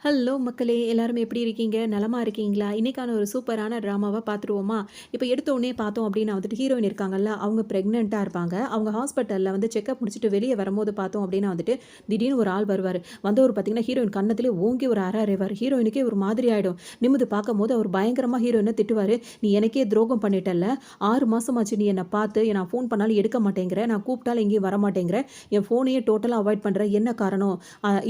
Hello மக்களே! எல்லாரும் எப்படி இருக்கீங்க? நலமா இருக்கீங்களா? இன்னைக்கான ஒரு சூப்பரான ட்ராமாவ பார்த்துருவோமா? இப்ப எடுத்த உடனே பார்த்தோம் அப்டின்னா வந்துட்டு ஹீரோயின் இருக்காங்கல்ல, அவங்க பிரெக்னன்ட்டா இருப்பாங்க. அவங்க ஹாஸ்பிட்டல்ல வந்து செக்கப் முடிச்சுட்டு வெளிய வரும்போது பார்த்தோம் அப்டின்னா வந்துட்டு, திடீர்னு ஒரு ஆள் வருவாரு. வந்தவரு பார்த்தீங்கன்னா, ஹீரோயின் கன்னத்திலே ஓங்கி ஒரு அற அறைவாரு. ஹீரோயினுக்கே ஒரு மாதிரி ஆயிடும். நிமிர்ந்து பார்க்கும்போது அவர் பயங்கரமா ஹீரோயின திட்டுவாரு. "நீ எனக்கே துரோகம் பண்ணிட்டல்ல. 6 மாசமாச்சு நீ என்ன பார்த்து, நான் ஃபோன் பண்ணாலும் எடுக்க மாட்டேங்கிற. நான் கூப்பிட்டாலும் எங்கேயும் வரமாட்டேங்கிற. என் ஃபோனையே டோட்டலா அவாய்ட் பண்ற. என்ன காரணம்?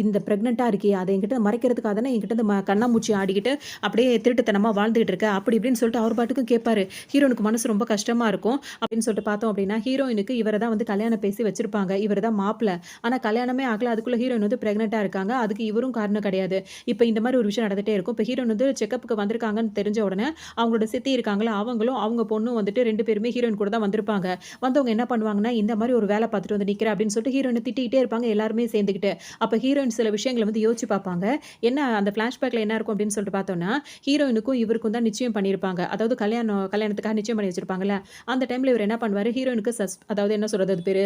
இந்த பிரெக்னன்ட்டா இருக்கியே, அத என்கிட்ட மறைக்கிறதுக்காக தானே என்கிட்ட இந்த கண்ணாமூச்சி ஆடிக்கிட்டு அப்படியே திருட்டுத்தனமா வாழ்ந்துகிட்டு இருக்க அப்படி இப்படின்னு சொல்லிட்டு அவர் பாட்டுக்கும் கேட்பாரு. ஹீரோனுக்கு மனசு ரொம்ப கஷ்டமா இருக்கும். அப்படின்னு சொல்லிட்டு பார்த்தோம் அப்படின்னா ஹீரோயினுக்கு இவரை தான் வந்து கல்யாணம் பேசி வச்சிருப்பாங்க. இவர் தான் மாப்பிள. ஆனா கல்யாணமே ஆகல. அதுக்குள்ள ஹீரோயின் வந்து பிரெக்னென்ட்டா இருக்காங்க. அதுக்கு இவரும் காரணம் கிடையாது. இப்ப இந்த மாதிரி ஒரு விஷயம் நடந்துட்டே இருக்கும். இப்ப ஹீரோயின் வந்து செக்கப்புக்கு வந்திருக்காங்கன்னு தெரிஞ்ச உடனே அவங்களோட சித்தி இருக்காங்களா அவங்களும் அவங்க பொண்ணும் வந்துட்டு 2 பேருமே ஹீரோயின் கூட தான் வந்திருப்பாங்க. வந்தவங்க என்ன பண்ணுவாங்கன்னா, இந்த மாதிரி ஒரு வேலை பார்த்துட்டு வந்து நிக்கிறேன் அப்படின்னு சொல்லிட்டு ஹீரோயின திட்டிக்கிட்டே இருப்பாங்க எல்லாருமே சேர்ந்துக்கிட்டு. அப்ப ஹீரோயின் சில விஷயங்கள வந்து யோசிச்சு பார்ப்பாங்க. என்ன அந்த ஃபிளாஷ்பேக்ல என்ன இருக்கும் அப்படின்னு சொல்லிட்டு பார்த்தோம்னா, ஹீரோயினுக்கும் இவருக்கும் தான் நிச்சயம் பண்ணியிருப்பாங்க. அதாவது கல்யாணத்துக்காக நிச்சயம் பண்ணி வச்சிருப்பாங்கல்ல. அந்த டைம்ல இவரு என்ன பண்ணுவாரு, ஹீரோயினுக்கு அதாவது என்ன சொல்றது அது பேரு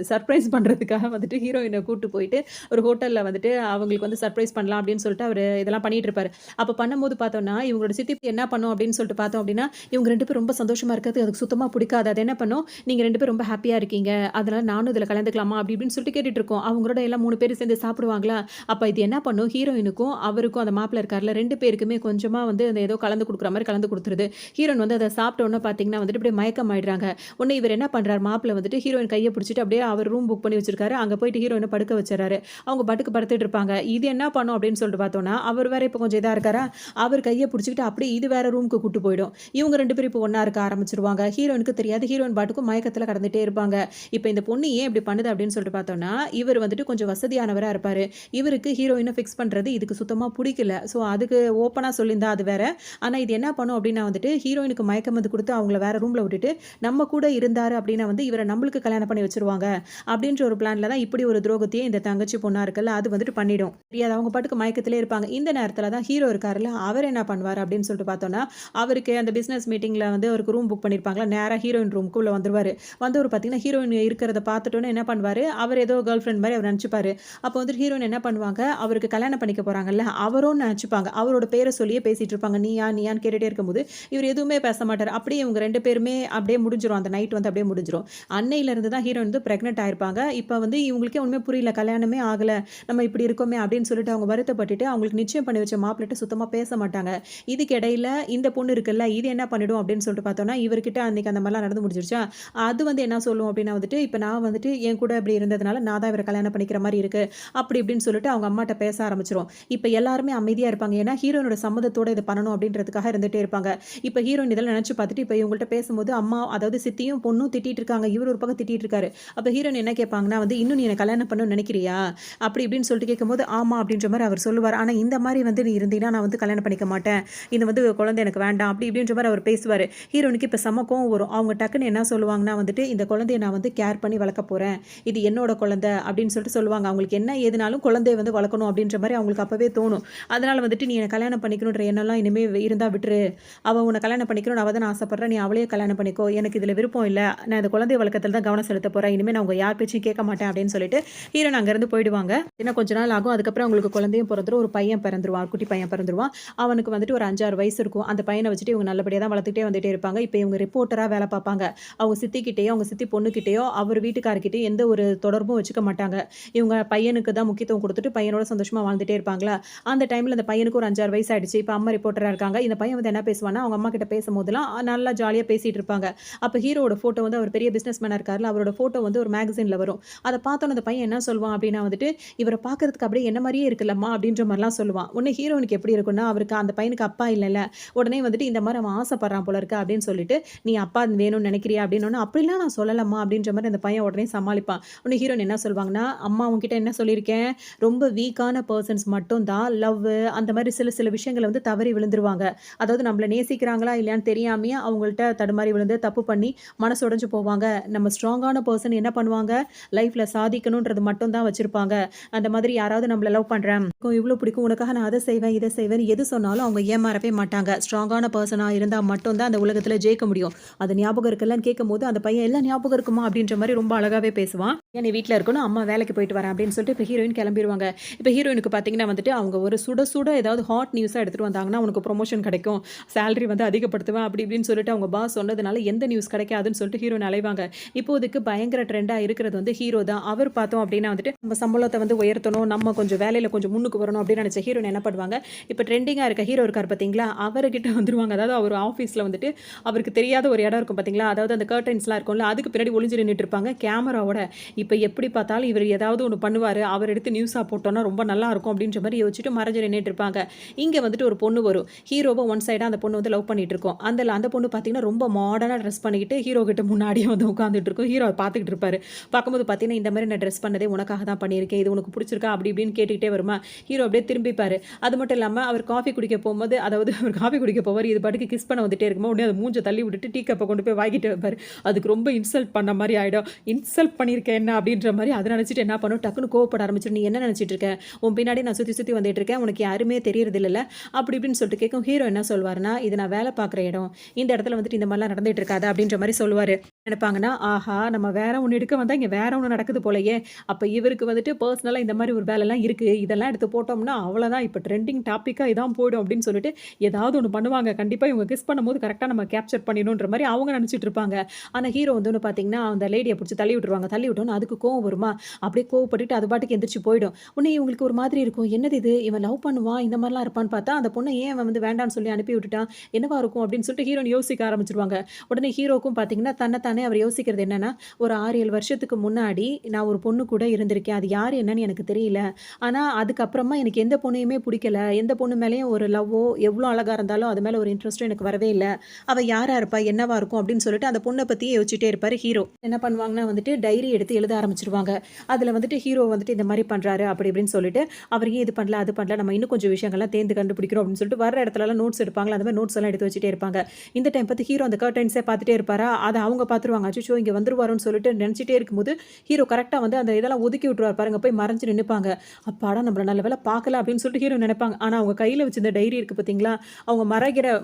சர்ப்ரைஸ் பண்றதுக்காக வந்துட்டு ஹீரோயின கூட்டு போயிட்டு ஒரு ஹோட்டல்ல வந்துட்டு அவங்களுக்கு வந்து சர்ப்ரைஸ் பண்ணலாம் அப்படின்னு சொல்லிட்டு அவரு இதெல்லாம் பண்ணிட்டு இருப்பாரு. அப்ப பண்ணும்போது பார்த்தோம்னா, இவங்களோட சித்தி என்ன பண்ணும் அப்படின்னு சொல்லிட்டு பார்த்தோம் அப்படின்னா, இவங்க 2 பேரும் ரொம்ப சந்தோஷமா இருக்கிறது அதுக்கு சுத்தமா பிடிக்காது. அது என்ன பண்ணும், நீங்க 2 பேரும் ரொம்ப ஹேப்பியா இருக்கீங்க. அதனால நானும் இதுல கலந்துக்கலாமா அப்படி இப்படின்னு சொல்லிட்டு கேட்டுட்டு இருக்கோம். அவங்களோட எல்லாம் 3 பேரும் சேர்ந்து சாப்பிடுவாங்களா? அப்ப இது என்ன பண்ணும், ஹீரோயினுக்கும் அவருக்கும் அந்த மாப்பிள இருக்கார்ல 2 பேருக்குமே கொஞ்சமா வந்து அந்த ஏதோ கலந்து குடுக்குற மாரி கலந்து குடுத்துருது. ஹீரோயின் வந்து அத சாப்பிட்ட உடனே பார்த்தீங்கன்னா வந்துட்டு அப்படியே மயக்கம் ஆயிடுறாங்க. உடனே இவர் என்ன பண்றாரு மாப்பிள வந்துட்டு ஹீரோயின் கைய பிடிச்சுட்டு அப்படியே அவர் ரூம் புக் பண்ணி வச்சிருக்காரு. அங்க போயிட்டு ஹீரோயின படுக்க வச்சுறாரு. அவங்க பாட்டுக்கு படுத்துட்டு இருப்பாங்க. இது என்ன பண்ணும் அப்படின்னு சொல்லிட்டு பார்த்தோம்னா, அவர் வேற இப்ப கொஞ்சம் இதா இருக்காரா, அவர் கைய பிடிச்சுக்கிட்டு அப்படியே இது வேற ரூம்க்கு கூட்டு போயிடும். இவங்க 2 பேரும் இப்ப ஒண்ணா இருக்க ஆரம்பிச்சுருவாங்க. ஹீரோயினுக்கு தெரியாது. ஹீரோயின் பாட்டுக்கும் மயக்கத்துல கடந்துட்டே இருப்பாங்க. இப்ப இந்த பொண்ணு ஏன் இப்படி பண்ணுது அப்படின்னு சொல்லிட்டு பார்த்தோம்னா, இவர் வந்துட்டு கொஞ்சம் வசதியானவரா இருப்பாரு. இவருக்கு ஹீரோயின ஃபிக்ஸ் பண்றது இதுக்கு சுத்தமா புடிக்கல. ஸோ அதுக்கு ஓப்பனா சொல்லியிருந்தா அது வேற. ஆனா இது என்ன பண்ணும் அப்டின்னா வந்துட்டு, ஹீரோயினுக்கு மயக்கம் மருந்து குடுத்து அவங்கள வேற ரூம்ல விட்டுட்டு, நம்ம கூட இருந்தாரு அப்டின்னா வந்து இவர நம்மளுக்கு கல்யாணம் பண்ணி வச்சுருவாங்க. அப்டின்ற ஒரு பிளான்ல தான் இப்படி ஒரு துரோகத்தையே இந்த தங்கச்சி பொண்ணா இருக்குல்ல, அது வந்துட்டு பண்ணிடும். தெரியாது அவங்க பாட்டுக்கு மயக்கத்திலே இருப்பாங்க. இந்த நேரத்தில தான் ஹீரோ இருக்காருல்ல, அவர் என்ன பண்ணுவாரு அப்டின்னு சொல்லிட்டு பார்த்தோம்னா, அவருக்கு அந்த பிசினஸ் மீட்டிங்ல வந்து அவருக்கு ரூம் புக் பண்ணியிருப்பாங்கல்ல, நேரா ஹீரோயின் ரூம்க்குள்ள வந்துருவாரு. வந்தவரு பார்த்தீங்கன்னா, ஹீரோயின் இருக்கிறத பார்த்துட்டோனே என்ன பண்ணுவாரு, அவர் ஏதோ கேர்ள் ஃபிரெண்ட் மாரி அவர் நெனச்சுப்பாரு. அப்போ வந்து ஹீரோயின் என்ன பண்ணுவாங்க, அவருக்கு கல்யாணம் பண்ணிக்க போறாங்கல்ல, அவரும் நெனச்சுப்பாங்க. அவரோட பேர சொல்லியே பேசிட்டு இருப்பாங்க. நீயா? நீயான்னு கேட்டுட்டே இருக்கும்போது, இவரு எதுவுமே பேச மாட்டாரு. அப்படியே இவங்க 2 பேருமே அப்படியே முடிஞ்சிரும். அந்த நைட் வந்து அப்படியே முடிஞ்சிரும். அன்னையிலிருந்து தான் ஹீரோயின் வந்து பிரெக்னன்ட் ஆயிருப்பாங்க. இப்ப வந்து இவங்களுக்கே ஒண்ணுமே புரியல. கல்யாணமே ஆகல. நம்ம இப்படி இருக்கோமே அப்படின்னு சொல்லிட்டு அவங்க வருத்தப்பட்டுட்டு, அவங்களுக்கு நிச்சயம் பண்ணி வச்ச மாப்பிள்ளைட்ட சுத்தமா பேச மாட்டாங்க. இதுக்கு இடையில இந்த பொண்ணு இருக்குல்ல, இது என்ன பண்ணிடும் அப்படின்னு சொல்லிட்டு பார்த்தோம்னா, இவர்கிட்ட அன்னைக்கு அந்த மாரிலாம் நடந்து முடிஞ்சிருச்சா, அது வந்து என்ன சொல்லும் அப்படின்னா வந்துட்டு, இப்ப நான் வந்துட்டு என் கூட இப்படி இருந்ததுனால நான் தான் இவர கல்யாணம் பண்ணிக்கிற மாரி இருக்கு. அப்படி இப்படின்னு சொல்லிட்டு அவங்க அம்மாட்ட பேச ஆரம்பிச்சுரும். இப்ப எல்லாருமே அமைதியா இருப்பாங்க. ஏன்னா ஹீரோயினோட சம்மதத்தோட இத பண்ணணும் அப்படின்றதுக்காக இருந்துட்டே இருப்பாங்க. இப்ப ஹீரோயின் இதெல்லாம் நினைச்சு பார்த்துட்டு, இப்ப இவங்கள்ட்ட பேசும்போது அம்மா அதாவது சித்தியும் பொண்ணும் திட்டிட்டு இருக்காங்க. இவரு ஒரு பக்கம் திட்டிட்டு இருக்காரு. அப்ப ஹீரோயின் என்ன கேட்பாங்கன்னா வந்து, "இன்னும் நீ என்ன கல்யாணம் பண்ணணும்னு நினைக்கிறியா?" அப்படி இப்படின்னு சொல்லிட்டு கேட்கும்போது, "ஆமா" அப்படின்ற மாரி அவர் சொல்லுவாரு. "ஆனா இந்த மாரி வந்து நீ இருந்தீன்னா நான் வந்து கல்யாணம் பண்ணிக்க மாட்டேன். இது வந்து குழந்தை எனக்கு வேண்டாம்." அப்படி இப்படின்ற மாரி அவர் பேசுவாரு. ஹீரோயினுக்கு இப்ப செம கோவம் வரும். அவங்க டக்குன்னு என்ன சொல்லுவாங்கன்னா வந்துட்டு, "இந்த குழந்தைய நான் வந்து கேர் பண்ணி வளர்க்க போறேன். இது என்னோட குழந்தை" அப்படின்னு சொல்லிட்டு சொல்லுவாங்க. அவங்களுக்கு என்ன ஏதுனாலும் குழந்தைய வந்து வளர்க்கணும் அப்படின்ற மாரி அவங்களுக்கு அப்பவே தோணும். அதனால வந்துட்டு, "நீ என்ன கல்யாணம் பண்ணிக்கணுன்ற எண்ணம்லாம் இனிமே இருந்தா விட்டுரு. அவ உன்ன கல்யாணம் பண்ணிக்கணும்னு அவ தானே ஆசைப்படுறா. நீ அவளையே கல்யாணம் பண்ணிக்கோ. எனக்கு இதுல விருப்பம் இல்ல. நான் இந்த குழந்தை வளர்க்கத்துல தான் கவனம் செலுத்தப் போறேன். இனிமே நான் உங்க யார் பேச்சையும் கேட்க மாட்டேன்" அப்படின்னு சொல்லிட்டு ஹீரோயின் அங்கிருந்து போயிடுவாங்க. இன்னும் கொஞ்ச நாள் ஆகும். அதுக்கப்புறம் அவங்களுக்கு குழந்தையும் பொறந்துரும். ஒரு பையன் பிறந்துருவான். குட்டி பையன் பிறந்துருவான். அவனுக்கு வந்துட்டு ஒரு 5, 6 வயசு இருக்கும். அந்த பையன வச்சுட்டு இவங்க நல்லபடியா தான் வளர்த்துக்கிட்டே வந்துட்டே இருப்பாங்க. இப்ப இவங்க ரிப்போர்ட்டரா வேலை பார்ப்பாங்க. அவங்க சித்திகிட்டயோ, அவங்க சித்தி பொண்ணுகிட்டயோ, அவர் வீட்டுக்காரர்கிட்டயோ எந்த ஒரு தொடர்பும் வச்சுக்க மாட்டாங்க. இவங்க பையனுக்கு தான் முக்கியத்துவம் குடுத்துட்டு பையனோட சந்தோஷமா வாழ்ந்துட்டே இருப்பாங்களா. அந்த டைம்ல அந்த பையனுக்கு ஒரு 5, 6 வயசு ஆயிடுச்சு. இப்ப அம்மா ரிப்போர்ட்டரா இருக்காங்க. இந்த பையன் வந்து என்ன பேசுவான்னா, அவங்க அம்மா கிட்ட பேசும்போதெல்லாம் நல்லா ஜாலியா பேசிட்டு இருப்பாங்க. அப்ப ஹீரோவோட ஃபோட்டோ வந்து அவர் பெரிய பிசினஸ் மேனா இருக்கார்ல, அவரோட ஃபோட்டோ வந்து ஒரு மேகசின்ல வரும். அத பார்த்தோனே அந்த பையன் என்ன சொல்வான் அப்டின்னா வந்துட்டு, "இவர பார்க்கறதுக்கு அப்படியே என்ன மாரியே இருக்குல்லம்மா" அப்படின்ற மாரிலாம் சொல்லுவான். உடனே ஹீரோயினுக்கு எப்படி இருக்கும்னா, அவருக்கு அந்த பையனுக்கு அப்பா இல்லல்ல. உடனே வந்துட்டு இந்த மாரி அவன் ஆசைப்படுறான் போல இருக்கு அப்படின்னு சொல்லிட்டு, "நீ அப்பா வேணும்னு நினைக்கிறியா?" அப்படின்னோனே, "அப்படிலாம் நான் சொல்லலம்மா" அப்படின்ற மாரி அந்த பையன் உடனே சமாளிப்பான். உடனே ஹீரோயின் என்ன சொல்வாங்கன்னா, "அம்மா உன்கிட்ட என்ன சொல்லியிருக்கேன்? ரொம்ப வீக்கான பெர்சன்ஸ் மட்டும் தான் லவ்வு அந்த மாரி சில சில விஷயங்கள வந்து தவறி விழுந்துருவாங்க. அதாவது நம்மள நேசிக்கிறாங்களா இல்லையான்னு தெரியாமயே அவங்கள்ட்ட தடுமாறி விழுந்து தப்பு பண்ணி மனசு உடைஞ்சு போவாங்க. நம்ம ஸ்ட்ராங்கான பெர்சன் என்ன பண்ணுவாங்க, லைஃப்ல சாதிக்கணுன்றது மட்டும் தான் வச்சிருப்பாங்க. அந்த மாதிரி யாராவது நம்மள லவ் பண்றேன், இவ்ளோ பிடிக்கும் உனக்காக நான் அத செய்வேன், இத செய்வேன்னு எது சொன்னாலும் அவங்க ஏமாறவே மாட்டாங்க. ஸ்ட்ராங்கான பெர்சனா இருந்தா மட்டும் தான் அந்த உலகத்துல ஜெயிக்க முடியும். அது ஞாபகம் இருக்குல்லன்னு கேட்கும்போது அந்த பையன் எல்லாம் ஞாபகம் இருக்குமா அப்படின்ற மாரி ரொம்ப அழகாவே பேசுவான். "ஏன் நீ வீட்ல இருக்கணும், அம்மா வேலைக்கு போயிட்டு வரேன்" அப்படின்னு சொல்லிட்டு இப்ப ஹீரோயின் கிளம்பிருவாங்க. இப்ப ஹீரோயினுக்கு பார்த்தீங்கன்னா வந்துட்டு அவங்க ஒரு சுட சுட ஏதாவது ஹாட் நியூஸா எடுத்துட்டு வந்தாங்கன்னா, "உனக்கு ப்ரமோஷன் கிடைக்கும். சேலரி வந்து அதிகப்படுத்துவேன்." அப்படி இப்படின்னு சொல்லிட்டு அவங்க பாஸ் சொன்னதுனால எந்த நியூஸ் கிடைக்காதுன்னு சொல்லிட்டு ஹீரோயின் அலைவாங்க. இப்போதைக்கு பயங்கர ட்ரெண்டா இருக்கிறது வந்து ஹீரோ தான். அவர் பார்த்தோம் அப்படின்னா வந்துட்டு, நம்ம சம்பளத்த வந்து உயர்த்தணும், நம்ம கொஞ்சம் வேலையில கொஞ்சம் முன்னுக்கு வரணும் அப்படின்னு நினைச்ச ஹீரோயின் என்ன பண்ணுவாங்க, இப்ப ட்ரெண்டிங்கா இருக்க ஹீரோ இருக்காரு பார்த்தீங்களா, அவர்கிட்ட வந்துருவாங்க. அதாவது அவர் ஆஃபீஸ்ல வந்துட்டு அவருக்கு தெரியாத ஒரு இடம் இருக்கும் பார்த்தீங்களா, அதாவது அந்த கர்டன்ஸ்லாம் இருக்கும்ல, அதுக்கு பின்னாடி ஒளிஞ்சு நின்னுட்டு இருப்பாங்க கேமராவோட. இப்ப எப்படி பார்த்தாலும் இவர் ஏதாவது ஒண்ணு பண்ணுவாரு. அவர் எடுத்து நியூஸா போட்டோம்னா ரொம்ப நல்லா இருக்கும் அப்படின்ற மாரி யோசிச்சுட்டு மறைஞ்சு நின்னுட்டு இருப்பாங்க. இங்க வந்துட்டு ஒரு பொண்ணு வரும். ஹீரோவ ஒன் சைடா அந்த பொண்ணு வந்து லவ் பண்ணிட்டு இருக்கும். அந்த பொண்ணு பார்த்தீங்கன்னா, ரொம்ப மாடர்னா ட்ரெஸ் பண்ணிக்கிட்டு ஹீரோ கிட்ட முன்னாடியே வந்து உட்கார்ந்துட்டு இருக்கும். ஹீரோ அத பார்த்துக்கிட்டு இருப்பாரு. பார்க்கும்போது பார்த்தீங்கன்னா, "இந்த மாரி நான் ட்ரெஸ் பண்ணதே உனக்காக தான் பண்ணியிருக்கேன். இது உனக்கு புடிச்சிருக்கா?" அப்படி இப்படின்னு கேட்டுக்கிட்டே வருமா, ஹீரோ அப்படியே திரும்பிப்பாரு. அது மட்டும் இல்லாம அவர் காஃபி குடிக்க போம்போது, அதாவது அவர் காஃபி குடிக்க போவாரு. இது பாட்டுக்கு கிஸ் பண்ண வந்துட்டே இருக்கும்போது, உடனே அது மூஞ்ச தள்ளி விட்டுட்டு டீ கப்ப கொண்டு போய் வாய்க்கிட்ட வைப்பாரு. அதுக்கு ரொம்ப இன்சல்ட் பண்ண மாரி ஆயிடும். இன்சல்ட் பண்ணியிருக்கேன் என்ன அப்படின்ற மாரி அத நினைச்சுட்டு என்ன பண்ணும், டக்குனு கோவப்பட ஆரம்பிச்சுரும். "நீ என்ன நினைச்சிட்டு இருக்க? உன் பின்னாடி நான் சுத்தி சுத்தி வந்துட்டு இருக்கேன். உனக்கு யாருமே தெரியறது இல்லல்ல?" அப்படி இப்படின்னு சொல்லிட்டு கேட்கும். ஹீரோ என்ன சொல்வாருன்னா, "இது நான் வேலை பார்க்குற இடம். இந்த இடத்துல வந்துட்டு இந்த மாரிலாம் நடந்துட்டு இருக்காது." அப்படின்ற மாரி சொல்லுவாரு. நினைப்பாங்கன்னா, ஆஹா! நம்ம வேற ஒண்ணு எடுக்க வந்தா, இங்க வேற ஒண்ணு நடக்குது போலயே! அப்ப இவருக்கு வந்துட்டு பெர்சனலா இந்த மாரி ஒரு வேலைலாம் இருக்கு. இதெல்லாம் எடுத்து போட்டோம்னா, அவ்வளோதான். இப்ப ட்ரெண்டிங் டாபிக்கா இதான் போயிடும் அப்படின்னு சொல்லிட்டு, ஏதாவது ஒண்ணு பண்ணுவாங்க. கண்டிப்பா இவங்க கிஸ் பண்ணும்போது கரெக்ட்டா நம்ம கேப்சர் பண்ணிடணுன்ற மாரி அவங்க நெனச்சுட்டு இருப்பாங்க. ஆனா ஹீரோ வந்து ஒண்ணு பார்த்தீங்கன்னா, அந்த லேடிய புடிச்சு தள்ளி விட்டுருவாங்க. தள்ளி விட்டோனே அதுக்கு கோவம் வருமா, அப்படியே கோவப்பட்டுட்டு அது பாட்டுக்கு எந்திரிச்சு போயிடும். உடனே இவங்களுக்கு ஒரு மாதிரி இருக்கும். என்னது இது? இவன் லவ் பண்ணுவான், இந்த மாரிலாம் இருப்பான்னு பார்த்தா, அந்த பொண்ண ஏன் அவன் வந்து வேண்டான்னு சொல்லி அனுப்பி விட்டுட்டான்? என்னவா இருக்கும்? அப்படின்னு சொல்லிட்டு ஹீரோயின் யோசிக்க ஆரம்பிச்சுருவாங்க. உடனே ஹீரோக்கும் பார்த்தீங்கன்னா, தன்ன தானே அவர் யோசிக்கிறது என்னன்னா, ஒரு 6, 7 வருஷத்துக்கு முன்னாடி நான் ஒரு பொண்ணு கூட இருந்திருக்கேன். அது யாரு என்னன்னு எனக்கு தெரியல. ஆனா, அதுக்கப்புறமா எனக்கு எந்த பொண்ணையுமே புடிக்கல. எந்த பொண்ணு மேலயும் ஒரு லவ்வோ, எவ்ளோ அழகா இருந்தாலும் அது மேல ஒரு இன்ட்ரெஸ்ட்டும் எனக்கு வரவே இல்ல. அவ யாரா இருப்பா? என்னவா இருக்கும்? அப்படின்னு சொல்லிட்டு அந்த பொண்ண பத்தியே யோசிச்சுட்டே இருப்பாரு ஹீரோ. என்ன பண்ணுவாங்கன்னா வந்துட்டு டைரி எடுத்து எழுத ஆரம்பிச்சுருவாங்க. அதுல வந்துட்டு ஹீரோ வந்துட்டு இந்த மாரி பண்றாரு அப்படி இப்படின்னு சொல்லிட்டு, அவர் ஏன் இது பண்ணல, அது பண்ணல, நம்ம இன்னும் கொஞ்சம் விஷயங்கள்லாம் தேர்ந்து கண்டுபிடிக்கிறோம் அப்படின்னு சொல்லிட்டு வர்ற இடத்துலலாம் நோட்ஸ் எடுப்பாங்கல்ல, அந்த மாரி நோட்ஸ் எல்லாம் எடுத்து வச்சுட்டே இருப்பாங்க. இந்த டைம் பார்த்து ஹீரோ அந்த கர்டைன்ஸே பார்த்துட்டே இருப்பாரா, அத அவங்க பார்த்துருவாங்க. அச்சச்சோ! இங்க வந்துருவாரோன்னு சொல்லிட்டு நெனச்சுட்டே இருக்கும்போது, ஹீரோ கரெக்ட்டா வந்து அந்த இதெல்லாம் ஒதுக்கி விட்டுருவாரு பாருங்க. போய் மறைஞ்சு நின்னுப்பாங்க. அப்பாடா! நம்மள நல்ல வேள பார்க்கல அப்படின்னு சொல்லிட்டு ஹீரோ நெனைப்பாங்க. ஆனா அவங்க கையில வச்சிருந்த டைரி இருக்கு பார்த்தீங்களா, அவங்க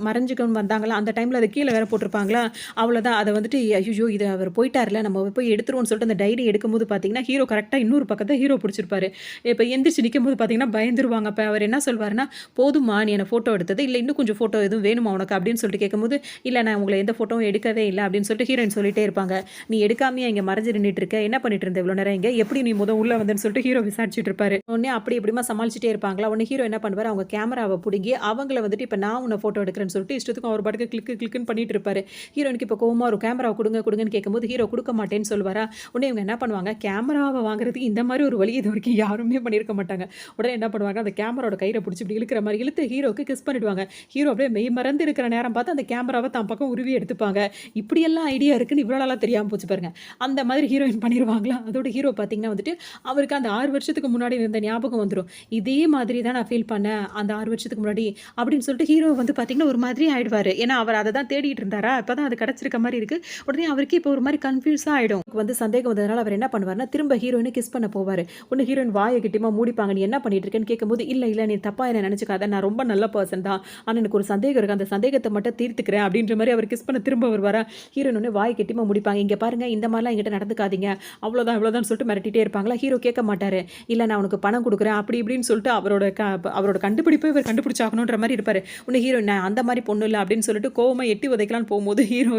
மறைஞ்சுக்கன்னு வந்தாங்களா, அந்த டைம்ல அத கீழ வேற போட்டுருப்பாங்களா, அவ்வளோதான். அத வந்துட்டு ஐய்யய்யோ! இது அவர் போயிட்டார்ல, நம்ம போய் எடுத்துருவோம்ன்னு சொல்லிட்டு அந்த டைரி எடுக்கும்போது பார்த்தீங்கன்னா, ஹீரோ கரெக்ட்டா இன்னொரு பக்கத்த ஹீரோ புடிச்சிருப்பாரு. இப்ப எந்திரிச்சு நிக்கும்போது பார்த்தீங்கன்னா, பயந்துருவாங்க. அப்ப அவர் என்ன சொல்வாருன்னா, "போதுமா நீ என்ன ஃபோட்டோ எடுத்தது, இல்ல இன்னும் கொஞ்சம் ஃபோட்டோ எதுவும் வேணுமா உனக்கு?" அப்படின்னு சொல்லிட்டு கேட்கும்போது, "இல்ல நான் உங்கள எந்த ஃபோட்டோவும் எடுக்கவே இல்ல." அப்படின்னு சொல்லிட்டு ஹீரோயின் சொல்லிட்டே இருப்பாங்க. "நீ எடுக்காமயா இங்க மறைஞ்சு நின்னுட்டு இருக்க? என்ன பண்ணிட்டு இருந்த இவ்வளோ நேரம் இங்க? எப்படி நீ உள்ள வந்தன்னு?" சொல்லிட்டு ஹீரோ விசாரிச்சுட்டு இருப்பாரு. உடனே அப்படி இப்படிமா சமாளிச்சுட்டே இருப்பாங்களா, உடனே ஹீரோ என்ன பண்ணுவாரு, அவங்க கேமராவ புடுங்கி அவங்கள வந்துட்டு, "இப்ப நான் உன்ன ஃபோட்டோ எடுக்கிறேன்னு" சொல்லிட்டு இஷ்டத்துக்கும் அவர் பாட்டுக்கு கிளுக்குன்னு பண்ணிட்டு இருப்பாரு. ஹீரோயினுக்கு இப்ப கோவமா வரும். "கேமராவ குடுங்கன்னு" கேட்கும்போது ஹீரோ குடுக்க மாட்டேன்னு சொல்லுவாரா, உடனே இவங்க என்ன பண்ணுவாங்க, கேமராவ வாங்குறதுக்கு இந்த மாரி ஒரு வழி இதுவரைக்கும் யாருமே பண்ணியிருக்க மாட்டாங்க. உடனே என்ன பண்ணுவாங்க, அந்த கேமராவோட கயிற புடிச்சு இப்படி இழுக்கிற மாரி இழுத்து ஹீரோக்கு கிஸ் பண்ணிடுவாங்க. ஹீரோ அப்படியே மெய் மறந்து இருக்கிற நேரம் பார்த்து அந்த கேமராவ தான் பக்கம் உருவி எடுத்துப்பாங்க. இப்படியெல்லாம் ஐடியா இருக்குன்னு இவ்வளோ நாளா தெரியாம போச்சு பாருங்க. அந்த மாதிரி ஹீரோயின் பண்ணிருவாங்களா, அதோட ஹீரோ பார்த்தீங்கன்னா வந்துட்டு, அவருக்கு அந்த 6 வருஷத்துக்கு முன்னாடி இருந்த ஞாபகம் வந்துரும். இதே மாதிரி தான் நான் ஃபீல் பண்ணேன் அந்த 6 வருஷத்துக்கு முன்னாடி அப்படின்னு சொல்லிட்டு ஹீரோ வந்து பார்த்தீங்கன்னா, ஒரு மாதிரி ஆயிடுவாரு. ஏன்னா அவர் அத தான் தேடிட்டு இருந்தாரா, இப்பதான் அது கிடைச்சிருக்க மாரி இருக்கு. உடனே அவருக்கே இப்போ ஒரு மாரி கன்ஃப்யூஸா ஆயிடும். வந்து சந்தேகம் வந்ததுனால அவர் என்ன பண்ணுவாருன்னா, திரும்ப ஹீரோயின கிஸ் பண்ண போவாரு. உடனே ஹீரோயின் வாய கெட்டியமா மூடிப்பாங்க. "நீ என்ன பண்ணிட்டு இருக்கேன்னு?" கேட்கும்போது, "இல்ல நீ தப்பா என்ன நெனச்சுக்காத. நான் ரொம்ப நல்ல பெர்சன் தான். ஆனா எனக்கு ஒரு சந்தேகம் இருக்கு. அந்த சந்தேகத்த மட்டும் தீர்த்துக்கிறேன்." அப்படின்ற மாரி அவர் கிஸ் பண்ண திரும்ப வருவாரா. ஹீரோயின் உடனே வாய கெட்டியமா மூடிப்பாங்க. "இங்க பாருங்க இந்த மாரிலாம் என்கிட்ட நடந்துக்காதீங்க. அவ்வளோதான் இவ்வளோதான்னு" சொல்லிட்டு மிரட்டிட்டே இருப்பாங்களா. ஹீரோ கேட்க மாட்டாரு. "இல்ல நான் உனக்கு பணம் குடுக்குறேன்." அப்படி இப்படின்னு சொல்லிட்டு அவரோட கண்டுபிடிப்பை இவர் கண்டுபிடிச்சாகணுன்ற மாரி இருப்பாரு. உடனே ஹீரோயின், "நான் அந்த மாரி பொண்ணு இல்ல." அப்படின்னு சொல்லிட்டு கோவமா எட்டி உதைக்கலான்னு போகும்போது ஹீரோ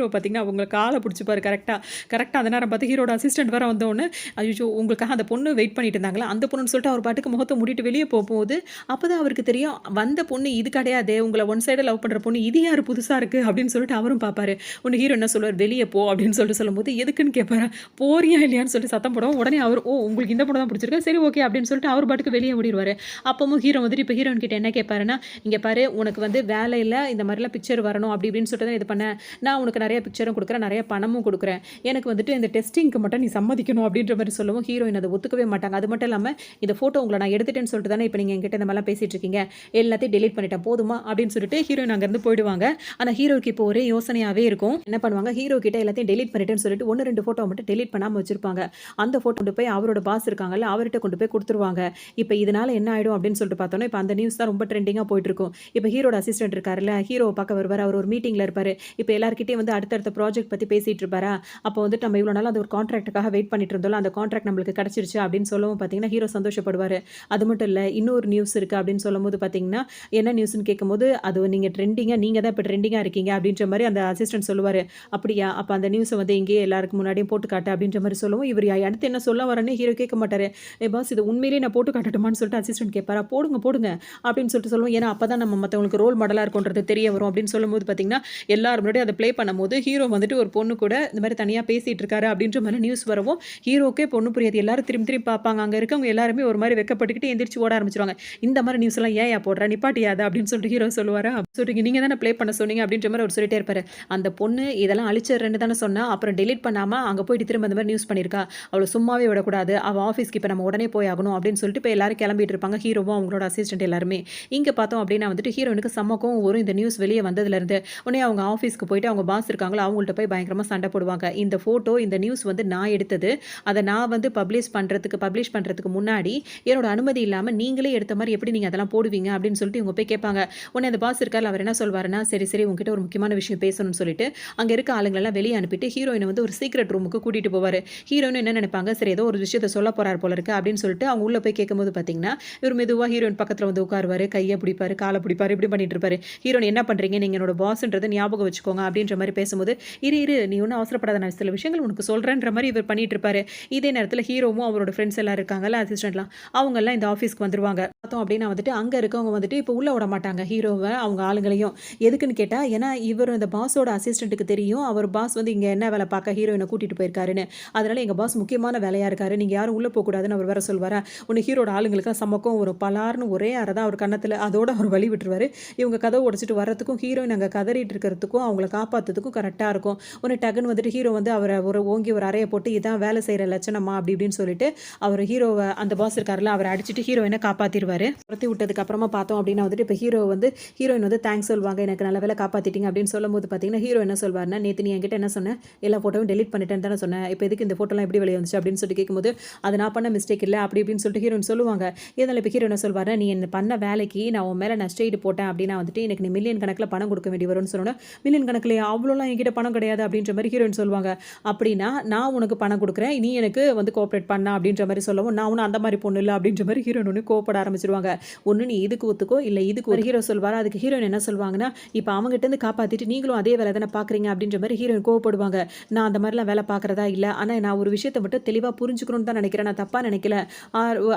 பார்த்தீங்கன்னா, அவங்க கால புடிச்சுப்பாரு கரெக்ட்டா. கரெக்ட்டா அந்த நேரம் பார்த்து ஹீரோட அசிஸ்டன்ட் வேற வந்தவுடனே, "ஐயய்யோ! உங்களுக்காக அந்த பொண்ணு வெயிட் பண்ணிட்டு இருந்தாங்களா, அந்த பொண்ணுன்னு" சொல்லிட்டு அவர் பாட்டுக்கு முகத்த மூடிட்டு வெளிய போகும்போது, அப்பதான் அவருக்கு தெரியும், வந்த பொண்ணு இது கிடையாதே. உங்கள ஒன் சைடா லவ் பண்ற பொண்ணு இது யாரு புதுசா இருக்கு அப்படின்னு சொல்லிட்டு அவரும் பார்ப்பாரு. உடனே ஹீரோ என்ன சொல்லுவாரு, "வெளிய போ." அப்படின்னு சொல்லிட்டு சொல்லும்போது, எதுக்குன்னு கேட்பாரா. "போறியா இல்லையான்னு?" சொல்லிட்டு சத்தம் போடவும், உடனே அவரு, "ஓ! உங்களுக்கு இந்த பொண்ணு தான் பிடிச்சிருக்கா? சரி ஓகே." அப்படின்னு சொல்லிட்டு அவர் பாட்டுக்கு வெளிய ஓடிருவாரு. அப்பவும் ஹீரோ வந்துட்டு இப்ப ஹீரோயின் கிட்ட என்ன கேட்பாருன்னா, "இங்க பாரு உனக்கு வந்து வேலையில இந்த மாரிலாம் பிக்சர் வரணும் அப்படி இப்படின்னு சொல்லிட்டு தான் இது பண்ணேன். நான் உனக்கு நெறைய பிக்சரும் குடுக்குறேன், நெறைய பணமும் குடுக்குறேன். எனக்கு வந்துட்டு இந்த டெஸ்டிங்க்கு மட்டும் நீ சம்மதிக்கணும்." அப்படின்ற மாரி சொல்லவும் ஹீரோயின் அத ஒத்துக்கவே மாட்டாங்க. அது மட்டும் இல்லாம, "இந்த ஃபோட்டோ உங்கள நான் எடுத்துட்டேன்னு சொல்லிட்டு தானே இப்ப நீங்க என்கிட்ட இந்த மாரிலாம் பேசிட்டு இருக்கீங்க. எல்லாத்தையும் டெலீட் பண்ணிட்டேன் போதுமா?" அப்படின்னு சொல்லிட்டு ஹீரோயின் அங்கருந்து போயிடுவாங்க. ஆனா ஹீரோக்கு இப்போ ஒரே யோசனையாவே இருக்கும். என்ன பண்ணுவாங்க, ஹீரோ கிட்ட எல்லாத்தையும் டெலீட் பண்ணிட்டேன்னு சொல்லிட்டு 1, 2 ஃபோட்டோ மட்டும் டெலீட் பண்ணாம வச்சிருப்பாங்க. அந்த ஃபோட்டோ கொண்டு போய் அவரோட பாஸ் இருக்காங்கல்ல, அவர்ட்ட கொண்டு போய் குடுத்துருவாங்க. இப்ப இதனால என்ன ஆயிடும் அப்படின்னு சொல்லிட்டு பார்த்தோம்னா, இப்ப அந்த நியூஸ் தான் ரொம்ப ட்ரெண்டிங்கா போயிட்டுருக்கும். இப்ப ஹீரோட அசிஸ்டன்ட் இருக்காருல்ல, ஹீரோவ பார்க்க வருவாரு. அவர் ஒரு மீட்டிங்ல இருப்பாரு. இப்ப எல்லார்கிட்டயும் வந்து அடுத்தடுத்த ப்ராஜெக்ட் பத்தி பேசிட்டு இருப்பாரா, அப்போ வந்துட்டு நம்ம இவ்வளோ நாளா அந்த ஒரு கான்ட்ராக்ட்டுக்காக வெயிட் பண்ணிட்டு இருந்தோம்ல, அந்த கான்ட்ராக்ட் நம்மளுக்கு கிடைச்சிருச்சு அப்படின்னு சொல்லவும் பார்த்தீங்கன்னா, ஹீரோ சந்தோஷப்படுவாரு. அது மட்டும் இல்ல, இன்னொரு நியூஸ் இருக்கு அப்படின்னு சொல்லும்போது பார்த்தீங்கன்னா, என்ன நியூஸ்ன்னு கேட்கும்போது, அது நீங்க தான் இப்ப ட்ரெண்டிங்கா இருக்கீங்க அப்படின்ற மாரி அந்த அசிஸ்டன்ட் சொல்லுவாரு. அப்படியா? அப்ப அந்த நியூஸ வந்து இங்கேயே எல்லாருக்கு முன்னாடியும் போட்டு காட்டு அப்படின்ற மாரி சொல்லவும், இவரு அடுத்து என்ன சொல்ல வரேன்னு ஹீரோ கேட்க மாட்டாரு. பாஸ் இது உண்மையிலேயே நான் போட்டு காட்டட்டுமான்னு சொல்லிட்டு அசிஸ்டன்ட் கேட்பாரா, போடுங்க போடுங்க அப்படின்னு சொல்லிட்டு சொல்லுவோம். ஏன்னா அப்பதான் நம்ம மத்தவங்களுக்கு ரோல் மாடலா இருக்கோன்றது தெரிய வரும் அப்படின்னு சொல்லும்போது பார்த்தீங்கன்னா, எல்லாரும் முன்னாடியும் அத ப்ளே பண்ணும்போது, ஹீரோ வந்துட்டு ஒரு பொண்ணு கூட இந்த மாரி தனியா பேசிட்டு இருக்காரு அப்படின்ற மாரி நியூஸ் வரவும், ஹீரோக்கே பொண்ணு புரியாது. எல்லாரும் திரும்பி திரும்பி பார்ப்பாங்க. அங்க இருக்கவங்க எல்லாருமே ஒரு மாரி வெட்கப்பட்டுக்கிட்டு எந்திரிச்சு ஓட ஆரம்பிச்சுருவாங்க. இந்த மாரி நியூஸ் எல்லாம் ஏன்யா போடுற? நிப்பாட்டியா அத அப்படின்னு சொல்லிட்டு ஹீரோ சொல்லுவாரா, சொல்றீங்க நீங்க தானே ப்ளே பண்ண சொன்னீங்க அப்படின்ற மாரி அவர் சொல்லிட்டே இருப்பாரு. அந்த பொண்ணு இதெல்லாம் அழிச்சிடுறேன்னு தானே சொன்னா, அப்புறம் டெலீட் பண்ணாம அங்க போயிட்டு திரும்ப அந்த மாரி நியூஸ் பண்ணியிருக்கா. அவள சும்மாவே விடக்கூடாது. அவ ஆஃபீஸ்க்கு இப்ப நம்ம உடனே போய் ஆகணும் அப்படின்னு சொல்லிட்டு இப்ப எல்லாரும் கிளம்பிட்டு இருப்பாங்க. ஹீரோவும் அவங்களோட அசிஸ்டன்ட் எல்லாருமே. இங்க பார்த்தோம் அப்படின்னா வந்துட்டு ஹீரோயினுக்கு செம்ம கோவம் வரும் இந்த நியூஸ் வெளிய வந்ததுலருந்து. உடனே அவங்க ஆஃபீஸ்க்கு போயிட்டு அவங்க பாஸ் இருக்காங்கல்ல, அவங்கள்ட்ட போய் பயங்கரமா சண்டை போடுவாங்க. இந்த ஃபோட்டோ, இந்த நியூஸ் வந்து நான் எடுத்தது. அத நான் வந்து பப்ளிஷ் பண்றதுக்கு முன்னாடி என்னோட அனுமதி இல்லாம நீங்களே எடுத்த மாரி எப்படி நீங்க அதெல்லாம் போடுவீங்க அப்படின்னு சொல்லிட்டு இவங்க போய் கேட்பாங்க. உடனே அந்த பாஸ் இருக்கார்ல, அவர் என்ன சொல்வாருன்னா, சரி சரி உன்கிட்ட ஒரு முக்கியமான விஷயம் பேசணும்னு சொல்லிட்டு, அங்க இருக்க ஆளுங்களெல்லாம் வெளிய அனுப்பிட்டு ஹீரோயின வந்து ஒரு சீக்ரெட் ரூமுக்கு கூட்டிட்டு போவாரு. ஹீரோயினும் என்ன நினைப்பாங்க, சரி ஏதோ ஒரு விஷயத்த சொல்ல போறார் போல இருக்கு அப்படின்னு சொல்லிட்டு அவங்க உள்ள போய் கேட்கும்போது பார்த்தீங்கன்னா, இவர் மெதுவா ஹீரோயின் பக்கத்துல வந்து உட்காருவாரு. கைய பிடிப்பாரு, கால பிடிப்பாரு, இப்படி பண்ணிட்டு இருப்பாரு. ஹீரோயின் என்ன பண்றீங்க? நீங்க என்னோட பாஸ்ன்றத ஞாபகம் வச்சுக்கோங்க அப்படின்ற மாரி பேசும்போது, இரு இரு நீ ஒண்ணும் அவசரப்படாத, நான் சில விஷயங்கள் உனக்கு சொல்றேன்ற மாரி இவர் பண்ணிட்டு இருப்பாரு. இதே நேரத்துல ஹீரோவும் அவரோட ஃப்ரெண்ட்ஸ் எல்லாம் இருக்காங்கல்ல, அசிஸ்டன்ட்லாம் அவங்க எல்லாம் இந்த ஆஃபீஸ்க்கு வந்துருவாங்க. பார்த்தோம் அப்படின்னா வந்துட்டு அங்க இருக்கவங்க வந்துட்டு இப்ப உள்ள விட மாட்டாங்க ஹீரோவ, அவங்க ஆளுங்களையும். எதுக்குன்னு கேட்டா, ஏன்னா இவர் அந்த பாஸோட அசிஸ்டன்ட்க்கு தெரியும். அவர் பாஸ் வந்து இங்க என்ன வேலை பார்க்க ஹீரோயின கூட்டிட்டு போயிருக்காருன்னு. அதனால எங்க பாஸ் முக்கியமான வேலையா இருக்காரு. நீங்க யாரும் உள்ள போக்கூடாதுன்னு அவர் வேற சொல்வாரா. உடனே ஹீரோட ஆளுங்களுக்குலாம் சமக்கம் ஒரு பலார்னு ஒரே அறை தான் அவர் கன்னத்துல. அதோட அவர் வழி விட்டுருவாரு. இவங்க கதவு உடைச்சிட்டு வர்றதுக்கும் ஹீரோயின் அங்க கதறிட்டு இருக்கிறதுக்கும் அவங்கள காப்பாத்துறதுக்கும் கரெக்டா இருக்கும். உடனே டக்குன்னு வந்துட்டு ஹீரோ வந்து அவரை ஓங்கி ஒரு அறைய போட்டு இதான் வேலை செய்யற லட்சணமா அப்படி இப்படின்னு சொல்லிட்டு அவர் ஹீரோவை அந்த பாஸ் இருக்காருல்ல அவரை அடிச்சுட்டு ஹீரோயினை காப்பாத்திடுவாரு. துரத்தி விட்டதுக்கு அப்புறமா பார்த்தோம் அப்படின்னா வந்துட்டு இப்போ ஹீரோயின் வந்து தேங்க்ஸ் சொல்லுவாங்க, எனக்கு நல்ல வேலை காப்பாத்திட்டீங்க அப்படின்னு சொல்லும்போது பார்த்தீங்கன்னா ஹீரோ என்ன சொல்வாருன்னா, நேற்று நீ என்கிட்ட என்ன சொன்ன, எல்லா ஃபோட்டோவும் டெலிட் பண்ணிட்டேன்னு தானே சொன்னேன், இப்போ எதுக்கு இந்த ஃபோட்டோலாம் எப்படி வெளியே வந்துச்சு அப்படின்னு சொல்லி கேட்கும்போது, அது நான் பண்ண மிஸ்டேக் இல்லை அப்படி இப்படின்னு சொல்லிட்டு ஹீரோயின் சொல்லுவாங்க. இதனால இப்போ ஹீரோ என்ன சொல்வாரு, நீ என்ன பண்ண வேலைக்கு நான் உன் மேலே நஷ்டஈடு போட்டேன் அப்படின்னா வந்துட்டு எனக்கு நீ மில்லியன் கணக்கில் பணம் கொடுக்க வேண்டி வரும்னு சொன்னோன்னா, மில்லியன் கணக்கில் அவ்வளோலாம் என்கிட்ட பணம் கிடையாது அப்படின்ற மாதிரி ஹீரோயின் சொல்லுவாங்க. அப்படின்னா நான் உனக்கு பணம் கொடுக்குறேன், நீ எனக்கு வந்து கோஆப்ரேட் பண்ண அப்படின்ற மாதிரி சொல்லவும், நான் ஒன்றும் அந்த மாதிரி பொண்ணு இல்லை அப்படின்ற மாதிரி ஹீரோயின் ஒன்று கோவப்பட ஆரம்பிச்சிருவாங்க. ஒன்று நீ இதுக்கு ஒத்துக்கோ இல்லை இதுக்கு ஒரு ஹீரோ சொல்வார். அதுக்கு ஹீரோயின் என்ன சொல்லுவாங்கன்னா, இப்போ அவங்ககிட்ட காப்பாற்றிட்டு நீங்களும் அதே வேலை தானே பார்க்குறீங்க அப்படின்ற மாதிரி ஹீரோயின் கோவப்படுவாங்க. நான் அந்த மாதிரிலாம் வேலை பார்க்குறதா இல்லை, ஆனால் நான் ஒரு விஷயத்தை மட்டும் தெளிவாக புரிஞ்சுக்கணும்னு தான் நினைக்கிறேன், நான் தப்பாக நினைக்கல.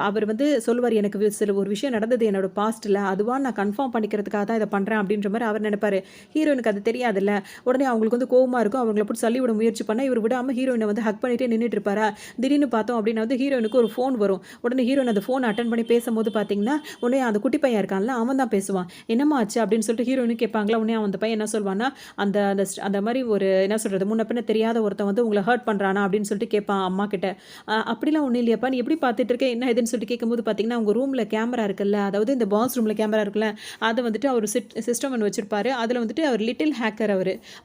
அவர் வந்து சொல்லுவார், எனக்கு சில ஒரு விஷயம் நடந்தது என்னோட பாஸ்ட்டில், அதுவாக நான் கன்ஃபார்ம் பண்ணிக்கிறதுக்காக தான் இதை பண்ணுறேன் அப்படின்ற மாதிரி அவர் நினைப்பாரு. ஹீரோயினுக்கு அது தெரியாதுல்ல. உடனே அவங்களுக்கு வந்து கோவமாக இருக்கும். அவங்கள போட்டு சல்லி விட முயற்சி பண்ண இவர் விடாமல் ஹீரோயினை வந்து ஹக் பண்ணிட்டே நின்றுட்டு இருப்பாரா. திடீர்னு பார்த்தோம் அப்படின்னா வந்து ஹீரோயினுக்கு ஒரு ஃபோன் வரும். உடனே ஹீரோயின் அந்த ஃபோன் அட்டன் பண்ணி பேசும்போது பார்த்தீங்கன்னா, உடனே அந்த குட்டி பையன் இருக்கான்ல அவன் தான் பேசுவான். என்னம்மா ஆச்சு அப்படின்னு சொல்லிட்டு ஹீரோயினு கேட்பாங்களா. உடனே அந்த பையன் என்ன சொல்வான்னா, அந்த அந்த அந்த மாதிரி ஒரு என்ன சொல்கிறது, முன்ன பின்ன தெரியாத ஒருத்தன் வந்து உங்களை ஹர்ட் பண்ணுறானா அப்படின்னு சொல்லிட்டு கேட்பான் அம்மா கிட்ட. அப்படிலாம் ஒன்றும் இல்லையாப்பா, நீ எப்படி பார்த்துட்டு இருக்க என்ன இதுன்னு சொல்லிட்டு கேட்கும்போது பார்த்தீங்கன்னா, அவங்க ரூமில் கேமரா இருக்குல்ல, அதாவது இந்த பாஸ் ரூமில் கேமரா இருக்குல்ல, அதை வந்துட்டு அவர் சிஸ்டம் ஒன்று வச்சிருப்பாரு. அதில் வந்துட்டு அவர் லிட்டில் ஹேக்கர்,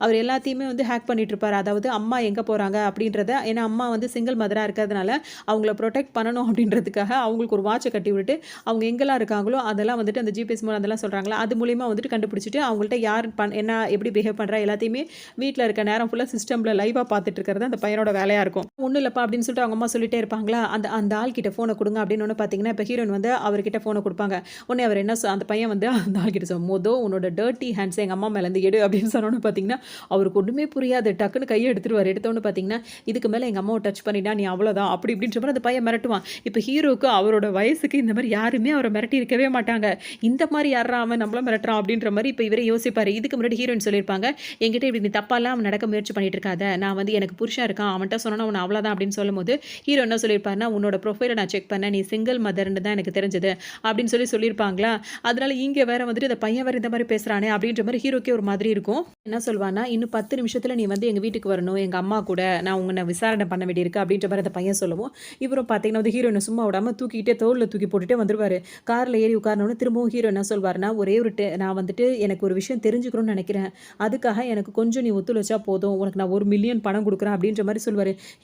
அவர் எல்லாத்தையுமே வந்து ஹேக் பண்ணிட்டு இருப்பார். அதாவது அம்மா எங்கே போகிறாங்க அப்படின்றத, ஏன்னா அம்மா வந்து சிங்கிள் மதராக இருக்கிறதுனால அவங்கள ப்ரொடெக்ட் பண்ணணும் அப்படின்றதுக்காக அவங்களுக்கு ஒரு வாட்சை கட்டி விட்டு அவங்க எங்கெல்லாம் இருக்காங்களோ அதெல்லாம் வந்துட்டு அந்த ஜிபிஎஸ் மூலம் அதெல்லாம் சொல்கிறாங்களா, அது மூலிமா வந்துட்டு கண்டுபிடிச்சிட்டு அவங்கள்ட்ட யார் என்ன எப்படி பிஹேவ் பண்ணுறா எல்லாத்தையுமே வீட்டில் இருக்க நேரம் ஃபுல்லாக சிஸ்டமில் லைவாக பார்த்துட்டு இருக்கிறது அந்த பையனோட வேலையாக இருக்கும். ஒன்றும் இல்லைப்பா அப்படின்னு சொல்லிட்டு அவங்க அம்மா சொல்லிட்டே இருப்பாங்களா. அந்த அந்த ஆள் கிட்ட ஃபோனை கொடுங்க அப்படின்னு ஒன்று பார்த்தீங்கன்னா, இப்போ ஹீரோயின் வந்து அவர்கிட்ட ஃபோனை கொடுப்பாங்க. உடனே அவர் என்ன அந்த பையன் வந்து அந்த ஆள் கிட்ட உன்னோட டர்ட்டி ஹேண்ட்ஸ் எங்கள் அம்மா மேலேருந்து எடு அப்படின்னு சொன்னோன்னு பார்த்தீங்கன்னா, அவருக்கு ஒன்றுமே புரியாது. டக்குன்னு கையை எடுத்துருவார். எடுத்தோன்னு பார்த்தீங்கன்னா, இதுக்கு மேலே எங்கள் அம்மாவை டச் பண்ணிட்டா நீ அவ்வளோதான் அப்படி இப்படின்ற மாதிரி அந்த பையன் மிரட்டுவான். இப்போ ஹீரோக்கு அவரோட வயசுக்கு இந்த மாதிரி யாருமே அவரை மிரட்டி இருக்கவே மாட்டாங்க. இந்த மாதிரி யாரா அவன் நம்மள மிரட்டுறான் அப்படின்ற மாதிரி இப்போ இவரே யோசிப்பாரு. இதுக்கு முன்னாடி ஹீரோயின் சொல்லியிருப்பாங்க, என்கிட்ட இப்படி நீ தப்பாலாம் அவன் நடக்க முயற்சி பண்ணிட்டு இருக்காத, நான் வந்து எனக்கு புருஷன் இருக்கான் அவன்கிட்ட சொன்னா அவன் அவ்வளோதான் அப்படின்னு சொல்லும்போது ஹீரோ என்ன சொல்லியிருப்பாருன்னா, உன்னோட ப்ரொஃபைலை நான் செக் பண்ணேன், நீ சிங்கிள் மதர்ன்னு தான் எனக்கு தெரிஞ்சது அப்படின்னு சொல்லியிருப்பாங்களா. அதனால இங்கே வேற வந்துட்டு இந்த பையன் வேற இந்த மாதிரி பேசுறானே அப்படின்ற மாதிரி ஹீரோக்கே ஒரு மாதிரி இருக்கும். என்ன சொல்வானா, இன்னும் 10 நிமிஷத்துல நீ வந்து எங்க வீட்டுக்கு வரணும், எங்க அம்மா கூட நான் உங்களை விசாரணை பண்ண வேண்டியிருக்கு அப்படின்ற மாதிரி அந்த பையன் சொல்லுவோம். இவரும் பார்த்தீங்கன்னா வந்து ஹீரோயினை சும்மா விடாமல் தூக்கிட்டே தோளில் தூக்கி போட்டுட்டே வந்துருவாரு. காரில் ஏறி உட்காரணுன்னு திரும்பவும் ஹீரோ என்ன சொல்வாருன்னா, ஒரே ஒரு நான் வந்துட்டு எனக்கு ஒரு விஷயம் தெரிஞ்சுக்கணும்னு நினைக்கிறேன், அதுக்காக எனக்கு கொஞ்சம் நீ ஒத்துழைச்சா போதும். உனக்கு நான் 1,000,000 பணம் குடுக்குறேன் அப்படின்ற மாரி சொல்லுவாரு.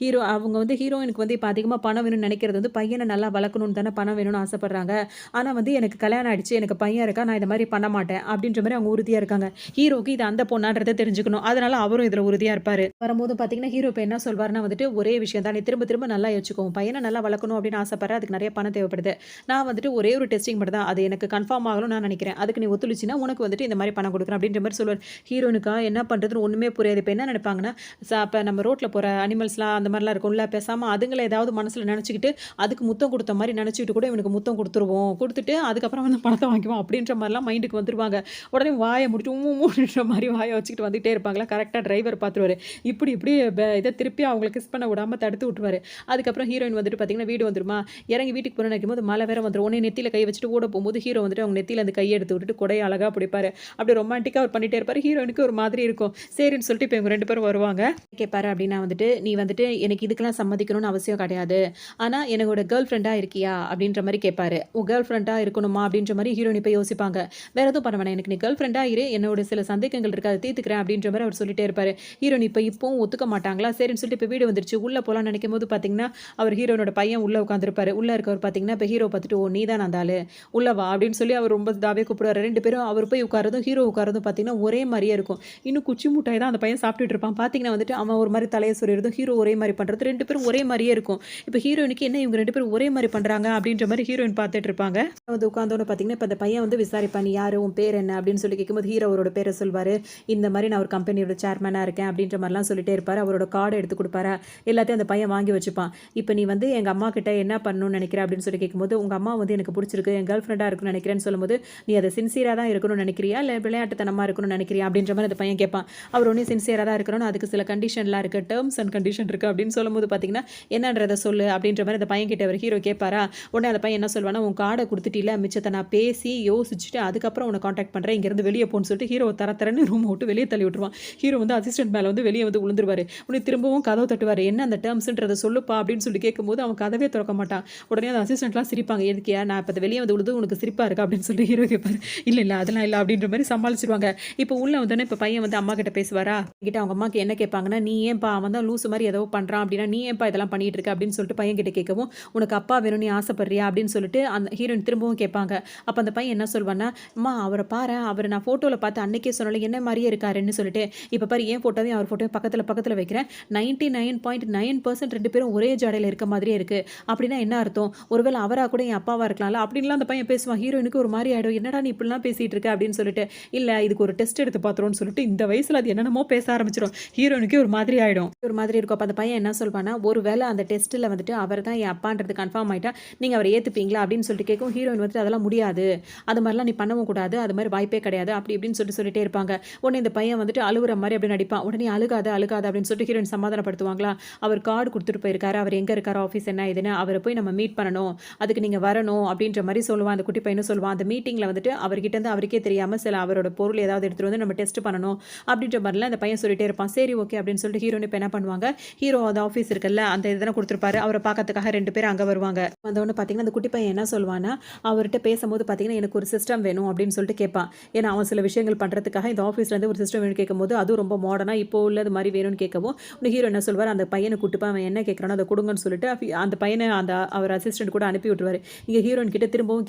அவங்க வந்து ஹீரோயினுக்கு வந்து இப்ப அதிகமா பணம் வேணும்னு நெனைக்கிறது வந்து பையன நல்லா வளர்க்கணும்னு தானே பணம் வேணும்னு ஆசைப்படுறாங்க. ஆனா வந்து எனக்கு கல்யாணம் ஆயிடுச்சு. எனக்கு பையன் இருக்கான். நான் இந்த மாரி பண்ண மாட்டேன். அப்படின்ற மாரி அவங்க உறுதியா இருக்காங்க. ஹீரோக்கு இது அந்த பொண்ணான்றத தெரிஞ்சுக்கணும். அதனால அவரும் இதுல உறுதியா இருப்பாரு. வரும்போது பார்த்தீங்கன்னா, ஹீரோ இப்ப என்ன சொல்வாருன்னா வந்துட்டு, ஒரே விஷயம் தான். நீ திரும்ப திரும்ப நல்லா யோசிச்சுக்கோ. உன் பையன நல்லா வளர்க்கணும் அப்படின்னு ஆசைப்படுற. அதுக்கு நெறைய பணம் தேவைப்படுது. நான் வந்துட்டு ஒரே ஒரு டெஸ்டிங் மட்டும் தான். அது எனக்கு கன்ஃபார்ம் ஆகணும்னு நான் நெனைக்கிறேன். அதுக்கு நீ ஒத்துழைச்சின்னா உனக்கு வந்துட்டு இந்த மாரி பணம் குடுக்குறேன் அப்படின்ற மாரி சொல்லுவாரு. ஹீரோயினுக்கா என்ன பண்றதுன்னு ஒண்ணுமே புரியாது. இப்ப என்ன நெனைப்பாங்கன்னா, அப்ப நம்ம ரோட்ல போற அனிமல்ஸ்லாம் அந்த மாரிலாம் இருக்கும்ல. பேசாம அதுங்கள ஏதாவது மனசுல நெனச்சுக்கிட்டு, அதுக்கு முத்தம் குடுத்த மாரி நெனச்சுக்கிட்டு கூட இவனுக்கு முத்தம் குடுத்துருவோம். குடுத்துட்டு அதுக்கப்புறம் வந்து பணத்த வாங்கிக்குவோம் அப்படின்ற மாரிலாம் மைண்டுக்கு வந்துருவாங்க. உடனே வாய மூடிட்டு உம்மு உம்முன்ற மாரி வாய வச்சுக்கிட்டு வந்துட்டே இருப்பாங்களா. கரெக்ட்டா டிரைவர் பார்த்துருவாரு. இப்படி இப்படி இத திருப்பி அவங்கள கிஸ் பண்ண விடாம தடுத்து விட்டுருவாரு. அதுக்கப்புறம் ஹீரோயின் வந்துட்டு பார்த்தீங்கன்னா, வீடு வந்துருமா, இறங்கி வீட்டுக்கு போறேன்னு நினைக்கும்போது மழை வேற வந்துரும். உடனே நெத்தியில கை வச்சுட்டு ஓட போம்போது, ஹீரோ வந்துட்டு அவங்க நெத்தியில அந்த கைய எடுத்து விட்டுட்டு கொடைய அழகா பிடிப்பாரு. அப்படியே ரொமான்டிக்கா அவர் பண்ணிட்டே இருப்பாரு. ஹீரோயினுக்கு ஒரு மாதிரி இருக்கும். சரின்னு சொல்லிட்டு இப்ப இவங்க 2 பேரும் வருவாங்க. கேட்பாரு அப்படின்னா வந்துட்டு, "நீ வந்துட்டு எனக்கு இதுக்கெல்லாம் சம்மதிக்கணும்னு அவசியம் கிடையாது. ஆனா என்னோட கேர்ள் ஃப்ரெண்டா இருக்கியா?" அப்படின்ற மாரி கேட்பாரு. "உன் கேர்ள் ஃப்ரெண்டா இருக்கணுமா?" அப்படின்ற மாரி ஹீரோயின் இப்ப யோசிப்பாங்க. வேற எதுவும் பண்ண வேணாம். எனக்கு நீ கேர்ள் ஃப்ரெண்டா இரு. என்னோட சில சந்தேகங்கள் இருக்கு. அத தீர்த்துக்கிறேன் அப்படின்ற மாரி அவர் சொல்லிட்டே இருப்பாரு. ஹீரோயின் இப்பவும் ஒத்துக்க மாட்டாங்களா? சரின்னு சொல்லிட்டு இப்ப வீடு வந்துருச்சு. உள்ள போலான்னு நெனைக்கும்போது பார்த்தீங்கன்னா, அவர் ஹீரோயினோட பையன் உள்ள உட்கார்ந்திருப்பாரு. உள்ள இருக்கவர் பார்த்தீங்கன்னா, இப்ப ஹீரோ பார்த்துட்டு, "ஓ! நீ தானா அந்த ஆளு? உள்ள வா" அப்படின்னு சொல்லி அவர் ரொம்ப இதாவே கூப்பிடுவாரு. 2 பேரும் அவர் போய் உட்கார்றதும், ஹீரோ உட்கார்றதும் பார்த்தீங்கன்னா, ஒரே மாரியே இருக்கும். இன்னும் குச்சி மிட்டாய் தான் அந்த பையன் சாப்பிட்டுட்டு இருப்பான். பார்த்தீங்கன்னா வந்துட்டு, அவன் ஒரு மாரி தலைய சொறியறதும், ஹீரோ ஒரே மாரி பண்றது 2 பேரும் ஒரே மாரியே இருக்கும். இப்ப ஹீரோயினுக்கு என்ன இவங்க 2 பேரும் ஒரே மாரி பண்றாங்க அப்படின்ற மாரி ஹீரோயின் பார்த்துட்டு இருப்பாங்க. வந்து உட்கார்ந்தோன பார்த்தீங்கன்னா, இப்ப அந்த பையன் வந்து விசாரிப்பான். "நீ யாரு? உன் பேர் என்ன?" அப்படின்னு சொல்லி கேட்கும்போது, ஹீரோ அவரோட பேர சொல்வாரு. இந்த மாரி நான் ஒரு கம்பெனியோட சேர்மனா இருக்கேன் அப்படின்ற மாரிலாம் சொல்லிட்டே இருப்பாரு. அவரோட கார்ட எடுத்து குடுப்பாரா, எல்லாத்தையும் அந்த பையன் வாங்கி வச்சுப்பான். இப்ப நீ வந்து எங்க அம்மா கிட்ட என்ன பண்ணணும்னு நெனைக்கிற அப்படின்னு சொல்லி கேட்கும்போது, உங்க அம்மா வந்து எனக்கு புடிச்சிருக்கு. என் கேர்ள் ஃப்ரெண்டா இருக்கணும்னு நெனைக்கிறேன்னு சொல்லும்போது, நீ அத சின்சியரா தான் இருக்கணும்னு நெனைக்கிறியா? இல்ல விளையாட்டுத்தனமா இருக்கணும்னு நெனைக்கிறியா? அப்படின்ற மாரி அந்த பையன் கேட்பான். அவர் உடனே சின்சியரா தான் இருக்கணும்னு அதுக்கு சில கண்டிஷன்லாம் இருக்கு. டெர்ம்ஸ் அண்ட் கண்டிஷன் இருக்கு அப்படின்னு சொல்லும்போது பார்த்தீங்கன்னா, என்னன்றத சொல்லு அப்படின்ற மாரி அந்த பையன் கிட்ட அவர் ஹீரோ கேட்பாரா, உடனே அந்த பையன் என்ன சொல்வான்னா, உன் கார்ட குடுத்துட்டீல, மிச்சத்த நான் பேசி யோசிச்சுட்டு அதுக்கப்புறம் உன்ன கான்டாக்ட் பண்றேன். இங்கேருந்து வெளிய போன்னு சொல்லிட்டு ஹீரோவ தர தரன்னு ரூம விட்டு வெளிய தள்ளி விட்டுருவான். ஹீரோ வந்து அசிஸ்டன்ட் மேல வந்து வெளிய வந்து விழுந்துருவாரு. உடனே திரும்பவும் கதவ தட்டுவாரு. என்ன அந்த டெர்ம்ஸ்ன்றத சொல்லுப்பா அப்படின்னு சொல்லி கேட்கும்போது அவன் கதவே தொறக்க மாட்டான். உடனே அந்த அசிஸ்டன்ட்லாம் சிரிப்பாங்க. எதுக்கியா நான் இப்ப வெளிய வந்து விழுது உனக்கு சிரிப்பா இருக்கா அப்படின்னு சொல்லி ஹீரோ கேட்பாரு. இல்ல இல்ல அதெல்லாம் இல்ல அப்படின்ற மாரி சமாளிச்சுருவாங்க. இப்ப உள்ள வந்தோனே இப்ப பையன் வந்து அம்மா கிட்ட பேசுவாரா, கிட்ட அவங்க அம்மாக்கு என்ன கேட்பாங்கன்னா, நீ ஏன்பா அவன் தான் லூசு மாரி ஏதோ பண்றான் அப்படின்னா, நீ ஏன்பா இதெல்லாம் பண்ணிட்டு இருக்க அப்படின்னு சொல்லிட்டு பையன் கிட்ட கேட்கவும், உனக்கு அப்பா வேணும்னு நீ ஆசைப்படுறியா அப்படின்னு சொல்லிட்டு அந்த ஹீரோயின் திரும்பவும் கேட்பாங்க. அப்ப அந்த பையன் என்ன சொல்வான்னா, அம்மா அவர பாரேன், அவர நான் ஃபோட்டோல பார்த்து அன்னைக்கே சொன்னேன்ல என்ன மாரியே இருக்காருன்னு சொல்லிட்டு, இப்ப பாரு என் ஃபோட்டோவையும் அவர் ஃபோட்டோவையும் பக்கத்துல பக்கத்துல வைக்கிறேன். 99.9% 2 பேரும் ஒரே ஜாடையில இருக்க மாதிரியே இருக்கு. அப்படின்னா என்ன அர்த்தம்? ஒருவேள அவரா கூட என் அப்பாவா இருக்கலாம்ல அப்படின்லாம் அந்த பையன் பேசுவான். ஹீரோயினுக்கு ஒரு மாரி ஆயிடும். என்னடா நீ இப்படிலாம் பேசிட்டு இருக்க அப்படின்னு சொல்லிட்டு, இல்ல இதுக்கு ஒரு டெஸ்ட் எடுத்து பார்த்துருவோம்னு சொல்லிட்டு இந்த வயசுல அது என்னென்னமோ பேச ஆரம்பிச்சுரும். ஹீரோயினுக்கே ஒரு மாதிரி ஆயிடும். ஒரு மாதிரி இருக்கும். அப்ப அந்த பையன் என்ன சொல்வான்னா, ஒருவேள அந்த டெஸ்ட்ல வந்துட்டு அவர் தான் என் அப்பான்றது கன்ஃபார்ம் ஆயிட்டா, நீங்க அவர ஏத்துப்பீங்களா அப்படின்னு சொல்லிட்டு கேட்கவும், ஹீரோயின் வந்துட்டு அதெல்லாம் முடியாது. அது மாரிலாம் நீ பண்ணவும் கூடாது. அது மாரி வாய்ப்பே கிடையாது. அப்படி இப்படின்னு சொல்லிட்டே இருப்பாங்க. உடனே இந்த பையன் வந்துட்டு அழுவுற மாரி அப்படி நடிப்பான். உடனே அழுகாத அழுகாத அப்படின்னு சொல்லிட்டு ஹீரோயின் சமாதானப்படுத்துவாங்களா, அவர் கார்டு குடுத்துட்டு போயிருக்காரு. அவர் எங்க இருக்காரு, ஆஃபீஸ் என்ன ஏதுன்னு அவர போய் நம்ம மீட் பண்ணணும். அதுக்கு நீங்க வரணும் அப்படின்ற மாரி சொல்லுவான். அந்த குட்டி பையனும் சொல்லுவான். அந்த மீட்டிங்ல வந்துட்டு அவர்கிட்ட இருந்து அவருக்கே தெரியாம சில அவரோட பொருள் ஏதாவது எடுத்துட்டு வந்து நம்ம டெஸ்ட் பண்ணணும் அப்படின்ற மாரிலாம் அந்த பையன் சொல்லிட்டே இருப்பான். சரி ஓகே அப்படின்னு சொல்லிட்டு ஹீரோயின் இப்ப என்ன பண்ணுவாங்க, ஹீரோ அந்த ஆஃபீஸ் இருக்குல்ல அந்த இதெல்லாம் குடுத்துருப்பாரு. அவர பார்க்கறதுக்காக 2 பேரும் அங்க வருவாங்க. வந்தோனே பார்த்தீங்கன்னா, அந்த குட்டி பையன் என்ன சொல்வான்னா, அவர்ட்ட பேசும்போது பார்த்தீங்கன்னா, எனக்கு ஒரு சிஸ்டம் வேணும் அப்படின்னு சொல்லிட்டு கேட்பான். ஏன்னா அவன் சில விஷயங்கள் பண்றதுக்காக இந்த ஆஃபீஸ்ல இருந்து ஒரு சிஸ்டம் வேணும்னு கேட்கும்போது, அதுவும் ரொம்ப மாடர்னா இப்போ உள்ளது மாரி வேணும்னு கேட்கவும், உடனே ஹீரோ என்ன சொல்வாரு, அந்த பையன கூட்டிட்டு போய் அவன் என்ன கேட்கறானோ அத குடுங்கன்னு சொல்லிட்டு அந்த பையன அந்த அவர் அசிஸ்டன்ட் கூட அனுப்பி விட்டுருவாரு. இங்க ஹீரோயின் கிட்ட திரும்பவும்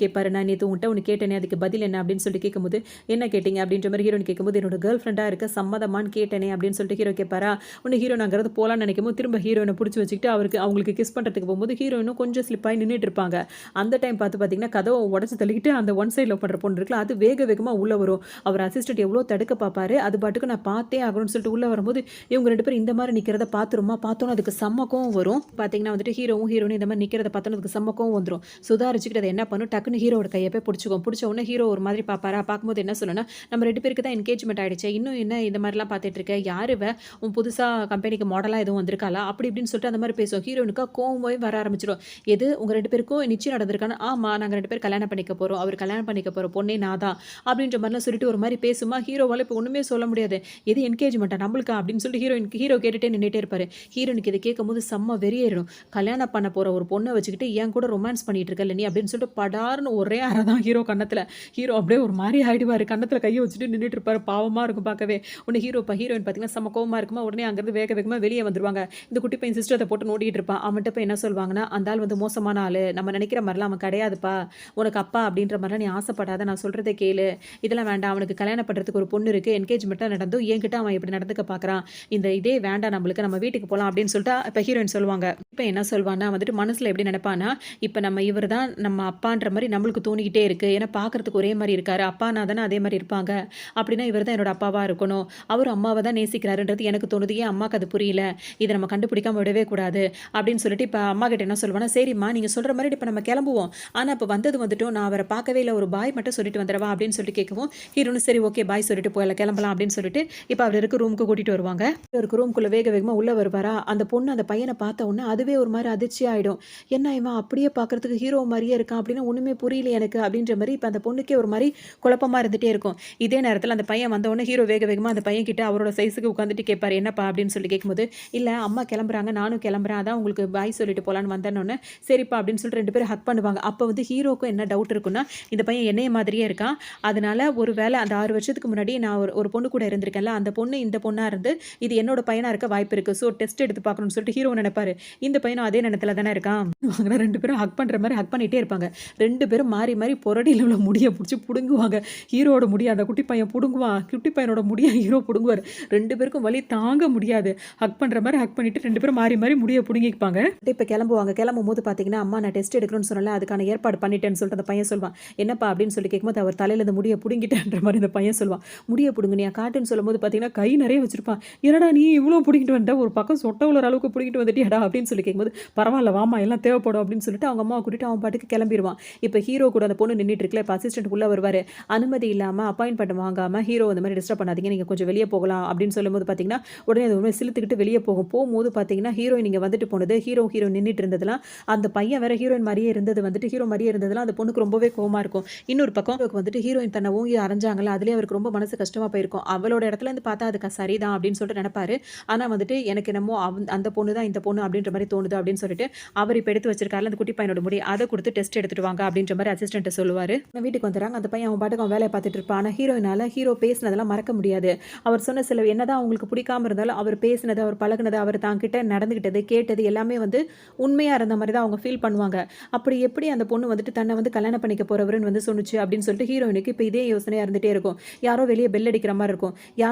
கேட்பாரு. நான் நேத்து உன்ட்ட ஒண்ணு கேட்டேனே அதுக்கு பதில் என்ன அப்படின்னு சொல்லி கேட்கும்போது, என்ன கேட்டீங்க அப்படின்ற மாரி ஹீரோயின் கேட்கும்போது, என்னோட கேர்ள் ஃப்ரெண்டா இருக்க சம்மதமான்னு கேட்டேனே அப்படின்னு சொல்லிட்டு ஹீரோ கேட்பாரா. உடனே ஹீரோயின் அங்கிருந்து போலான்னு நினைக்கும்போது திரும்ப ஹீரோயின புடிச்சு வச்சுக்கிட்டு அவங்களுக்கு கிஸ் பண்றதுக்கு போகும்போது ஹீரோயினும் கொஞ்சம் ஸ்லிப் ஆயி நின்னுட்டு இருப்பாங்க. அந்த டைம் பார்த்து பார்த்தீங்கன்னா, கதவ உடைச்சு தள்ளிக்கிட்டு அந்த ஒன் சைட்ல உட்கார்ற பொண்ணு இருக்குல்ல, அது வேக வேகமா உள்ள வரும். அவர் அசிஸ்டன்ட் எவ்வளோ தடுக்க பார்ப்பாரு. அது பாட்டுக்கு நான் பார்த்தே ஆகணும்னு சொல்லிட்டு உள்ள வரும்போது, இவங்க 2 பேரும் இந்த மாரி நிக்கிறத பார்த்துருமா, பார்த்தோனே அதுக்கு செம்ம கோவம் வரும். பார்த்தீங்கன்னா வந்துட்டு ஹீரோவும் ஹீரோயினும் இந்த மாரி நிக்கிறத பார்த்தோனே அதுக்கு செம்ம கோவம் வந்துரும். சுதாரிச்சுக்கிட்டு அது என்ன பண்ணும், டக்குனு ஹீரோவோட கைய போய் புடிச்சுக்கும். புடிச்ச உடனே ஹீரோ ஒரு மாதிரி பார்ப்பாரா, பார்க்கும்போது என்ன சொல்லும்னா, நம்ம 2 பேருக்கு தான் என்கேஜ்மென்ட் ஆயிடுச்சே, இன்னும் என்ன இந்த மாரிலாம் பார்த்துட்டு இருக்க? யாரு இவ? உன் புதுசா கம்பெனிக்கு மாடலா எதுவும் வந்திருக்காளா? அப்படி இப்படின்னு சொல்லிட்டு அந்த மாரி பேசும். ஹீரோயினுக்கு கோவமே வர ஆரம்பிச்சுரும். எது உங்க 2 பேருக்கும் நிச்சயம் நடந்திருக்கான்னு, ஆமா நாங்க 2 பேரும் கல்யாணம் பண்ணிக்க போறோம். அவர் கல்யாணம் பண்ணிக்க போற பொண்ணே நான் தான். அப்படின்ற மாரிலாம் சொல்லிட்டு ஒரு மாரி பேசுமா, ஹீரோவால இப்ப ஒண்ணுமே சொல்ல முடியாது. எது என்கேஜ்மென்ட்டா நம்மளுக்கா அப்படின்னு சொல்லிட்டு ஹீரோ கேட்டுட்டே நின்னுட்டே இருப்பாரு. ஹீரோயினுக்கு இத கேட்கும்போது செம்ம வெறியேறும். கல்யாணம் பண்ண போற ஒரு பொண்ண வச்சுக்கிட்டு என் கூட ரொமான்ஸ் பண்ணிட்டு இருக்கல்ல நீ அப்படின்னு சொல்லிட்டு படார்னு ஒரே அற தான் ஹீரோ கன்னத்துல. ஹீரோ அப்படியே ஒரு மாரி ஆயிடுவாரு. கன்னத்துல கைய வச்சுட்டு நின்னுட்டு இருப்பாரு. பாவமா இருக்கும் பார்க்கவே. உடனே ஹீரோயின் பார்த்தீங்கன்னா செம்ம கோவமா இருக்குமா, உடனே அங்கேருந்து வேக வேகமா வெளிய வந்துருவாங்க. இந்த குட்டி பையன் சிஸ்டத்த போட்டு நோண்டிட்டு இருப்பான். அவன்ட்ட போய் என்ன சொல்வாங்கன்னா, "அந்த ஆள் வந்து மோசமான ஆளு. நம்ம நெனைக்கிற மாரிலாம் அவன் கிடையாதுப்பா. உனக்கு அப்பா அப்படின்ற மாரிலாம் நீ ஆசைப்படாத. நான் சொல்றத கேளு. இதெல்லாம் வேண்டாம். அவனுக்கு கல்யாணம் பண்றதுக்கு ஒரு பொண்ணு இருக்கு. என்கேஜ்மெண்ட்லாம் நடந்தும் என்கிட்ட அவன் இப்படி நடந்துக்க பார்க்குறான். இந்த இதே வேண்டாம் நம்மளுக்கு. நம்ம வீட்டுக்கு போலாம்." அப்படின்னு சொல்லிட்டு இப்ப ஹீரோயின் சொல்லுவாங்க. இப்ப என்ன சொல்வான்னா வந்துட்டு மனசுல எப்படி நெனைப்பான்னா, இப்ப நம்ம இவரு தான் நம்ம அப்பான்ற மாரி நம்மளுக்கு தோணிக்கிட்டே இருக்கு. ஏன்னா பார்க்கறதுக்கு ஒரே மாரி இருக்காரு. அப்பானா தானே அதே மாரி இருப்பாங்க. அப்படின்னா இவரு தான் என்னோட அப்பாவா இருக்கணும். அவரு அம்மாவ தான் நேசிக்கிறாருன்றது எனக்கு தோணுது. ஏன் அம்மாக்கு அது புரியல? இத நம்ம கண்டுபிடிக்காம விடவே கூடாது. அப்படின்னு சொல்லிட்டு இப்ப அம்மாகிட்ட என்ன சொல்லுவேன்னா, "சரிம்மா நீங்க சொல்ற மாரி இப்ப நம்ம கிளம்புவோம். ஆனா இப்ப வந்தது வந்துட்டோம். நான் அவர பார்க்கவே இல்ல. ஒரு பாய் மட்டும் சொல்லிட்டு வந்துரவா?" அப்படின்னு சொல்லிட்டு கேட்கவும், ஹீரோனும் சரி ஓகே பாய் சொல்லிட்டு கிளம்பலாம் அப்படின்னு சொல்லிட்டு, இப்ப அவரு இருக்க ரூமுக்கு கூட்டிட்டு வருவாங்க. அவருக்கு ரூம்குள்ள வேக வேகமா உள்ள வருவாரா, அந்த பொண்ணு அந்த பையன பார்த்த உடனே அதுவே ஒரு மாரி அதிர்ச்சி ஆயிடும். "என்ன இவன் அப்படியே பார்க்கறதுக்கு ஹீரோ மாரியே இருக்கான். அப்படின்னா ஒண்ணுமே புரியல எனக்கு." அப்படின்ற மாரி இப்ப அந்த பொண்ணுக்கே ஒரு மாரி குழப்பமா இருந்துட்டே இருக்கும். இதே நேரத்துல அந்த பையன் வந்த உடனே ஹீரோ வேக வேகமா அந்த பையன் கிட்ட அவரோட சைஸ்க்கு உட்கார்ந்துட்டு கேட்பாரு, "என்னப்பா?" அப்படின்னு சொல்லி கேட்கும்போது, "இல்ல அம்மா கிளம்புறாங்க. நானும் கிளம்புறேன். அதான் உங்களுக்கு பாய் சொல்லிட்டு போலான்னு வந்தேன்னோனே, சரிப்பா அப்படின்னு சொல்லிட்டு 2 பேரும் ஹக் பண்ணுவாங்க. அப்ப வந்து ஹீரோக்கும் என்ன டவுட் இருக்குன்னா, இந்த பையன் என்னைய மாதிரியே இருக்கான். அதனால ஒரு வேள அந்த 6 வருஷத்துக்கு முன்னாடி நான் ஒரு ஒரு பொண்ணு கூட இருந்திருக்கேன்ல, அந்த பொண்ணு இந்த பொண்ணா இருந்து, இது என்னோட பையனா இருக்க வாய்ப்பு இருக்கு. ஸோ டெஸ்ட் எடுத்து பார்க்கணும்னு சொல்லிட்டு ஹீரோ நெனைப்பாரு. இந்த பையனும் அதே எண்ணத்துல தானே இருக்கான். ஆனா 2 பேரும் ஹக் பண்ற மாரி ஹக் பண்ணிட்டே இருப்பாங்க. 2 பேரும் மாறி மாறி புரடியில உள்ள முடிய புடிச்சு புடுங்குவாங்க. ஹீரோவோட முடிய அந்த குட்டி பையன் புடுங்குவான். குட்டி பையனோட முடிய ஹீரோ புடுங்குவாரு. 2 பேருக்கும் வலி தாங்க முடியாது. ஹக் பண்ற மாரி ஹக் பண்ணிட்டு 2 பேரும் மாறி மாறி முடிய புடுங்கிப்பாங்க. இப்ப கிளம்புவாங்க. கிளம்பும்போது பார்த்தீங்கன்னா, "அம்மா நான் டெஸ்ட் எடுக்கணும்னு சொன்னேன்ல, அதுக்கான ஏற்பாடு பண்ணிட்டேன்னு" சொல்லிட்டு அந்த பையன் சொல்வான். "என்னப்பா?" அப்படின்னு சொல்லி கேட்கும்போது, அவர் தலையில இந்த முடிய புடுங்கிட்டேன்ற மாரி இந்த பையன் சொல்வான். "முடிய புடுங்குனியா? காட்டுன்னு" சொல்லும்போது பார்த்தீங்கன்னா, கை நெறைய வச்சிருப்பான். "என்னடா நீ இவ்ளோ புடுங்கிட்டு வந்துட்ட? ஒரு பக்கம் சொட்ட விழுற அளவுக்கு புடுங்கிட்டு வந்துட்டியாடா?" அப்படின்னு சொல்லி கேட்கும்போது, "பரவால்ல வாம்மா எல்லாம் தேவைப்படும்" அப்படின்னு சொல்லிட்டு அவங்க அம்மாவ கூட்டிட்டு அவன் பாட்டுக்கு கிளம்பிருவான். இப்ப ஹீரோ கூட அந்த பொண்ணு நின்னுட்டு இருக்குல்ல, இப்ப அசிஸ்டன்ட் உள்ள வருவாரு. அனுமதி இல்லாம அப்பாயின்ட்மென்ட் வாங்காம ஹீரோ இந்த மாரி டிஸ்டர்ப் பண்ணாதீங்க. நீங்க கொஞ்சம் வெளிய போகலாம் அப்படின்னு சொல்லும்போது பார்த்தீங்கன்னா, உடனே அது ஒரு மாரி சிலுத்துக்கிட்டு வெளிய போகும். போம்போது பார்த்தீங்கன்னா, ஹீரோயின் இங்க வந்துட்டு போனது, ஹீரோ நின்னுட்டு இருந்ததெல்லாம், அந்த பையன் வேற ஹீரோயின் மாரியே இருந்தது வந்துட்டு ஹீரோ மாரியே இருந்ததெல்லாம் அந்த பொண்ணுக்கு ரொம்பவே கோவமா இருக்கும். இன்னொரு பக்கம் ஹீரோக்கு வந்துட்டு ஹீரோயின் தன்னை ஓங்கி அரைஞ்சாங்கல்ல, அதிலயே அவருக்கு ரொம்ப மனசு கஷ்டமா போயிருக்கும். அவளோட இடத்துல இருந்து பார்த்தா அது சரிதான் அப்படின்னு சொல்லிட்டு நெனைப்பாரு. ஆனா வந்துட்டு எனக்கு என்னமோ அந்த பொண்ணு தான் இந்த பொண்ணு அப்படின்ற மாரி தோணுது அப்படின்னு சொல்லிட்டு, அவர் இப்ப எடுத்து வச்சிருக்கார்ல அந்த குட்டி பையனோட முடி, அத குடுத்து டெஸ்ட் எடுத்துட்டு வாங்க அப்படின்ற மாரி அசிஸ்டன்ட் சொல்லுவாரு. வீட்டுக்கு வந்துறாங்க. அந்த பையன் அவன் பாட்டுக்கு அவன் வேலைய பார்த்துட்டு இருப்பான். ஆனா ஹீரோயினால ஹீரோ பேசினதெல்லாம் மறக்க முடியாது. அவர் சொன்ன சில என்னதான் அவங்களுக்கு பிடிக்காம இருந்தாலும், அவர் பேசினது, அவர் பழகுனது, அவர் தான்கிட்ட நடந்துகிட்டது, கேட்டது எல்லாமே வந்து உண்மையா இருந்த மாரி தான் அவங்க ஃபீல் பண்ணுவாங்க. அப்படி எப்படி அந்த பொண்ணு வந்துட்டு தன்னை வந்து கல்யாணம் பண்ணிக்க போறவருன்னு வந்து சொன்னுச்சு அப்படின்னு சொல்லிட்டு ஹீரோயினுக்கு இப்ப இதே யோசனையா இருந்துட்டே இருக்கும். யாரோ வெளிய பெல் அடிக்கிற மாரி இருக்கும்.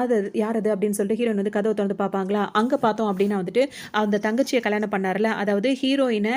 யார் அது அப்படின்னு சொல்லிட்டு ஹீரோயின் வந்து கதவ தொறந்து பார்ப்பாங்களா? அங்க பார்த்தோம் அப்படின்னா வந்துட்டு, அந்த தங்கச்சிய கல்யாணம் பண்ணார்ல, அதாவது ஹீரோயின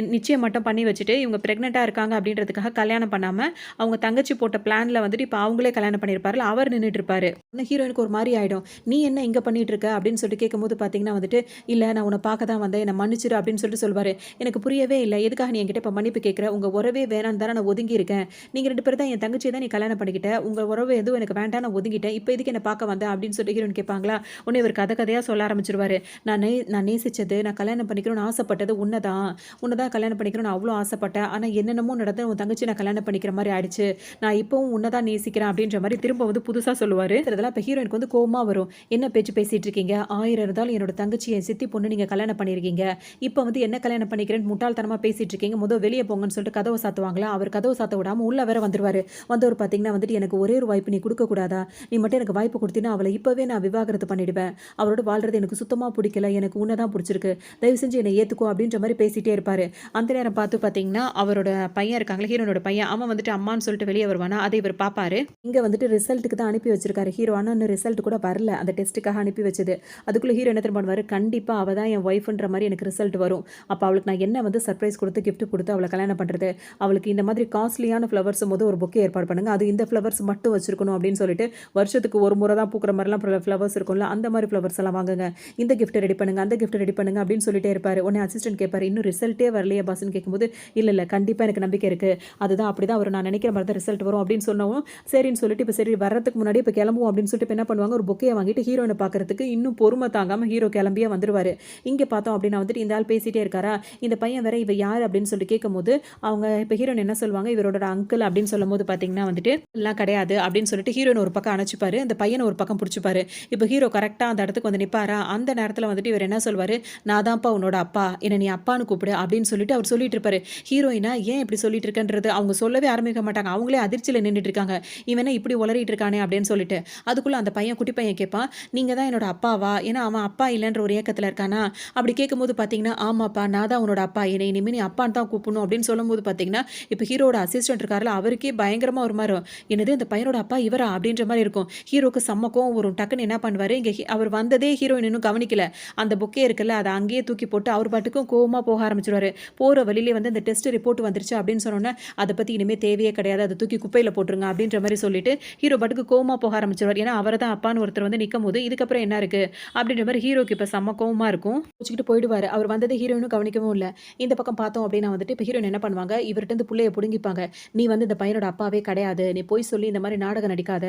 நிச்சயம் மட்டும் பண்ணி வச்சுட்டு, இவங்க பிரெக்னன்ட்டா இருக்காங்க அப்படின்றதுக்காக கல்யாணம் பண்ணாம, அவங்க தங்கச்சி போட்ட பிளான்ல வந்துட்டு இப்ப அவங்களே கல்யாணம் பண்ணியிருப்பார்ல, அவர் நின்னுட்டு இருப்பாரு. ஹீரோயினுக்கு ஒரு மாரி ஆயிடும். "நீ என்ன இங்க பண்ணிட்டு இருக்க?" அப்படின்னு சொல்லிட்டு கேட்கும்போது பார்த்தீங்கன்னா வந்துட்டு, "இல்ல நான் உன்ன பார்க்க தான் வந்தேன். என்ன மன்னிச்சிரு" அப்படின்னு சொல்லிட்டு சொல்வாரு. "எனக்கு புரியவே இல்ல. எதுக்காக நீ என்கிட்ட இப்ப மன்னிப்பு கேட்கிற? உங்க உறவே வேணான்னு தானே நான் ஒதுங்கி இருக்கேன். நீங்க 2 பேரும் தான் என் தங்கச்சிய தான் நீ கல்யாணம் பண்ணிக்கிட்ட. உங்க உறவு எதுவும் எனக்கு வேண்டாம். நான் ஒதுங்கிட்டேன். இப்ப எதுக்கு என்ன பார்க்க வந்த?" அப்படின்னு சொல்லிட்டு ஹீரோயின் கேட்பாங்களா? உடனே இவர் கதை கதையா சொல்ல ஆரம்பிச்சுருவாரு. நான் நேசிச்சது, நான் கல்யாணம் பண்ணிக்கணும்னு ஆசைப்பட்டது உன்ன தான். உன்ன தான் கல்யாணம் பண்ணிக்கணும்னு அவ்ளோ ஆசைப்பட்டேன். ஆனா என்னென்னமோ நடந்து உன் தங்கச்சிய நான் கல்யாணம் பண்ணிக்கிற மாரி ஆயிடுச்சு. நான் இப்பவும் உன்ன தான் நேசிக்கிறேன் அப்படின்ற மாரி திரும்ப வந்து புதுசா சொல்லுவாரு. இதெல்லாம் இப்ப ஹீரோயினுக்கு வந்து கோவமா வரும். "என்ன பேச்சு பேசிட்டு இருக்கீங்க? 1000 இருந்தாலும் என்னோட தங்கச்சி என் சித்தி பொண்ணு நீங்க கல்யாணம் பண்ணியிருக்கீங்க. இப்ப வந்து என்ன கல்யாணம் பண்ணிக்கிறேன்னு முட்டாள்தனமா பேசிட்டு இருக்கீங்க. வெளிய போங்கன்னு" சொல்லிட்டு கதவ சாத்துவாங்களா? அவர் கதவ சாத்த விடாம உள்ள வேற வந்துருவாரு. வந்தவர் பார்த்தீங்கன்னா வந்துட்டு, "எனக்கு ஒரே ஒரு வாய்ப்பு நீ குடுக்க கூடாதா? நீ மட்டும் எனக்கு வாய்ப்பு குடுத்தீன்னா அவள இப்பவே நான் விவாகரத்து பண்ணிடுவேன். அவளோட வாழ்றது எனக்கு சுத்தமா புடிக்கல. எனக்கு உன்ன தான் புடிச்சிருக்கு. தயவு செஞ்சு என்னை ஏத்துக்கோ" அப்படின்ற மாரி பேசிட்டே இருப்பாரு. அந்த நேரம் பார்த்து பார்த்தீங்கன்னா, அவரோட பையன் இருக்காங்கல்ல, ஹீரோனோட பையன். அவன் வந்துட்டு அம்மான்னு சொல்லிட்டு வெளிய வருவானா, அதை இவர் பார்ப்பாரு. இங்க வந்துட்டு ரிசல்ட்டுக்கு தான் அனுப்பி வச்சிருக்காரு ஹீரோ. ஆனா இன்னும் ரிசல்ட் கூட வரல. அந்த டெஸ்ட்டுக்காக அனுப்பி வச்சது. அதுக்குள்ள ஹீரோ என்ன தெரியுமா பண்ணுவாரு, "கண்டிப்பா அவ தான் என் ஒய்ஃப்ன்ற மாரி எனக்கு ரிசல்ட் வரும். அப்ப அவளுக்கு நான் என்ன வந்து சர்ப்ரைஸ் குடுத்து, கிஃப்ட் குடுத்து அவள கல்யாணம் பண்றது? அவளுக்கு இந்த மாதிரி காஸ்ட்லியான ஃப்ளவர்ஸ் ஒரு பொக்கே ஏற்பாடு பண்ணுங்க. அது இந்த ஃப்ளவர்ஸ் மட்டும் வச்சிருக்கணும்" அப்படின்னு சொல்லிட்டு, வருஷத்துக்கு ஒரு முறை தான் பூக்குற மாரிலாம் ஃப்ளவர்ஸ் இருக்கும்ல, அந்த மாரி ஃப்ளவர்ஸ் எல்லாம் வாங்குங்க. இந்த கிஃப்ட் ரெடி பண்ணுங்க, அந்த கிஃப்ட் ரெடி பண்ணுங்க அப்படின்னு சொல்லிட்டே இருப்பாரு. உடனே அசிஸ்டன்ட் கேட்பாரு, "இன்னும் ரிசல்ட்டே வரலையே பாஸ்ன்னு" கேட்கும்போது, "இல்ல கண்டிப்பா எனக்கு நம்பிக்கை இருக்கு. அதுதான் அப்படிதான் வரும். நான் நினைக்கிற மாரி தான் ரிசல்ட் வரும்" அப்படின்னு சொன்னவும், சரின்னு சொல்லிட்டு இப்ப சரி வர்றதுக்கு முன்னாடி இப்ப கிளம்புவோம் அப்படின்னு சொல்லிட்டு இப்ப என்ன பண்ணுவாங்க, ஒரு பொக்கேய வாங்கிட்டு ஹீரோயின பார்க்கறதுக்கு இன்னும் பொறுமை தாங்காம ஹீரோ கிளம்பியே வந்துருவாரு. இங்க பார்த்தோம் அப்படின்னா வந்துட்டு இந்த ஆள் பேசிட்டே இருக்காரா, இந்த பையன் வேற இவ யாரு அப்படின்னு சொல்லிட்டு கேட்கும்போது, அவங்க இப்ப ஹீரோயின் என்ன சொல்லுவாங்க, இவரோட அங்கிள் அப்படின்னு சொல்லும்போது பார்த்தீங்கன்னா வந்துட்டு, "எல்லாம் கிடையாது" அப்படின்னு சொல்லிட்டு ஹீரோயின் ஒரு பக்கம் அணைச்சுப்பாரு. அந்த பையன ஒரு பக்கம் புடிச்சுப்பாரு. இப்ப ஹீரோ கரெக்ட்டா அந்த இடத்துக்கு வந்து நிப்பாரா, அந்த நேரத்துல வந்துட்டு இவர் என்ன சொல்வாரு, "நான் தான்ப்பா உன்னோட அப்பா. என்ன நீ அப்பான்னு கூப்பிடு" அப்படின்னு சொல்லிட்டு அவர் சொல்லிட்டு இருப்பாரு. ஹீரோயினா ஏன் இப்படி சொல்லிட்டு இருக்கன்றது அவங்க சொல்லவே ஆரம்பிக்க மாட்டாங்க. அவங்களே அதிர்ச்சியில நின்னுட்டு இருக்காங்க. இவன் என்ன இப்படி உளறிட்டு இருக்கானே அப்படின்னு சொல்லிட்டு. அதுக்குள்ள அந்த பையன் குட்டி பையன் கேட்பான், நீங்க தான் என்னோட அப்பாவா? ஏன்னா அவன் அப்பா இல்லன்ற ஒரு ஏக்கத்துல இருக்கானா? அப்படி கேட்கும்போது பார்த்தீங்கன்னா, ஆமாப்பா நான் தான் உன்னோட அப்பா. என்னை இனிமே நீ அப்பான்னு தான் கூப்பிடணும் அப்படின்னு சொல்லும்போது பார்த்தீங்கன்னா, இப்ப ஹீரோவோட அசிஸ்டன்ட் இருக்கார்ல, அவருக்கே பயங்கரமா ஒரு மாரி என்னது இந்த பையனோட அப்பா இவரா? அப்படின்ற மாரி இருக்கும். ஹீரோக்கு செம்ம கோவம் வரும். டக்குன்னு என்ன பண்ணுவாரு, இங்க அவர் வந்ததே ஹீரோயின் இன்னும் கவனிக்கல. அந்த பொக்கே இருக்குல்ல, அத அங்கேயே தூக்கி போட்டு அவர் பாட்டுக்கும் கோவமா போக ஆரம்பிச்சுருவாரு. போற வழியிலே வந்து இந்த டெஸ்ட் ரிப்போர்ட் வந்துருச்சு அப்படின்னு சொன்னோனே, அத பத்தி இனிமே தேவையே கிடையாது. அத தூக்கி குப்பையில போட்டுருங்க அப்படின்ற மாரி சொல்லிட்டு, ஹீரோ பாட்டுக்கு கோவமா போக ஆரம்பிச்சுருவாரு. ஏன்னா அவர தான் அப்பான்னு ஒருத்தர் வந்து நிக்கும்போது, இதுக்கப்புறம் என்ன இருக்கு? அப்படின்ற மாரி ஹீரோக்கு இப்ப செம்ம கோவமா இருக்கும். கோச்சுக்கிட்டு போயிடுவாரு. அவர் வந்தத ஹீரோயினும் கவனிக்கவும் இல்ல. இந்த பக்கம் பார்த்தோம் அப்படின்னா வந்துட்டு, இப்ப ஹீரோயின் என்ன பண்ணுவாங்க, இவர்ட்ட இருந்து புள்ளைய புடுங்கிப்பாங்க. "நீ வந்து இந்த பையனோட அப்பாவே கிடையாது. நீ பொய் சொல்லி இந்த மாரி நாடகம் நடிக்காத.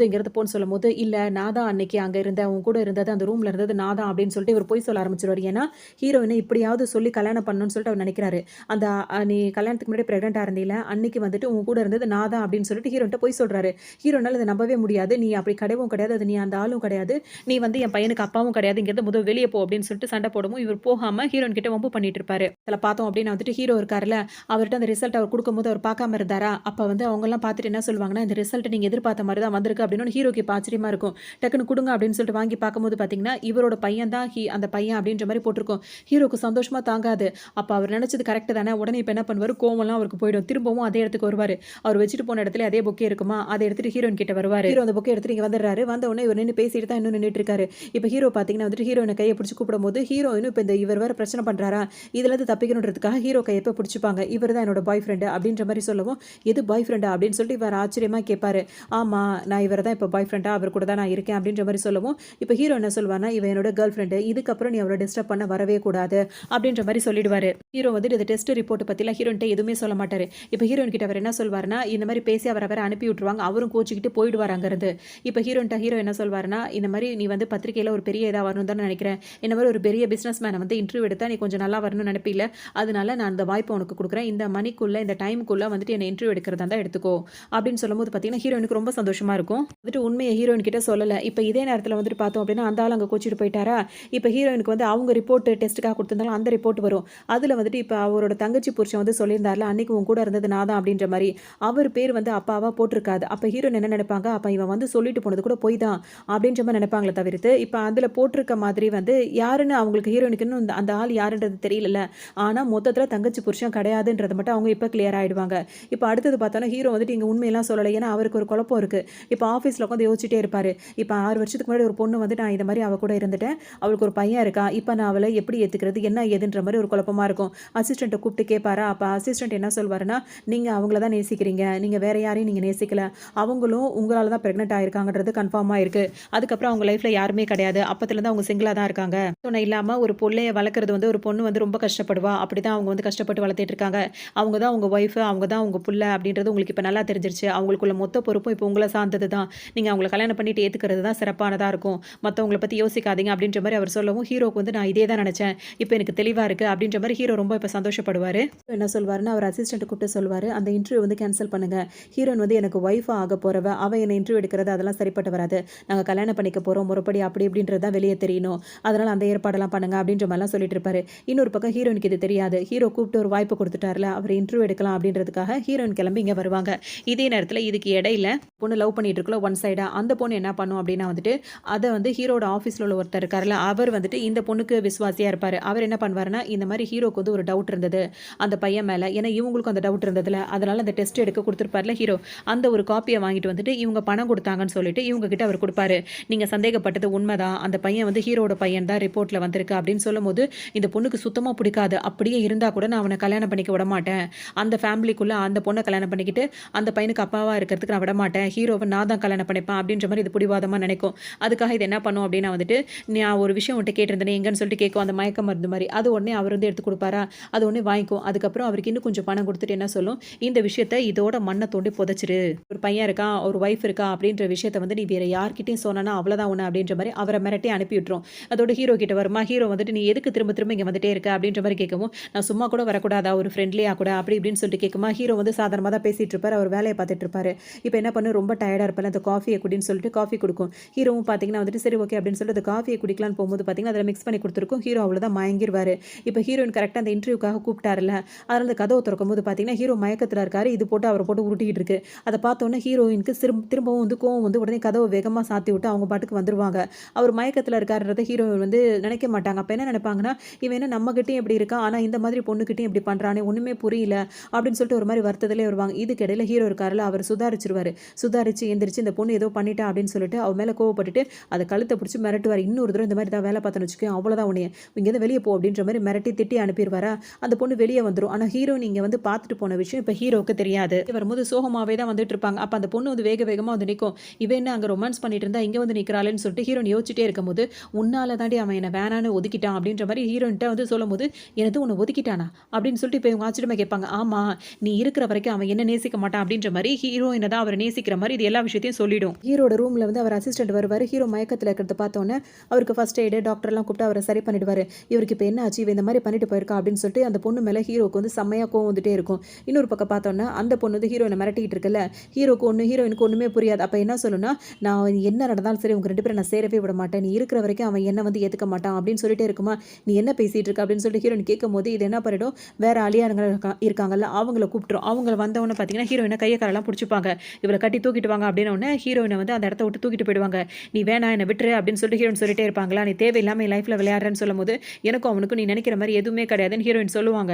இங்கேருந்து போன்னு சொல்லும்போது, "இல்ல நான் தான் அன்னைக்கு அங்க இருந்தேன். உன் கூட இருந்தது அந்த ரூம்ல இருந்தது நான் தான்" அப்படின்னு சொல்லிட்டு இவர் பொய் சொல்ல ஆரம்பிச்சுருவாரு. ஏன்னா, ஹீரோயின இப்படியாவது சொல்லி கல்யாணம் பண்ணணும்னு சொல்லிட்டு அவர் நெனைக்கிறாரு. அந்த "நீ கல்யாணத்துக்கு முன்னாடி பிரெக்னன்ட்டா இருந்தீல, அன்னைக்கு வந்துட்டு உன் கூட இருந்தது நான் தான்" அப்படின்னு சொல்லிட்டு ஹீரோன்ட்ட பொய் சொல்றாரு. ஹீரோனால இத நம்பவே முடியாது. "நீ அப்படி கிடையவும் கிடையாது. அது நீ அந்த ஆளும் கிடையாது. நீ வந்து என் பையனுக்கு அப்பாவும் கிடையாது. இங்கேருந்து வெளிய போ" அப்படின்னு சொல்லிட்டு சண்டை போடவும், இவர் போகாம ஹீரோயின் கிட்ட வம்பு பண்ணிட்டு இருப்பாரு. இதுல பார்த்தோம் அப்படின்னா வந்துட்டு ஹீரோ இருக்கார்ல, அவர்ட்ட அந்த ரிசல்ட் அவர் குடுக்கும்போது அவர் பார்க்காம இருந்தாரா, அப்ப வந்து அவங்கலாம் பார்த்துட்டு என்ன சொல்லுவாங்கன்னா, "இந்த ரிசல்ட் நீங்க எதிர்பார்த்த மாரி தான் வந்திருக்கு" அப்படின்னு ஹீரோக்கு இப்ப ஆச்சரியமா இருக்கும். டக்குனு குடுங்க அப்படின்னு சொல்லிட்டு வாங்கி பார்க்கும்போது பார்த்தீங்கன்னா, இவரோட பையன் தான் அந்த பையன் அப்படின்ற மாரி போட்டிருக்கும். ஹீரோக்கு சந்தோஷமா தாங்காது. அப்ப அவர் நெனச்சது கரெக்ட் தானே. உடனே இப்ப என்ன பண்ணுவாரு, கோவம்லாம் அவருக்கு போயிடும். திரும்பவும் அதே இடத்துக்கு வருவாரு. அவர் வச்சுட்டு போன இடத்துல அதே பொக்கே இருக்குமா, அத எடுத்துட்டு ஹீரோயின் கிட்ட வருவாரு. ஹீரோ அந்த பொக்கே எடுத்துட்டு இங்க வந்துடுறாரு. வந்த உடனே இவர் நின்னு பேசிட்டு தான் இன்னும் நின்னுட்டு இருக்காரு. இப்ப ஹீரோ பார்த்தீங்கன்னா வந்துட்டு ஹீரோயின கைய பிடிச்சு கூப்பிடும்போது, ஹீரோயினும் இப்ப இந்த இவர் வேற பிரச்சனை பண்றாரா, இதுலருந்து தப்பிக்கணுன்றதுக்காக ஹீரோ கைய எப்ப பிடிச்சுப்பாங்க. இவர் தான் என்னோட பாய் ஃப்ரெண்ட் அப்படின்ற மாரி சொல்லவும், "எது பாய் ஃப்ரெண்டா?" அப்படின்னு சொல்லிட்டு இவர் ஆச்சரியமா கேட்பாரு. "ஆமா, நான் இவர தான் இப்ப பாய் ஃப்ரெண்டா அவர் கூட தான் நான் இருக்கேன்" அப்படின்ற மாரி சொல்லவும், இப்ப ஹீரோ என்ன சொல்வார்னா, "இவ என்னோட கேர்ள் ஃப்ரெண்ட். இதுக்கப்புறம் நீ அவள டிஸ்டர்ப் பண்ண வரவே கூடாது" அப்படின்ற மாரி சொல்லிடுவாரு. ஹீரோ வந்துட்டு இந்த டெஸ்ட் ரிப்போர்ட் பத்திலாம் ஹீரோயின்ட்ட எதுவுமே சொல்ல மாட்டாரு. இப்ப ஹீரோயின் கிட்ட அவர் என்ன சொல்வாருன்னா, இந்த மாரி பேசி அவர வேற அனுப்பி விட்டுருவாங்க. அவரும் கோச்சுக்கிட்டு போயிடுவாரு அங்கருந்து. இப்ப ஹீரோ என்ன சொல்வாருன்னா, "இந்த மாரி நீ வந்து பத்திரிக்கையில ஒரு பெரிய இதா வரணும்னு தானே நெனைக்கிறேன். இந்த மாரி ஒரு பெரிய பிசினஸ் மேன வந்து இன்டர்வியூ எடுத்தா நீ கொஞ்சம் நல்லா வரணும்னு நெனைப்பீல்ல. அதனால நான் அந்த வாய்ப்ப உனக்கு குடுக்குறேன். இந்த மணிக்குள்ள, இந்த டைம்க்குள்ள வந்துட்டு என்ன இன்டர்வியூ எடுக்கிறதா இருந்தா எடுத்துக்கோ" அப்படின்னு சொல்லும்போது பார்த்தீங்கன்னா, ஹீரோயினுக்கு ரொம்ப சந்தோஷமா இருக்கும். வந்துட்டு உண்மைய ஹீரோயின் கிட்ட சொல்லல. இப்ப இதே நேரத்துல வந்துட்டு பார்த்தோம் அப்படின்னா, அந்த ஆள் அங்க கோச்சிட்டு போயிட்டாரா, இப்ப ஹீரோயினுக்கு வந்து அவங்க ரிப்போர்ட் டெஸ்ட்டுக்காக குடுத்திருந்தாங்க. அந்த ரிப்போர்ட் வரும். அதுல வந்துட்டு இப்ப அவரோட தங்கச்சி புருஷன் வந்து சொல்லியிருந்தார்ல, "அன்னைக்கு உன் கூட இருந்தது நான் தான்" அப்படின்ற மாரி. அவர் பேர் வந்து அப்பாவா போட்டிருக்காது. அப்ப ஹீரோயின் என்ன நெனைப்பாங்க, அப்ப இவன் வந்து சொல்லிட்டு போனது கூட பொய் தான் அப்படின்ற மாரி நெனைப்பாங்களே தவிர்த்து, இப்ப அதுல போட்டிருக்க மாதிரி வந்து யாருன்னு அவங்களுக்கு ஹீரோயினுக்கு இன்னும் அந்த ஆள் யாருன்றது தெரியலல்ல. ஆனா மொத்தத்துல தங்கச்சி புருஷன் கிடையாதுன்றத மட்டும் அவங்க இப்ப கிளியர் ஆயிடுவாங்க. இப்ப அடுத்தது பார்த்தோம்னா, ஹீரோ வந்துட்டு இங்க உண்மையெல்லாம் சொல்லல. ஏன்னா அவருக்கு ஒரு குழப்பம் இருக்கு. இப்ப ஆஃபீஸ்ல உட்காந்து யோசிச்சுட்டே இருப்பாரு. இப்ப 6 வருஷத்துக்கு முன்னாடி ஒரு பொண்ணு வந்து நான் இந்த மாரி அவ கூட இருந்துட்டேன். அவளுக்கு ஒரு பையன் இருக்கான். இப்ப நான் அவள எப்படி ஏத்துக்கிறது? என்ன ஏதுன்ற மாரி ஒரு குழப்பமா இருக்கும். அசிஸ்டன்ட்ட கூப்பிட்டு கேட்பாரா, அப்ப அசிஸ்டன்ட் என்ன சொல்வாருன்னா, "நீங்க அவங்கள தான் நேசிக்கிறீங்க. நீங்க வேற யாரையும் நீங்க நேசிக்கல. அவங்களும் உங்களால தான் பிரெக்னன்ட் ஆயிருக்காங்கன்றது கன்ஃபார்மா இருக்கு. அதுக்கப்புறம் அவங்க லைஃப்ல யாருமே கிடையாது. அப்பத்துலருந்து அவங்க சிங்கிளா தான் இருக்காங்க. துணை இல்லாம ஒரு புள்ளைய வளர்க்கறது வந்து ஒரு பொண்ணு வந்து ரொம்ப கஷ்டப்படுவா. அப்படிதான் அவங்க வந்து கஷ்டப்பட்டு வளர்த்துட்டு இருக்காங்க. அவங்க தான் உங்க ஒய்ஃப், அவங்க தான் உங்க புள்ள அப்படின்றது உங்களுக்கு இப்ப நல்லா தெரிஞ்சிருச்சு. அவங்களுக்குள்ள மொத்த பொறுப்பும் இப்ப உங்கள சார்ந்தது தான். நீங்க அவங்கள கல்யாணம் பண்ணிட்டு ஏத்துக்கிறது தான் சிறப்பானதா இருக்கும். மத்தவங்கள பத்தி யோசிக்காதீங்க" அப்படின்ற மாரி அவர் சொல்லவும், ஹீரோக்கு வந்து நான் இதே தான் நெனச்சேன். இப்ப எனக்கு தெளிவா இருக்கு அப்படின்ற மாரி ஹீரோ ரொம்ப இப்ப சந்தோஷப்படுவாரு. என்ன சொல்வாருன்னா, அவர் அசிஸ்டன்ட்ட கூப்பிட்டு சொல்வாரு, "அந்த இன்டர்வியூ வந்து கேன்சல் பண்ணுங்க. ஹீரோயின் வந்து எனக்கு ஒய்ஃபா ஆகப் போறவ. அவ என்ன இன்டர்வியூ எடுக்கிறது அதெல்லாம் சரிப்பட்டு வராது. நாங்க கல்யாணம் பண்ணிக்க போறோம். முறைப்படி அப்படி இப்படின்றது தான் வெளிய தெரியணும். அதனால அந்த ஏற்பாடெல்லாம் பண்ணுங்க" அப்படின்ற மாரிலாம் சொல்லிட்டு இருப்பாரு. இன்னொரு பக்கம் ஹீரோயினுக்கு இது தெரியாது. ஹீரோ கூப்பிட்டு ஒரு வாய்ப்பு குடுத்துட்டார்ல, அவர் இன்டர்வியூ எடுக்கலாம் அப்படின்றதுக்காக ஹீரோயின் கிளம்பி இங்க வருவாங்க. இதே நேரத்துல இதுக்கு இடையில பொண்ணு லவ் பண்ணிட்டு இருக்குல்ல ஒன் சைடா, அந்த பொண்ணு என்ன பண்ணும் அப்படின்னா வந்துட்டு, அத வந்து ஹீரோட ஆஃபீஸ்ல உள்ள ஒருத்தர் இருக்கார்ல, அவர் வந்துட்டு இந்த பொண்ணுக்கு விசுவாசியா இருப்பாரு. அவர் என்ன பண்ணுவாருன்னா, இந்த மாரி ஹீரோக்கு வந்து ஒரு டவுட் இருந்தது. அந்த பையன் மேல. ஏன்னா இவங்களுக்கும் அந்த டவுட் இருந்ததுல. அதனால அந்த டெஸ்ட் எடுக்க குடுத்திருப்பார்ல ஹீரோ. அந்த ஒரு காப்பிய வாங்கிட்டு வந்துட்டு இவங்க பணம் குடுத்தாங்கன்னு சொல்லிட்டு இவங்க கிட்ட அவர் குடுப்பாரு. "நீங்க சந்தேகப்பட்டது உண்மதான். அந்த பையன் வந்து ஹீரோவோட பையன் தான் ரிப்போர்ட்ல வந்திருக்கு" அப்படின்னு சொல்லும்போது, இந்த பொண்ணுக்கு சுத்தமா பிடிக்காது. அப்படியே இருந்தா கூட நான் அவன கல்யாணம் பண்ணிக்க விடமாட்டேன். அந்த ஃபேமிலிக்குள்ள அந்த பொண்ண கல்யாணம் பண்ணிக்கிட்டு, அந்த பையனுக்கு அப்பாவா இருக்கிறதுக்கு நான் விடமாட்டேன். ஹீரோவ நான் தான் கல்யாணம் பண்ணிப்பேன் அப்படின்ற மாரி இது பிடிவாதமா நினைக்கும். அதுக்காக இது என்ன பண்ணும் அப்படின்னா வந்துட்டு, நான் ஒரு விஷயம் உன்ட்ட கேட்டிருந்தேனே எங்கன்னு சொல்லிட்டு கேட்கும். அந்த மயக்க மருந்து மாரி. அது உடனே அவர் வந்து எடுத்து குடுப்பாரா, அது உடனே வாங்கிக்கும். அதுக்கப்புறம் அவருக்கு இன்னும் கொஞ்சம் பணம் குடுத்துட்டு என்ன சொல்லும், "இந்த விஷயத்த இதோட மண்ண தோண்டி புதைச்சிரு. ஒரு பையன் இருக்கான், ஒரு ஒய்ஃப் இருக்கா அப்படின்ற விஷயத்த வந்து நீ வேற யார்கிட்டயும் சொன்னனா அவ்வளோதான் உன்ன" அப்படின்ற மாரி அவர மிரட்டி அனுப்பி விட்டுரும். அதோட ஹீரோ கிட்ட வருமா, ஹீரோ வந்துட்டு, "நீ எதுக்கு திரும்ப திரும்ப இங்க வந்துட்டே இருக்க?" அப்படின்ற மாரி கேட்கவும், "நான் சும்மா கூட வரக்கூடாதா? ஒரு ஃப்ரெண்ட்லியா கூட?" அப்படி இப்படின்னு சொல்லிட்டு கேட்குமா, ஹீரோ வந்து சாதாரணமா தான் பேசிட்டு இருப்பாரு. அவர் வேலைய பார்த்துட்டு இருப்பாரு. இப்ப என்ன பண்ணும், ரொம்ப டயர்டா இருப்பேன்ல, அந்த காஃபிய குடின்னு சொல்லிட்டு காஃபி குடுக்கும். ஹீரோவும் பார்த்தீங்கன்னா வந்துட்டு, சரி ஓகே அப்படின்னு சொல்லிட்டு அந்த காஃபிய குடிக்கலான்னு போம்போது பார்த்தீங்கன்னா, அதில மிக்ஸ் பண்ணி குடுத்துருக்கும். ஹீரோ அவ்வளோதான் மயங்கிருவாரு. இப்ப ஹீரோயின் கரெக்ட்டா அந்த இன்டர்வியூக்காக கூப்பிட்டாருல்ல, அதனால அந்த கதவ தொறக்கும்போது பார்த்தீங்கன்னா, ஹீரோ மயக்கத்துல இருக்காரு. இது போட்டு அவர போட்டு உருட்டிக்கிட்டு இருக்கு. அத பார்த்தோனே ஹீரோயினுக்கு திரும்பவும் வந்து கோவம் வந்து உடனே கதவ வேகமா சாத்தி விட்டு சொல்லிட்டு அவங்க பாட்டுக்கு வந்துருவாங்க. அவர் மயக்கத்துல இருக்காருன்றத ஹீரோ வந்து நினைக்க மாட்டாங்க. அப்ப என்ன நினைப்பாங்கன்னா, இவன் என்ன நம்மகிட்டயும் இப்படி இருக்கான், ஆனா இந்த மாதிரி பொண்ணுகிட்டயும் இப்படி பண்றானே ஒண்ணுமே புரியல அப்படின்னு சொல்லிட்டு ஒரு மாதிரி வருத்தத்திலே வருவாங்க. இதுக்கு இடையில ஹீரோ இருக்காருல்ல, அவர் சுதாரிச்சுருவாரு. சுதாரிச்சு எந்திரிச்சு இந்த பொண்ணு ஏதோ பண்ணிட்டா அப்படின்னு சொல்லிட்டு அவ மேல கோவப்பட்டுட்டு அத கழுத்த பிடிச்சு மிரட்டுவாரு. இன்னொரு தடவ இந்த மாதிரி ஏதாவது வேலை பார்த்தேன்னு வச்சுக்கோயேன், அவ்வளோதான் உன்னைய இங்கேருந்து வெளிய போ அப்படின்ற மாதிரி மிரட்டி திட்டி அனுப்பிருவாரா. அந்த பொண்ணு வெளிய வந்துரும். ஆனா ஹீரோ நீங்க வந்து பார்த்துட்டு போன விஷயம் இப்ப ஹீரோவுக்கு தெரியாது. வரும்போது சோகமாவே தான் வந்துட்டு இருப்பாங்க. அப்ப அந்த பொண்ணு வந்து வேக வேகமா வந்து நிக்கும். இவ என்ன அங்க ரொமான்ஸ் பண்ணிட்டு இருந்தா இங்க வந்து நிக்கிறாளேன்னு சொல்லிட்டு ஹீரோயின் யோசிச்சுட்டே இருக்கும்போது, உன்னால தாண்டி அவன் என்ன வேணான்னு ஒதுக்கிட்டான் அப்படின்ற மாதிரி ஹீரோயின்ட்ட வந்து சொல்லும்போது, என்னது உன்ன ஒதுக்கிட்டானா அப்படின்னு சொல்லிட்டு இப்ப இவங்க ஆச்சரியமா கேட்பாங்க. ஆமா, நீ இருக்கிற வரைக்கும் அவன் என்ன நேசிக்க மாட்டான் அப்படின்ற மாதிரி ஹீரோயினை தான் அவர் நேசிக்கிற மாதிரி இது எல்லா விஷயத்தையும் சொல்லிடும். ஹீரோட ரூம்ல வந்து அவர் அசிஸ்டன்ட் வருவாரு. ஹீரோ மயக்கத்துல இருக்கிறத பார்த்தோன்னே அவருக்கு ஃபர்ஸ்ட் எய்டு டாக்டர் எல்லாம் கூப்பிட்டு அவரை சரி பண்ணிடுவாரு. இவருக்கு இப்போ என்ன ஆச்சு, இவ இந்த மாதிரி பண்ணிட்டு போயிருக்கா அப்படின்னு சொல்லிட்டு அந்த பொண்ணு மேல ஹீரோக்கு வந்து செம்மையா கோவம் வந்துட்டே இருக்கும். இன்னொரு பக்கம் பார்த்தோன்னா அந்த பொண்ணு வந்து ஹீரோயினை மிரட்டிக்கிட்டு இருக்குல்ல, ஹீரோயினுக்கு ஒண்ணுமே புரியாது. அப்ப என்ன சொல்லுன்னா, நான் என்ன நடந்தாலும் சரி உங்க 2 பேரும் நான் சேரவே விட மாட்டேன். நீ இருக்கிற வரைக்கும் அவன் என்ன வந்து ஏத்துக்க மாட்டான் அப்படின்னு சொல்லிட்டே இருக்குமா, நீ என்ன பேசிட்டு இருக்க அப்படின்னு சொல்லிட்டு ஹீரோயின் கேட்கும்போது இது என்ன பண்ணிடும், வேற அழியானுங்க இருக்காங்கல்ல அவங்கள கூப்பிட்டுரும். அவங்க வந்தவொடனே பார்த்தீங்கன்னா ஹீரோயினை கையை காலெல்லாம் பிடிச்சிப்பாங்க. இவளை கட்டி தூக்கிட்டு வாங்க அப்படின்னு உடனே ஹீரோயினை வந்து அந்த இடத்த விட்டு தூக்கிட்டு போயிடுவாங்க. நீ வேணா என்ன விட்டுரு அப்படின்னு சொல்லிட்டு ஹீரோயின் சொல்லிட்டே இருப்பாங்களா, நீ தேவையில்லாம என் லைஃப்ல விளையாடுறேன்னு சொல்லும்போது எனக்கும் அவனுக்கும் நீ நினைக்கிற மாதிரி எதுவுமே கிடையாதுன்னு ஹீரோயின் சொல்லுவாங்க.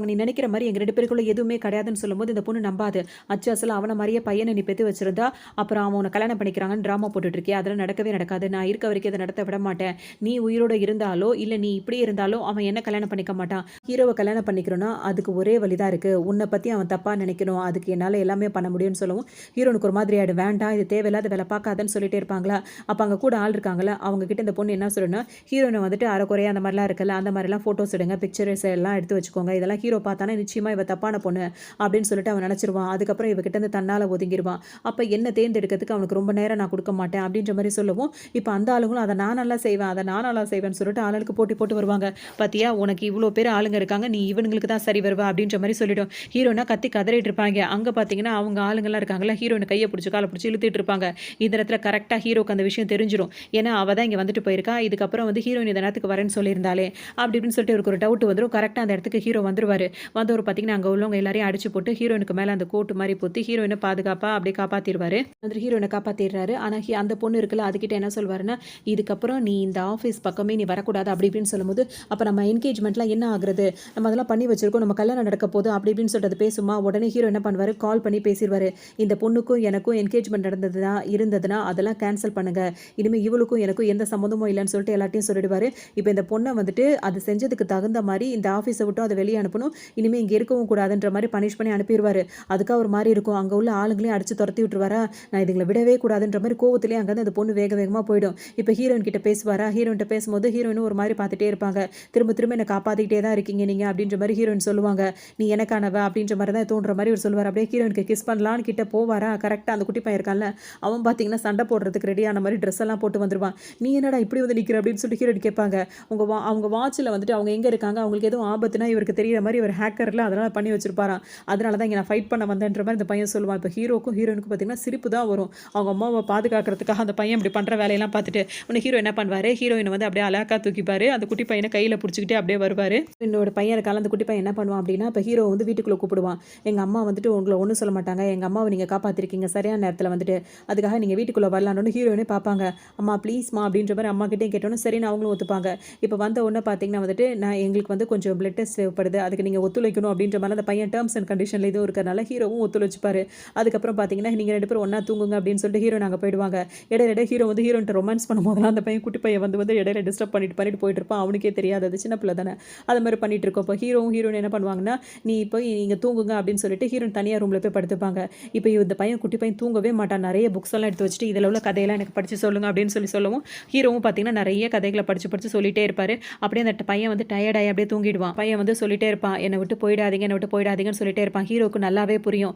நீ நினைக்கிற மாதிரி எங்க 2 பேருக்குள்ள எதுவுமே கிடையாதுன்னு சொல்லும்போது இந்த பொண்ணு நம்பாது. அச்சு அசல அவன மாதிரியே பையனை நீ பெத்து வச்சிருந்தா அப்புறம் அவனை கல்யாணம் பண்ணிக்கிறாங்கன்னு டிராமா போட்டுட்டு இருக்கே, அதெல்லாம் நடக்கவே நடக்காது. நான் இருக்க வரைக்கும் அதை நடத்த விட மாட்டேன். நீ உயிரோட இருந்தாலோ இல்ல நீ இப்படி இருந்தாலோ அவன் என்ன கல்யாணம் பண்ணிக்க மாட்டான். ஹீரோவை கல்யாணம் பண்ணிக்கிறோம்னா அதுக்கு ஒரே வழிதான் இருக்கு, உன்னை பத்தி அவன் தப்பா நினைக்கணும், அதுக்கு என்னால எல்லாமே பண்ண முடியும்னு சொல்லவும் ஹீரோனுக்கு ஒரு மாதிரி ஆயிடு. வேண்டாம், இது தேவையில்லாத வேலை பார்க்காதன்னு சொல்லிட்டே இருப்பாங்களா. அப்ப அங்க கூட ஆள் இருக்காங்களா, அவங்க கிட்ட இந்த பொண்ணு என்ன சொல்லுன்னா, ஹீரோனை வந்துட்டு அரைக்குறையா அந்த மாதிரிலாம் இருக்குல்ல, அந்த மாதிரிலாம் ஃபோட்டோஸ் எடுங்க, பிக்சர்ஸ் எல்லாம் எடுத்து வச்சுக்கோங்க, இதெல்லாம் ஹீரோ பார்த்தானா நிச்சயமா இவ தப்பான பொண்ணு அப்படின்னு சொல்லிட்டு அவன் நினைச்சிருவான். அதுக்கப்புறம் இவகிட்ட இருந்து தன்னால ஒதுங்கிடுவான். அப்ப என்ன தேர்ந்தெடுக்கிறதுக்கு அவனுக்கு ரொம்ப நேரம் நான் கொடுக்க மாட்டேன் அப்படின்ற மாதிரி சொல்லவும், இப்போ அந்த ஆளுங்களும் அதை நான் நல்லா செய்வேன் அதை நான் நல்லா செய்வேன்னு சொல்லிட்டு ஆளுக்கு போட்டி போட்டு வருவாங்க. பாத்தியா உனக்கு இவ்வளோ பேர் ஆளுங்க இருக்காங்க, நீ இவனுங்களுக்கு தான் சரி வருவா அப்படின்ற மாதிரி சொல்லிடும். ஹீரோனா கத்தி கதறிட்டு இருப்பாங்க. அங்க பாத்தீங்கன்னா அவங்க ஆளுங்கெல்லாம் இருக்காங்களா, ஹீரோயின் கையை பிடிச்சி காலை பிடிச்சி இழுத்துட்டு இருப்பாங்க. இந்த இடத்துல கரெக்டாக ஹீரோக்கு அந்த விஷயம் தெரிஞ்சிடும். ஏன்னா அவள் தான் இங்கே வந்துட்டு போயிருக்கா, இதுக்கப்புறம் வந்து ஹீரோயின் இந்த நேரத்துக்கு வரேன்னு சொல்லியிருந்தாலே அப்படி இப்படின்னு சொல்லிட்டு இவருக்கு ஒரு டவுட் வந்துடும். கரெக்டாக அந்த இடத்துக்கு ஹீரோ வந்துருவாரு. வந்தவர் பார்த்தீங்கன்னா அங்கே உள்ளவங்க எல்லாரையும் அடிச்சு போட்டு ஹீரோயினுக்கு மேலே அந்த கோட்டு மாதிரி போட்டு ஹீரோயினை பாதுகாப்பாக அப்படியே காப்பாற்றிடுவாரு. அந்த ஹீரோயினை காப்பாற்றிடுறாரு. ஆனால் அந்த பொண்ணு இருக்குல்ல அதுக்கிட்ட என்ன சொல்வாருன்னா, இதுக்கப்புறம் நீ இந்த ஆஃபீஸ் பக்கமே நீ வரக்கூடாது அப்படி இப்படின்னு சொல்லும்போது, அப்போ நம்ம என்கேஜ்மெண்ட்லாம் என்ன ஆகுறது, நம்ம அதெல்லாம் பண்ணி வச்சிருக்கோம், நம்ம கல்யாணம் நடக்க போது அப்படி இப்படின்னு சொல்லிட்டு பேசுமா. உடனே ஹீரோ என்ன பண்ணுவார், கால் பண்ணி பேசிடுவாரு. இந்த பொண்ணுக்கும் எனக்கும் என்கேஜ்மெண்ட் இருந்ததுன்னா அதெல்லாம் கேன்சல் பண்ணுங்க, இனிமேல் இவளுக்கும் எனக்கும் எந்த சம்மந்தமும் இல்லைன்னு சொல்லிட்டு எல்லாத்தையும் சொல்லிடுவாரு. இப்போ இந்த பொண்ணை வந்துட்டு அது செஞ்சதுக்கு தகுந்த மாதிரி இந்த ஆஃபீஸை விட்டு அதை வெளியே அனுப்பணும், இனிமேல் இங்கே இருக்கவும் கூடாதுன்ற மாதிரி பனிஷ் பண்ணி அனுப்பிடுவாரு. அதுக்காக ஒரு மாதிரி இருக்கும். அங்கே உள்ள ஆளுங்களையும் அடிச்சு துரத்தி விட்டுருவாரா, நான் இதுங்களை விடவே கூடாதுன்ற மாதிரி கோவத்திலே அங்கேருந்து அந்த பொண்ணு வேக வேகமாக போயிடும். இப்போ ஹீரோயின் கிட்ட பேசுவாரா, ஹீரோயின்ட்ட பேசும்போது ஹீரோயினும் ஒரு மாதிரி பார்த்துட்டே இருப்பாங்க. திரும்ப திரும்ப என்னை காப்பாற்றிக்கிட்டே தான் இருக்கீங்க நீங்கள் அப்படின்ற மாதிரி ஹீரோயின் சொல்லுவாங்க. நீ எனக்கானவ அப்படின்ற மாதிரி தான் தோன்ற மாதிரி ஒரு சொல்லுவார். அப்படியே ஹீரோயினுக்கு கிஸ் பண்ணலான்னு கிட்ட போவாரா, கரெக்டாக அந்த குட்டி பையன் இருக்கான்ல அவன் பார்த்தீங்கன்னா சண்டை போடுறதுக்கு ரெடியான மாதிரி ட்ரெஸ் எல்லாம் போட்டு வந்துருவான். நீ என்னடா இப்படி வந்து நிற்கிற அப்படின்னு சொல்லிட்டு ஹீரோயின் கேட்பாங்க. அவங்க வாட்சில் வந்துட்டு அவங்க எங்கே இருக்காங்க, அவங்களுக்கு எதுவும் ஆபத்துனா இவருக்கு தெரியிற மாதிரி ஒரு ஹேக்கரில் அதனால் பண்ணி வச்சிருப்பாராம். அதனால தான் இங்கே நான் ஃபைட் பண்ண வந்தேன்ற மாதிரி இந்த பையன் சொல்லுவான். இப்போ ஹீரோக்கும் ஹீரோனுக்கும் பார்த்தீங்கன்னா சிரிப்பு தான் வரும். அவங்க அம்மாவை பாதுகாக்கிறதுக்காக அந்த பையன் இப்படி பண்ணுற வேலையெல்லாம் பார்த்துட்டு உன்னை ஹீரோ என்ன பண்ணுவார், ஹீரோயினை வந்து அப்படியே அலாக்கா தூக்கிப்பாரு. அந்த குட்டி பையனை கையில் பிடிச்சிக்கிட்டே அப்படியே வருவார். என்னோட பையன் இருக்கால அந்த குட்டி பையன் என்ன பண்ணுவான் அப்படின்னா, இப்போ ஹீரோ வந்து வீட்டுக்குள்ளே கூப்பிடுவான். எங்கள் அம்மா வந்துட்டு உங்களை ஒன்றும் சொல்ல மாட்டாங்க, எங்கள் அம்மாவை நீங்கள் காப்பாற்றிருக்கீங்க சரியான நேரத்தில் வந்துட்டு, அதுக்காக நீங்கள் வீட்டுக்குள்ளே வரலான்னு ஹீரோயினே பார்ப்பாங்க. அம்மா ப்ளீஸ்மா அப்படின்ற மாதிரி அம்மா கிட்டே கேட்டோன்னு சரின்னு அவங்களும் ஒத்துப்பாங்க. இப்போ வந்த உடனே பார்த்தீங்கன்னா வந்துட்டு நான் எங்களுக்கு வந்து கொஞ்சம் பிளட் டெஸ்ட் தேவைப்படுது, அதுக்கு நீங்கள் ஒத்துழைக்கணும் அப்படின்ற மாதிரி அந்த பையன் டேர்ம்ஸ் அண்ட் கண்டிஷனில் இதுவும் இருக்கிறனால ஹீரோவும் ஒத்துழைச்சிப்பாரு. அதுக்கப்புறம் பார்த்தீங்கன்னா நீங்கள் 2 பேரும் ஒன்றா தூங்குங்க அப்படின்னு சொல்லிட்டு ஹீரோ நாங்கள் போயிடுவாங்க. இடையில ஹீரோ வந்து ஹீரோன்ட்ட ரொமான்ஸ் பண்ணும்போதெல்லாம் அந்த பையன் குட்டி பையன் வந்து இடையில டிஸ்டர்ப் பண்ணிட்டு போயிட்டு இருப்பான். அவனுக்கே தெரியாது, அது சின்ன பிள்ளை தானே, அது மாதிரி பண்ணிட்டு இருக்கோம். இப்போ ஹீரோயின் என்ன பண்ணுவாங்கன்னா, நீ போய் நீங்கள் தூங்குங்க அப்படின்னு சொல்லிட்டு ஹீரோயின் தனியாக ரூமில் போய் படுத்துப்பாங்க. இப்போ இந்த பையன் குட்டி பையன் தூங்கவே மாட்டான். நிறைய புக்ஸ் எல்லாம் எடுத்து வச்சுட்டு இதில் உள்ள கதையெல்லாம் எனக்கு படித்து சொல்லுங்க அப்படின்னு சொல்லவும் ஹீரோவும் பார்த்தீங்கன்னா நிறைய கதைகளை படித்து சொல்லிட்டே இருப்பார். அப்படியே அந்த பையன் வந்து டயர்டாகி அப்படியே தூங்கிடுவான். பையன் வந்து சொல்லிட்டே இருப்பான், என்னை விட்டு போயிடாதீங்கன்னு சொல்லிட்டே இருப்பான். ஹீரோக்கு நல்லாவே புரியும்.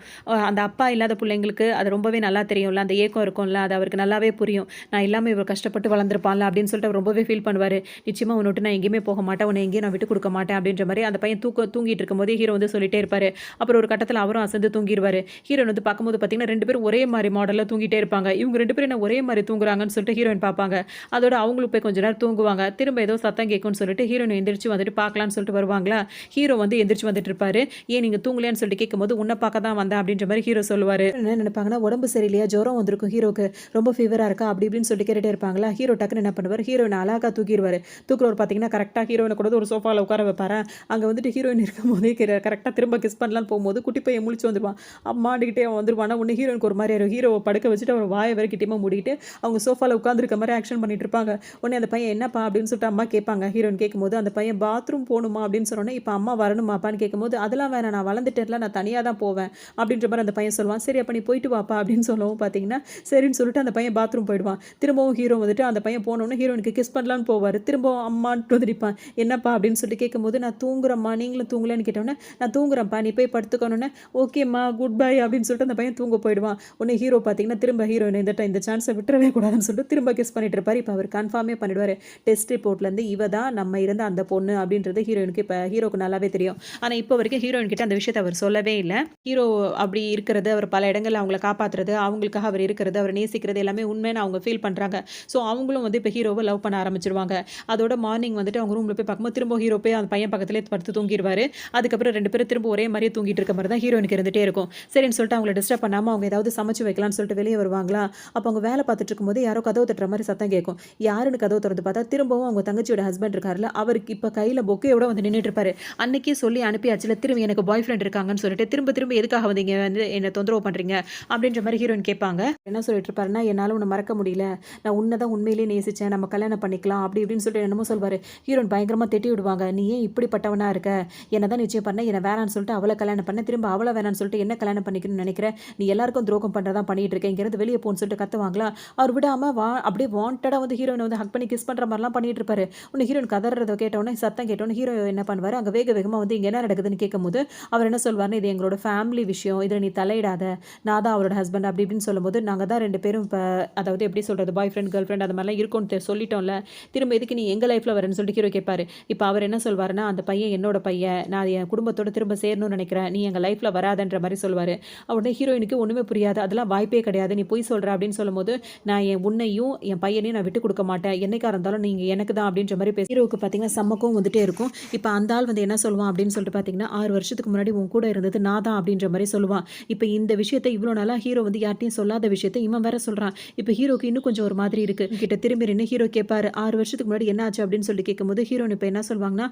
அந்த அப்பா இல்லாத பிள்ளைங்களுக்கு அது ரொம்பவே நல்லா தெரியும்ல, அந்த ஏக்கம் இருக்கும்ல, அது அவருக்கு நல்லாவே புரியும். நான் இல்லாமல் இவர் கஷ்டப்பட்டு வளர்ந்துருப்பான்ல அப்படின்னு சொல்லிட்டு அவர் ரொம்பவே ஃபீல் பண்ணுவார். நிச்சயமாக உன்னை விட்டு நான் எங்கேயுமே போக மாட்டேன், உன்னை எங்கேயும் நான் விட்டு கொடுக்க மாட்டேன் அப்படின்ற மாதிரி அந்த பையன் தூங்கிட்டு இருக்கும்போதே ஹீரோ வந்து சொல்லிட்டே இருப்பார். அப்புறம் ஒரு கட்டத்தில் அவரும் அசந்து தூங்கிடுவார். ஹீரோ வந்து பார்க்கும்போது பார்த்தீங்கன்னா 2 பேரும் ஒரே மாதிரி மாடலில் தூங்கிட்டே இருப்பாங்க. இவங்க 2 பேரும் என்ன ஒரே மாதிரி தூங்குறாங்கன்னு சொல்லிட்டு ஹீரோயின் பார்ப்பாங்க. அதோட அவங்களுக்கு போய் கொஞ்ச நேரம் தூங்குவாங்க. திரும்ப ஏதோ சத்தம் கேட்கும்னு சொல்லிட்டு ஹீரோயின் எந்திரிச்சு வந்துட்டு பார்க்கலான்னு சொல்லிட்டு வருவாங்களா. ஹீரோ வந்து எந்திரிச்சு வந்துட்டு இருப்பாரு. ஏன் நீங்கள் தூங்கலையான்னு சொல்லிட்டு கேட்கும்போது உன்னை பார்க்க தான் வந்தேன் அப்படின்ற மாதிரி ஹீரோ சொல்லுவார். என்ன நினைப்பாங்கன்னா, உடம்பு சரியில்லையா, ஜுரம் வந்திருக்கும் ஹீரோக்கு, ரொம்ப ஃபீவராக இருக்கா அப்படி இப்படின்னு சொல்லிட்டு கேட்டுட்டே இருப்பாங்களா. ஹீரோ டக்குன்னு என்ன பண்ணுவார், ஹீரோயினை அழகா தூக்கிருவாரு. தூக்குறவர் பார்த்தீங்கன்னா கரெக்ட்டா ஹீரோயின கொண்டு வந்து ஒரு சோஃபால உட்கார வைப்பாரா. அங்க வந்துட்டு ஹீரோயின் இருக்கும்போதே கரெக்ட்டா திரும்ப கிஸ் பண்ணலான்னு போகும்போது குட்டி பையன் முழிச்சு வந்துருவான். அம்மாடிக்கிட்டே அவன் வந்துருவானா. உடனே ஹீரோயினுக்கு ஒரு மாரி ஆயிரும். ஹீரோவ படுக்க வச்சுட்டு அவர் வாய வேற கிட்டியமா மூடிட்டு அவங்க சோஃபால உட்கார்ந்திருக்க மாரி ஆக்ஷன் பண்ணிட்டு இருப்பாங்க. உடனே அந்த பையன் என்னப்பா அப்படின்னு சொல்லிட்டு அம்மா கேட்பாங்க. ஹீரோயின் கேட்கும்போது அந்த பையன் பாத்ரூம் போணுமா அப்படின்னு சொன்னோனே, இப்ப அம்மா வரணுமாப்பான்னு கேட்கும்போது, அதெல்லாம் வேணாம் நான் வளர்ந்துட்டேன்ல நான் தனியா தான் போவேன் அப்படின்ற மாரி அந்த பையன் சொல்லுவான். சரி அப்ப நீ போயிட்டு வாப்பா அப்படின்னு சொல்லவும் பார்த்தீங்கன்னா, சரின்னு சொல்லிட்டு அந்த பையன் பாத்ரூம் போயிடுவான். திரும்பவும் ஹீரோ வந்துட்டு அந்த பையன் போனோனே ஹீரோயினுக்கு கிஸ் பண்ணலான்னு போவாரு. திரும்பவும் அம்மான்ட்டு வந்து நிப்பான். என்னப்பா அப்படின்னு சொல்லிட்டு கேட்கும்போது, நான் தூங்குறேம்மா நீங்களும் தூங்கலன்னு கேட்டோனே, நான் தூங்குறேன்ப்பா நீ போய் படுத்துக்கோனோனே, ஓகேம்மா குட் பை அப்படின்னு சொல்லிட்டு அந்த பையன் தூங்க போயிடுவான். உடனே ஹீரோ பார்த்தீங்கன்னா, திரும்ப ஹீரோயின் இந்த சான்ஸை விட்டுறவே கூடாதுன்னு சொல்லிட்டு திரும்ப கிஸ் பண்ணிட்டு இருப்பாரு. இப்ப அவர் கன்ஃபார்மே பண்ணிடுவாரு. டெஸ்ட் ரிப்போர்ட்லேருந்து இவ தான் நம்ம இருந்த அந்த பொண்ணு அப்படின்றது ஹீரோயினுக்கு இப்போ ஹீரோக்கு நல்லாவே தெரியும். ஆனால் இப்போ வரைக்கும் ஹீரோயின் கிட்ட அந்த விஷயத்தை அவர் சொல்லவே இல்லை. ஹீரோ அப்படி இருக்கிறது, அவர் பல இடங்களில் அவங்கள காப்பாற்றுறது, அவங்களுக்காக அவர் இருக்கிறது, அவர் நேசிக்கிறது எல்லாமே உண்மைன்னு அவங்க ஃபீல் பண்ணுறாங்க. ஸோ அவங்களும் வந்து இப்போ ஹீரோவை லவ் பண்ண ஆரம்பிச்சிருவாங்க. அதோட மார்னிங் வந்துட்டு அவங்க ரூமில் போய் பார்க்கும்போது திரும்ப ஹீரோ போய் அந்த பையன் பக்கத்துலேயே படுத்து தூங்கிடுவார். அதுக்கப்புறம் 2 பேரும் திரும்ப ஒரே மாதிரியே தூங்கிட்டு இருக்க மாதிரி தான் ஹீரோயினுக்கு இருந்துகிட்டே இருக்கும். சரின்னு சொல்லிட்டு அவங்கள டிஸ்டர்ப் பண்ணாமல் அவங்க ஏதாவது சமைச்சு வைக்கலாம்னு சொல்லிட்டு வெளியே வருவாங்களா. அப்போ அவங்க வேலை பார்த்துட்டு இருக்கும்போது யாரோ கதவு தட்டுற மாதிரி சத்தம் கேட்கும். யாருன்னு கதவு திறந்து பார்த்தா திரும்பவும் அவங்க தங்கச்சியோட ஹஸ்பண்ட் இருக்காருல்ல, அவருக்கு இப்போ கையில் பொக்கையோட வந்து நின்றுட்டு இருப்பாரு. அன்னைக்கே சொல்லி அனுப்பியாச்சுல, திரும்ப எனக்கு பாய் ஃப்ரெண்ட் இருக்காங்கன்னு சொல்லிட்டு திரும்ப திரும்ப எதுக்காக வந்து இங்கே வந்து என்னை தொந்தரவு பண்ணுறீங்க அப்படின்ற மாதிரி ஹீரோயின் கேட்பாங்க. என்ன சொல்லிட்டு இருப்பாருன்னா, என்னால் உன்னை மறக்க முடியல, நான் உன்னை தான் உண்மையிலேயே நேசித்தேன், நம்ம கல்யாணம் பண்ணிக்கலாம் அப்படி இப்படின்னு சொல்லிட்டு என்னமோ சொல்வார். ஹீரோயின் பயங்கரமாக திட்டி விடுவாங்க. நீ ஏன் இப்படிப்பட்டவனா இருக்க, என்ன தான் நிச்சயம் பண்ண, என்னை வேணான்னு சொல்லிட்டு அவளை கல்யாணம் பண்ண, திரும்ப அவளை வேணான்னு சொல்லிட்டு என்ன கல்யாணம் பண்ணிக்கணும்னு நினைக்கிறேன், நீ எல்லாருக்கும் துரோகம் பண்ணுறதான் பண்ணிட்டு இருக்கேன், இங்கேருந்து வெளியே போன்னு சொல்லிட்டு கத்துவாங்களா. அவர் விடாமல் அப்படியே வாண்டடாக வந்து ஹீரோயினை வந்து ஹக் பண்ணி கிஸ் பண்ணுற மாதிரிலாம் பண்ணிட்டு இருப்பாரு. உன்னை ஹீரோயின் கதறதை கேட்டோன்னே சத்தம் கேட்டோன்னே ஹீரோ என்ன பண்ணுவார், அங்கே வேக வேகமாக வந்து இங்கே என்ன நடக்குதுன்னு கேட்கும்போது அவர் என்ன சொல்வார்னு, இது எங்களோட ஃபேமிலி விஷயம், இதில் நீ தலையிடாத, நான் தான் அவரோட ஹஸ்பண்ட் அப்படி இப்படின்னு சொல்லும்போது, நாங்கள் தான் 2 பேரும் இப்போ அதாவது எப்படி சொல்கிறது பாய் ஃப்ரெண்ட் கேர்ள் ஃப்ரெண்ட் அந்த மாதிரிலாம் இருக்கும்னு சொல்லிட்டோம்ல, திரும்ப எதுக்கு நீ எங்கள் லைஃப்பில் வரேன்னு சொல்லிட்டு ஹீரோ கேட்பாரு. இப்போ அவர் என்ன சொல்வாருன்னா, அந்த பையன் என்னோட பையன், நான் என் குடும்பத்தோட திரும்ப சேரணும்னு நினைக்கிறேன், நீ எங்கள் லைஃப்பில் வராதன்ற மாதிரி சொல்வார். உடனே ஹீரோயினுக்கு ஒன்றுமே புரியாது, அதெல்லாம் வாய்ப்பே கிடையாது, நீ போய் சொல்கிற அப்படின்னு சொல்லும்போது, நான் என் உன்னையும் என் பையனையும் நான் விட்டு கொடுக்க மாட்டேன், என்னைக்கா இருந்தாலும் நீங்கள் எனக்கு தான் அப்படின்ற மாதிரி பேசி ஹீரோவுக்கு பார்த்தீங்கன்னா சம்மக்கும் வந்துட்டே இருக்கும். இப்போ அந்த ஆள் வந்து என்ன சொல்லுவான் அப்படின்னு சொல்லிட்டு பார்த்தீங்கன்னா, 6 வருஷத்துக்கு முன்னாடி உன் கூட இருந்தது நான் தான் அப்படின்ற மாதிரி சொல்லுவான். இப்போ இந்த விஷயத்தை இவ்வளோ நாளாக ஹீரோ வந்து யார்ட்டையும் சொல்லாத விஷயத்தை இவன் வேற சொல்கிறான். இப்போ ஹீரோக்கு இன்னும் கொஞ்சம் ஒரு மாதிரி இருக்குது. கிட்ட திரும்பி நின்று ஹீரோ கேட்பாரு, 6 வருஷத்துக்கு முன்னாடி என்ன ஆச்சு அப்படின்னு சொல்லி கேட்கும்போது ஹீரோன் இப்போ என்ன சொல்லுவாங்கன்னா,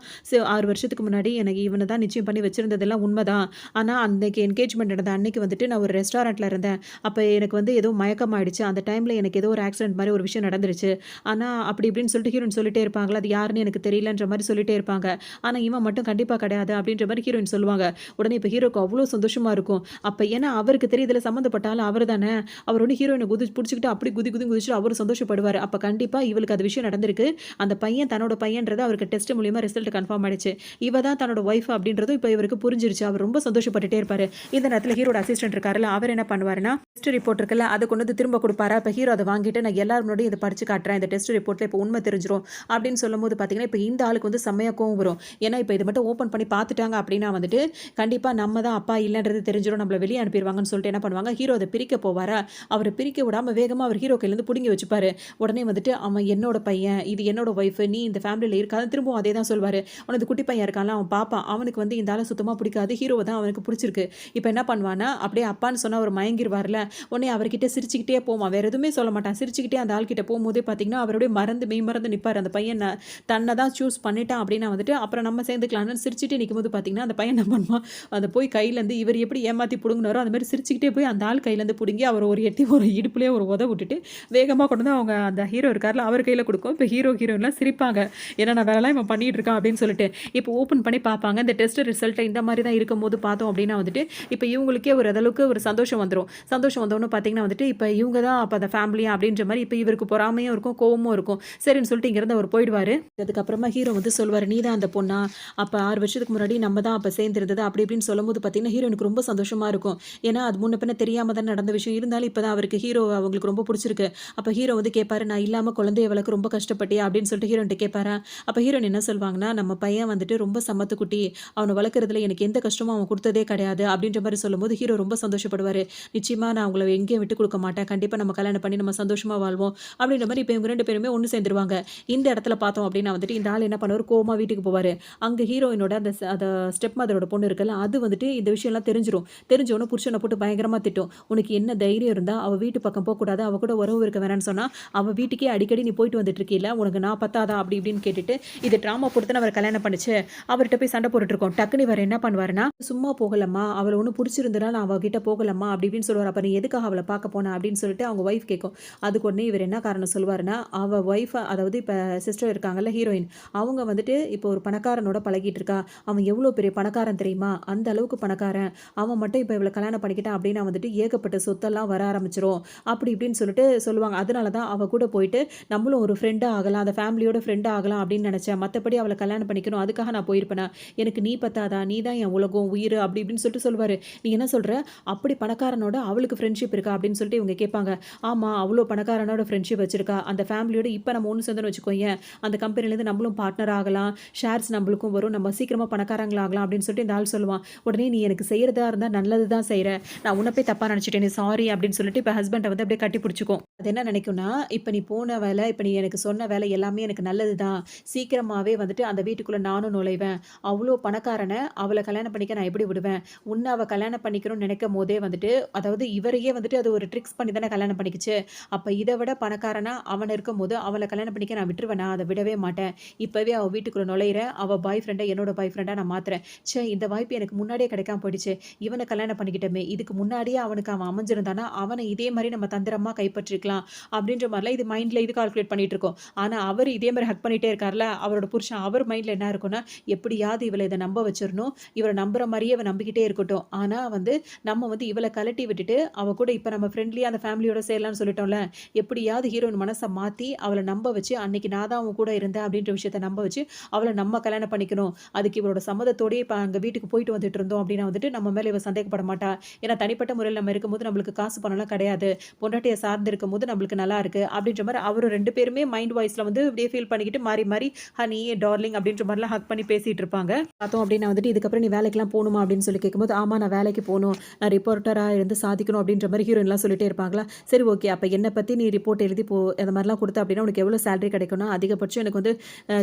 6 வருஷத்துக்கு முன்னாடி எனக்கு இவனை தான் நிச்சயம் பண்ணி வச்சிருந்ததெல்லாம் உண்மைதான். ஆனால் அன்னைக்கு என்கேஜ்மெண்ட் நடந்த அன்னைக்கு வந்துட்டு நான் ஒரு ரெஸ்டாரண்ட்டில் இருந்தேன். அப்போ எனக்கு வந்து ஏதோ மயக்கம் ஆயிடுச்சு. அந்த டைமில் எனக்கு ஏதோ ஒரு ஆக்சிடென்ட் மாதிரி ஒரு விஷயம் நடந்துருச்சு. ஆனால் அப்படி இப்படின்னு சொல்லிட்டு ஹீரோயின் சொல்லிட்டே இருப்பாங்களா, அது யாருன்னு எனக்கு தெரியலன்ற மாதிரி சொல்லிட்டே இருப்பாங்க. ஆனால் இவன் மட்டும் கண்டிப்பாக கிடையாது அப்படின்ற மாதிரி ஹீரோயின் சொல்லுவாங்க. உடனே இப்போ ஹீரோக்கு அவ்வளோ சந்தோஷமாக இருக்கும். அப்போ ஏன்னா அவருக்கு தெரியுதுல சம்மந்தப்பட்டாலும் அவர் தானே, அவர் வந்து ஹீரோயினை பிடிச்சிக்கிட்டு அப்படி குதிச்சுட்டு அவர் சந்தோஷப்படுவார். அப்போ கண்டிப்பாக இவளுக்கு அது விஷயம் நடந்திருக்கு, அந்த பையன் தன்னோட பையன்றது அவருக்கு டெஸ்ட் மூலியமாக ரிசல்ட் கன்ஃபார்ம் ஆயிடுச்சு, இவ தான் தன்னோட ஒய்ஃப் அப்படின்றதும் இப்போ இவருக்கு புரிஞ்சிருச்சு. அவர் ரொம்ப சந்தோஷப்பட்டுட்டே இருப்பார். இந்த நேரத்தில் ஹீரோட அசிஸ்டன்ட் இருக்காருல்ல, அவர் என்ன பண்ணுவாருன்னா, டெஸ்ட் ரிப்போர்ட் இருக்குல்ல அதை கொண்டு வந்து திரும்ப கொடுப்பாரா. இப்போ ஹீரோ அதை வாங்கிட்டு நான் எல்லாரும் முன்னாடி இதை படிச்சு காட்டுறேன், இந்த டெஸ்ட் ரிப்போர்ட்டில் இப்போ உண்மை தெரிஞ்சிடும் அப்படின்னு சொல்லும்போது பார்த்தீங்கன்னா, இப்போ இந்த ஆளுக்கு வந்து செம்மையாக கோவம் வரும். ஏன்னா இப்போ இதை மட்டும் ஓப்பன் பண்ணி பார்த்துட்டாங்க அப்படின்னா வந்துட்டு கண்டிப்பாக நம்ம தான் அப்பா இல்லைன்றது தெரிஞ்சிடும், நம்மளை வெளியே அனுப்பிடுவாங்கன்னு சொல்லிட்டு என்ன பண்ணுவாங்க, ஹீரோ அதை பிரிக்க போவாரா. அவரை பிரிக்க விடாமல் வேகமாக அவர் ஹீரோ கையிலேருந்து பிடுங்கி வச்சுப்பாரு. உடனே வந்துட்டு அவன் என்னோட பையன், இது என்னோட ஒய்ஃப், நீ இந்த ஃபேமிலியில் இருக்காது, திரும்பவும் அதே தான் சொல்வார். அவனது குட்டி பையன் இருக்கான்ல அவன் பாப்பான், அவனுக்கு வந்து இந்த ஆளை சுத்தமாக பிடிக்காது, ஹீரோவை தான் அவனுக்கு பிடிச்சிருக்கு. இப்போ என்ன பண்ணுவானா, அப்படியே அப்பான்னு சொன்னால் அவர் மயங்கிடுவார்ல. உடனே அவர்கிட்ட சிரிச்சுக்கிட்டே போவான், வேறு எதுவுமே சொல்ல மாட்டான், சிரிச்சுக்கிட்டே அந்த ஆள்கிட்ட போகும்போதே பார்த்தீங்கன்னா அவருடைய மெய் மறந்து நிற்பார். அந்த பையன் தன்னை தான் சூஸ் பண்ணிட்டான் அப்படின்னா வந்துட்டு அப்புறம் நம்ம சேர்ந்துக்கலாம்னு சிரிச்சுட்டு நிற்கும்போது பார்த்தீங்கன்னா அந்த பையன் என்ன பண்ணுவான், அதை போய் கையிலேருந்து இவர் எப்படி ஏமாற்றி பிடுங்கினாரோ அந்த மாதிரி சிரிச்சுக்கிட்டே போய் அந்த ஆள் கையிலேருந்து பிடுங்கி அவர் ஒரு எட்டி ஒரு இடுப்புலேயே ஒரு உத விட்டுட்டு வேகமாக கொண்டு வந்து அவங்க அந்த ஹீரோ இருக்கார்ல அவர் கையில் கொடுக்கும். இப்போ ஹீரோயின்லாம் சிரிப்பாங்க, ஏன்னா நான் வேலைலாம் இவன் பண்ணிட்டு இருக்கான் அப்படின்னு சொல்லிட்டு. இப்போ ஓப்பன் பண்ணி பார்ப்பாங்க, இந்த டெஸ்ட் ரிசல்ட்டை இந்த மாதிரி தான் இருக்கும்போது பார்த்தோம் அப்படின்னா வந்துட்டு இப்போ இவங்களுக்கே ஒரு அளவுக்கு ஒரு சந்தோஷம் வந்துடும். சந்தோஷம் வந்தோன்னு பார்த்தீங்கன்னா வந்துட்டு இப்போ இவங்க தான் அப்போ அந்த ஃபேமிலியா அப்படின்ற மாதிரி இப்போ இவருக்கு பொறாமையும் இருக்கும், கோவமும் இருக்கும். சரின்னு சொல்லிட்டு இங்கேருந்து அவர் போயிடுவார். அதுக்கப்புறமா ஹீரோ வந்து சொல்வார், நீ தான் அந்த பொண்ணா, அப்போ 6 வருஷத்துக்கு முன்னாடி நம்ம தான் அப்போ சேர்ந்துருந்தது அப்படி இப்படின்னு சொல்லும்போது பார்த்தீங்கன்னா ஹீரோனுக்கு ரொம்ப சந்தோஷமாக இருக்கும். ஏன்னா அது முன்ன பின்ன தெரியாமல் தான் நடந்த விஷயம், இருந்தாலும் இப்போ தான் அவருக்கு ஹீரோ அவங்களுக்கு ரொம்ப பிடிச்சிருக்கு. அப்போ ஹீரோ வந்து கேட்பாரு, நான் இல்லாமல் குழந்தைய வளர்க்க ரொம்ப கஷ்டப்பட்டியா அப்படின்னு சொல்லிட்டு ஹீரோன்ட்டு கேட்பாரா. அப்போ ஹீரோன் என்ன சொல்வாங்கன்னா, நம்ம பையன் வந்துட்டு ரொம்ப சமத்துக்குட்டி, அவனை வளர்க்குறதுல எனக்கு எந்த கஷ்டமும் அவன் கொடுத்ததே கிடையாது அப்படின்ற மாதிரி சொல்லும்போது ஹீரோ ரொம்ப சந்தோஷப்படுவார். நிச்சயமாக நான் உங்களை எங்கேயும் விட்டு கொடுக்க மாட்டேன், கண்டிப்பாக நம்ம கல்யாணம் பண்ணி நம்ம சந்தோஷமாக வாழ்வோம் அப்படின்ற மாதிரி இப்போ இவங்க 2 பேருமே ஒன்று சேர்ந்துருவாங்க. இந்த இடத்துல பார்த்தோம் அப்படின்னா வந்துட்டு இந்த ஆள் என்ன பண்ணுவார், கோமா வீட்டுக்கு போவார். அங்கே ஹீரோயினோட அந்த ஸ்டெப் மதரோட பொண்ணு இருக்குல்ல, அது வந்துட்டு இந்த விஷயம்லாம் தெரிஞ்சிடும். தெரிஞ்சவொன்னே புருஷனை போட்டு பயங்கரமாக திட்டும். உனக்கு என்ன தைரியம் இருந்தால் அவள் வீட்டு பக்கம் போகக்கூடாது, அவள் கூட உறவு இருக்க வேணான்னு சொன்னா, அவ வீட்டுக்கே அடிக்கடி நீ போயிட்டு வந்துட்டு இருக்கீல்ல, உனக்கு நான் பத்தாதா? அப்படி இப்படின்னு கேட்டுட்டு, இது ட்ராமா போட்டு தானே அவர கல்யாணம் பண்ணுச்சு. அவர்ட்ட போய் சண்டை போட்டுட்டு இருக்கோம். டக்குனு இவரு என்ன பண்ணுவாருன்னா, சும்மா போகலம்மா, அவள ஒண்ணும் புடிச்சிருந்ததுனா நான் அவ கிட்ட போகலம்மா அப்படி இப்படின்னு சொல்லுவாரு. அப்ப நீ எதுக்காக அவள பார்க்க போன? அப்படின்னு சொல்லிட்டு அவங்க ஒய்ஃப் கேட்கும். அதுக்கு உடனே இவரு என்ன காரணம் சொல்லுவாருன்னா, அவ ஒய்ஃப் அதாவது இப்ப சிஸ்டர் இருக்காங்கல்ல ஹீரோயின், அவங்க வந்துட்டு இப்போ ஒரு பணக்காரனோட பழகிட்டு இருக்கா. அவன் எவ்வளோ பெரிய பணக்காரன் தெரியுமா? அந்த அளவுக்கு பணக்காரன். அவன் மட்டும் இப்ப இவள கல்யாணம் பண்ணிக்கிட்டான் அப்படின்னா வந்துட்டு ஏகப்பட்ட சொத்தெல்லாம் வர ஆரம்பிச்சுரும். அப்படி இப்படின்னு சொல்லிட்டு சொல்லுவாங்க. அதனால தான் அவ கூட போயிட்டு நம்மளும் ஒரு ஃப்ரெண்டா ஆகலாம். அந்த ஃபேமிலியோட ஃப்ரெண்டா ஆகலாம் அப்படின்னு நினைச்சேன். மத்தபடி அவள கல்யாணம் பண்ணிக்கணும். அதுக்காக நான் போயிருப்பேனா? எனக்கு நீ பத்தாதா? நீ தான் என் உலகம், உயிரு அப்படி இப்படின்னு சொல்லிட்டு சொல்லுவாரு. நீ என்ன சொல்ற? அப்படி பணக்காரனோட அவளுக்கு ஃப்ரெண்ட்ஷிப் இருக்கா? அப்படின்னு சொல்லிட்டு இவங்க கேட்பாங்க. ஆமா, அவ்ளோ பணக்காரனோட ஃப்ரெண்ட்ஷிப் வச்சிருக்கா. அந்த ஃபேமிலியோட இப்ப நம்ம ஒண்ணு சேர்ந்தோம்னு வச்சுக்கோயேன். அந்த கம்பெனிலேருந்து நம்மளும் பார்ட்னர் ஆகலாம். ஷேர்ஸ் நம்மளுக்கும் வரும். நம்ம சீக்கிரமா பணக்காரங்களாகலாம் அப்படின்னு சொல்லிட்டு இந்த ஆள் சொல்லுவான். உடனே நீ எனக்கு செய்றதா இருந்தா நல்லது தான் செய்ற. நான் உன்ன போய் தப்பா நினைச்சுட்டேனே சாரி அப்படின்னு சொல்லிட்டு இப்ப ஹஸ்பண்ட வந்து அப்படியே கட்டி பிடிச்சுக்கும். அது என்ன நினைக்கும்னா, இப்ப நீ போன வேலை, இப்ப நீ எனக்கு சொன்ன வேலை எல்லாமே எனக்கு நல்லது தான். சீக்கிரமாவே வந்துட்டு அந்த வீட்டுக்குள்ள நானும் நுழைவேன். அவ்ளோ பணக்காரன அவள கல்யாணம் பண்ணிக்க நான் எப்படி விடுவேன்? உன்ன அவ கல்யாணம் பண்ணிக்கணும்னு நினைக்கும்போதே வந்துட்டு, அதாவது இவரையே வந்துட்டு அது ஒரு ட்ரிக்ஸ் பண்ணி தானே கல்யாணம் பண்ணிக்கிச்சு. அப்ப இத விட பணக்காரனா அவன் இருக்கும்போது அவள கல்யாணம் பண்ணிக்க நான் விட்டுருவேனா? அத விடவே மாட்டேன். இப்பவே அவ வீட்டுக்குள்ள நுழையிறேன். அவ பாய் ஃப்ரெண்ட என்னோட பாய் ஃப்ரெண்டா நான் மாத்துறேன். ச்சே! இந்த வாய்ப்பு எனக்கு முன்னாடியே கிடைக்காம போயிடுச்சே. இவன கல்யாணம் பண்ணிக்கிட்டோமே. இதுக்கு முன்னாடியே அவனுக்கு அவன் அமைஞ்சிருந்தானா, அவன இதே மாரி நம்ம தந்திரமா கைப்பற்றிக்கலாம். அப்படின்ற மாரிலாம் இது மைண்ட்ல இது கால்குலேட் பண்ணிட்டு இருக்கோம். ஆனா அவரு இதே மாரி ஹக் பண்ணிட்டே இருக்கார்ல, அவரோட புருஷன் அவர் மைண்ட்ல என்ன இருக்கும்னா, எப்படியாவது இவள இத நம்ப வச்சிரணும். இவர நம்புற மாரியே இவ நம்பிக்கிட்டே இருக்கட்டும். ஆனா வந்து நம்ம வந்து இவள கழட்டி விட்டுட்டு, அவ கூட இப்ப நம்ம ஃப்ரெண்ட்லியா அந்த ஃபேமிலியோட சேரலாம்னு சொல்லிட்டோம்ல. எப்படியாவது ஹீரோயின் மனச மாத்தி, அவள நம்ப வச்சு, அன்னைக்கு நான் தான் உன் கூட இருந்தேன் அப்படின்ற விஷயத்த நம்ப வச்சு, அவள நம்ம கல்யாணம் பண்ணிக்கணும். அதுக்கு இவளோட சம்மதத்தோடயே இப்ப அங்க வீட்டுக்கு போயிட்டு வந்துட்டு இருந்தோம் அப்படின்னா வந்துட்டு, நம்ம மேல இவ சந்தேகப்பட மாட்டா. ஏன்னா தனிப்பட்ட முறையில நம்ம இருக்கும்போது நம்மளுக்கு காசு பணம்லாம் கிடையாது. பொண்டாட்டிய சார்ந்து இருக்கும்போது நம்மளுக்கு நல்லா இருக்கு. அப்படின்ற மாரி அவரு 2 பேருமே மைண்ட் வாய்ஸ்ல வந்து அப்படியே ஃபீல் பண்ணிக்கிட்டு மாறி, மாறி ஹனி, டார்லிங் அப்படின்ற மாரிலாம் ஹக் பண்ணி பேசிட்டு இருப்பாங்க. பார்த்தோம் அப்படின்னா வந்துட்டு, இதுக்கப்புறம் நீ வேலைக்கெல்லாம் போணுமா? அப்படின்னு சொல்லி கேட்கும்போது, ஆமா நான் வேலைக்கு போணும். நான் ரிப்போர்ட்டரா இருந்து சாதிக்கணும் அப்படின்ற மாரி ஹீரோயின்லாம் சொல்லிட்டே இருப்பாங்களா. சரி ஓகே. அப்ப என்ன பத்தி நீ ரிப்போர்ட் எழுதி அந்த மாரிலாம் குடுத்த அப்படின்னா, உனக்கு எவ்வளோ சேலரி கிடைக்கும்னா, அதிகபட்சம் எனக்கு வந்து